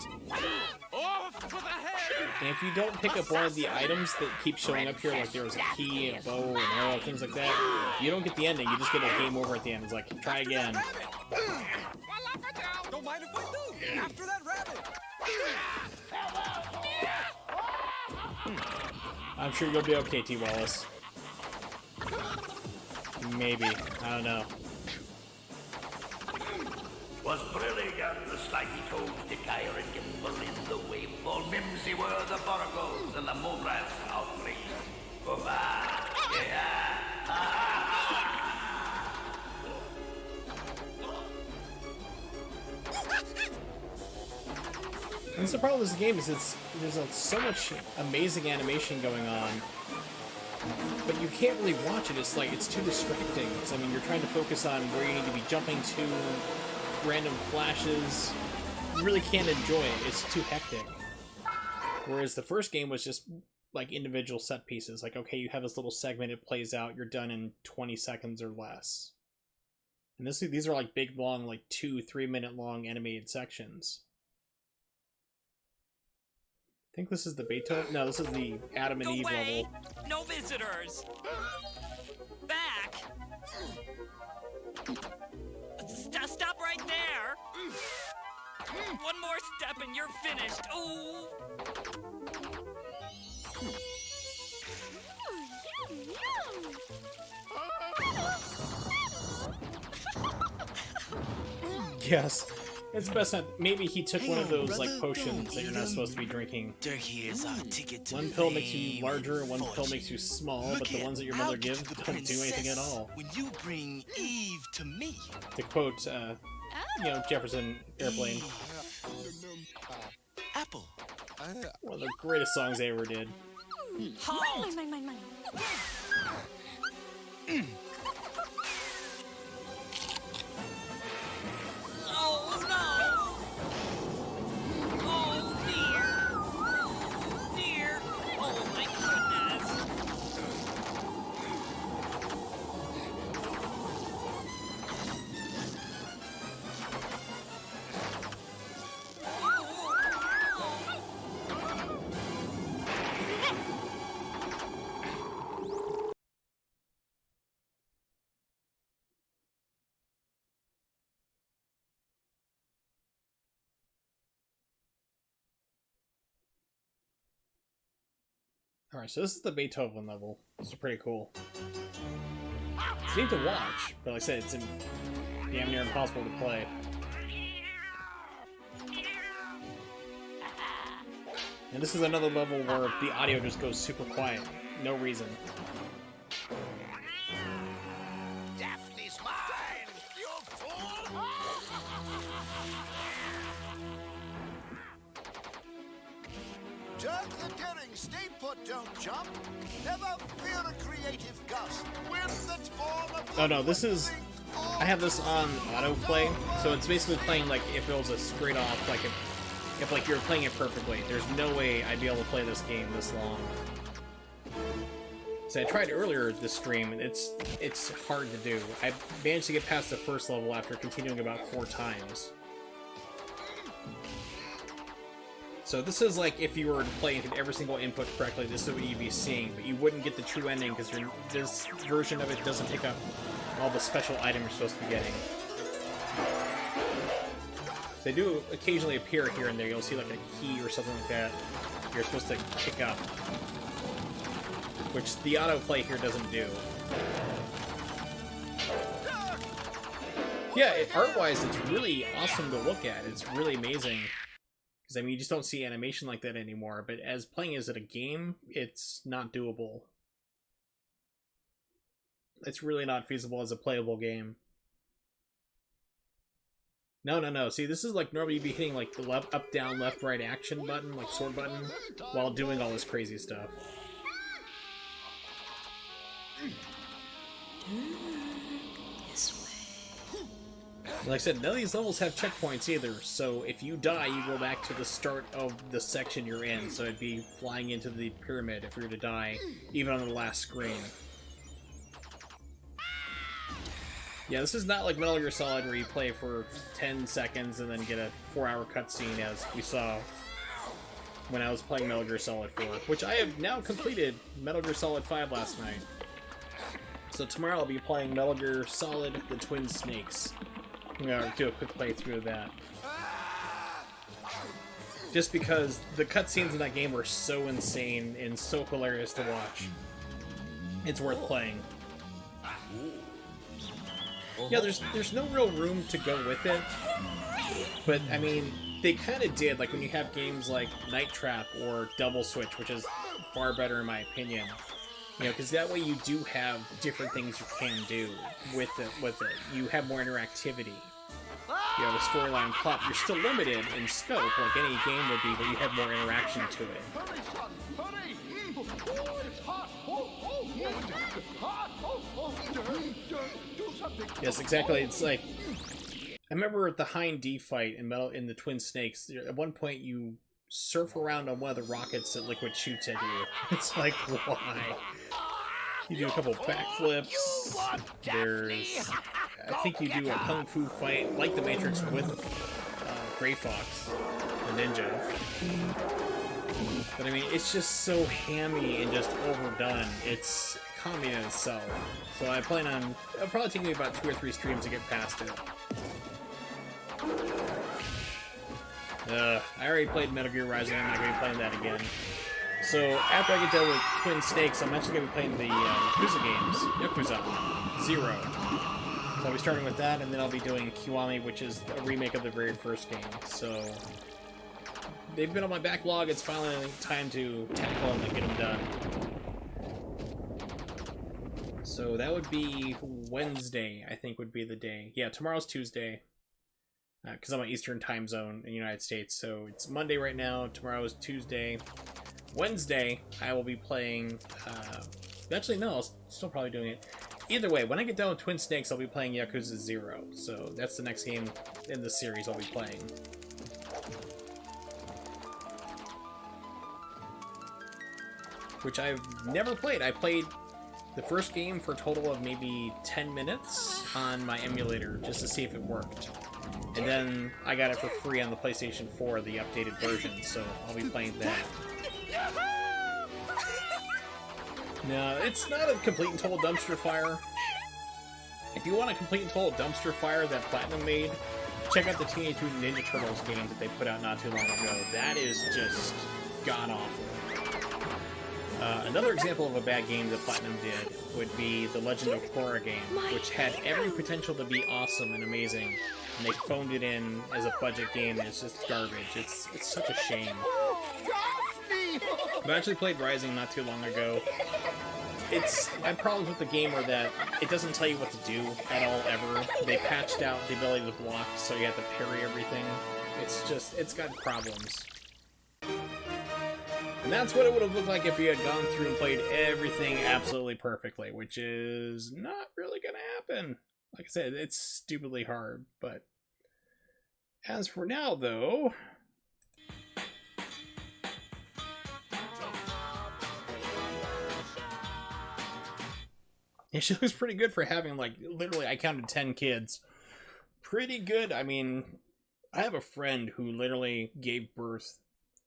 Off with the head! And if you don't pick up one of the items that keep showing up here, like there was a key, a bow, an arrow, things like that, you don't get the ending, you just get a game over at the end. It's like, try again. Don't mind if I do! After that rabbit! I'm sure you'll be okay, T. Wallace. Maybe. I don't know. Was brilliant, the slimy toads, the gyre and gimble in the wavefall. Mimsy were the boragos and the moonrats outraged. For And the problem with this game is there's so much amazing animation going on, but you can't really watch it. It's like, it's too distracting. I mean, you're trying to focus on where you need to be jumping to, random flashes. You really can't enjoy it. It's too hectic. Whereas the first game was just like individual set pieces. Like, okay, you have this little segment, it plays out, you're done in 20 seconds or less. And these are like big, long, like 2-3 minute long animated sections. I think this is the Beethoven. No, this is the Adam and Eve level. No visitors! Back! Stop right there! One more step and you're finished. Ooh! Yes. It's best not. Maybe he took one of those like potions that you're not supposed to be drinking. Dirk here's our ticket to One pill makes you larger, and one pill makes you small, but the ones that your mother gives don't do anything at all. When you bring Eve to me. To quote, Jefferson Airplane. Apple. One of the greatest songs they ever did. Halt! Mine. Oh no! Oh dear! Dear! Oh my goodness! Alright, so this is the Beethoven level. This is pretty cool. It's neat to watch, but like I said, it's damn near impossible to play. And this is another level where the audio just goes super quiet. No reason. Daphne's mine, you fool! Dirk the Daring, stay put, don't jump. Never fear a creative gust. Wind that's born of the Oh no, this is... I have this on autoplay, so it's basically playing like if it was a straight off, like if like you're playing it perfectly. There's no way I'd be able to play this game this long. So I tried earlier this stream, and it's hard to do. I managed to get past the first level after continuing about 4 times. So this is like if you were to play every single input correctly, this is what you'd be seeing, but you wouldn't get the true ending because this version of it doesn't pick up all the special items you're supposed to be getting. They do occasionally appear here and there. You'll see like a key or something like that you're supposed to pick up, which the autoplay here doesn't do. Yeah, art-wise, it's really awesome to look at. It's really amazing. Because, I mean, you just don't see animation like that anymore, but as playing as it a game, it's not doable. It's really not feasible as a playable game. No. See, this is like normally you'd be hitting like the left, up, down, left, right action button, like sword button, while doing all this crazy stuff. Like I said, none of these levels have checkpoints either, so if you die, you go back to the start of the section you're in, so it'd be flying into the pyramid if you were to die, even on the last screen. Yeah, this is not like Metal Gear Solid where you play for 10 seconds and then get a 4-hour cutscene, as we saw when I was playing Metal Gear Solid 4, which I have now completed Metal Gear Solid 5 last night. So tomorrow I'll be playing Metal Gear Solid The Twin Snakes. I'm gonna do a quick playthrough of that. Just because the cutscenes in that game were so insane and so hilarious to watch. It's worth playing. Yeah, there's no real room to go with it. But, I mean, they kind of did. Like, when you have games like Night Trap or Double Switch, which is far better in my opinion. You know, because that way you do have different things you can do with it. You have more interactivity. you have a storyline plot, you're still limited in scope, like any game would be, but you have more interaction to it. Hurry, son, hurry! Oh, it's hot! Oh, it's hot! Oh, Dirk, do something! Yes, exactly. It's like, I remember at the Hind D fight in the Twin Snakes, at one point you surf around on one of the rockets that Liquid shoots at you. It's like, why? You do a couple backflips. There's, I think you do a kung fu fight like the Matrix with Gray Fox, the ninja. But I mean, it's just so hammy and just overdone. It's comedy in itself. So I plan on, it'll probably take me about 2 or 3 streams to get past it. I already played Metal Gear Rising, I'm not going to be playing that again. So after I get done with Twin Snakes, I'm actually going to be playing the Yakuza games. Yakuza 0. So I'll be starting with that, and then I'll be doing Kiwami, which is a remake of the very first game. So they've been on my backlog, it's finally time to tackle them and get them done. So that would be Wednesday, I think would be the day. Yeah, tomorrow's Tuesday. Because I'm on Eastern time zone in the United States, so it's Monday right now, tomorrow is Tuesday. Wednesday, I will be playing, actually no, I'll still probably doing it. Either way, when I get done with Twin Snakes, I'll be playing Yakuza 0, so that's the next game in the series I'll be playing. Which I've never played. I played the first game for a total of maybe 10 minutes on my emulator, just to see if it worked. And then I got it for free on the PlayStation 4, the updated version, so I'll be playing that. No, it's not a complete and total dumpster fire. If you want a complete and total dumpster fire that Platinum made, check out the Teenage Mutant Ninja Turtles game that they put out not too long ago. That is just god-awful. Another example of a bad game that Platinum did would be the Legend of Korra game, which had every potential to be awesome and amazing, and they phoned it in as a budget game, and it's just garbage. It's such a shame. I actually played Rising not too long ago. My problems with the game are that it doesn't tell you what to do at all, ever. They patched out the ability to block, so you have to parry everything. It's got problems. And that's what it would have looked like if you had gone through and played everything absolutely perfectly, which is not really going to happen. Like I said, it's stupidly hard, but as for now, though... Yeah, she looks pretty good for having, like, literally, I counted 10 kids. Pretty good. I mean, I have a friend who literally gave birth,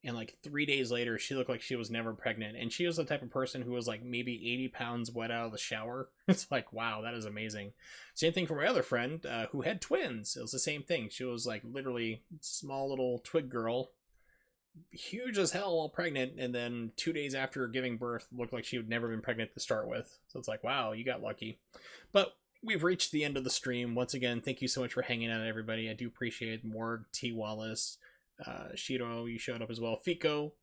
and, like, 3 days later, she looked like she was never pregnant. And she was the type of person who was, like, maybe 80 pounds wet out of the shower. It's like, wow, that is amazing. Same thing for my other friend, who had twins. It was the same thing. She was, like, literally small little twig girl, huge as hell while pregnant, and then 2 days after giving birth looked like she had never been pregnant to start with. So it's like, wow, you got lucky. But we've reached the end of the stream. Once again, thank you so much for hanging out, everybody. I do appreciate it. Morg, T. Wallace, Shiro, you showed up as well, Fico.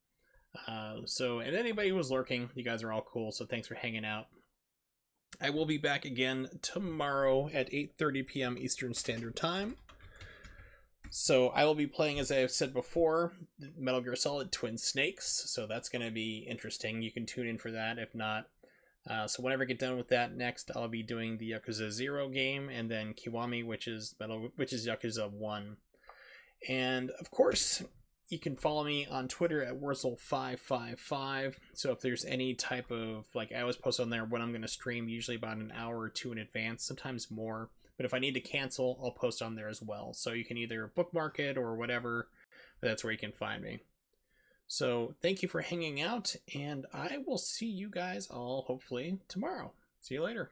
And anybody who was lurking, you guys are all cool, so thanks for hanging out. I will be back again tomorrow at 8:30 p.m. Eastern Standard Time. So I will be playing, as I have said before, Metal Gear Solid Twin Snakes, so that's going to be interesting. You can tune in for that, if not. So whenever I get done with that next, I'll be doing the Yakuza 0 game, and then Kiwami, which is Yakuza 1. And, of course, you can follow me on Twitter at Wurzel555, so if there's any type of, like, I always post on there when I'm going to stream, usually about an hour or two in advance, sometimes more. But if I need to cancel, I'll post on there as well. So you can either bookmark it or whatever, but that's where you can find me. So thank you for hanging out, and I will see you guys all hopefully tomorrow. See you later.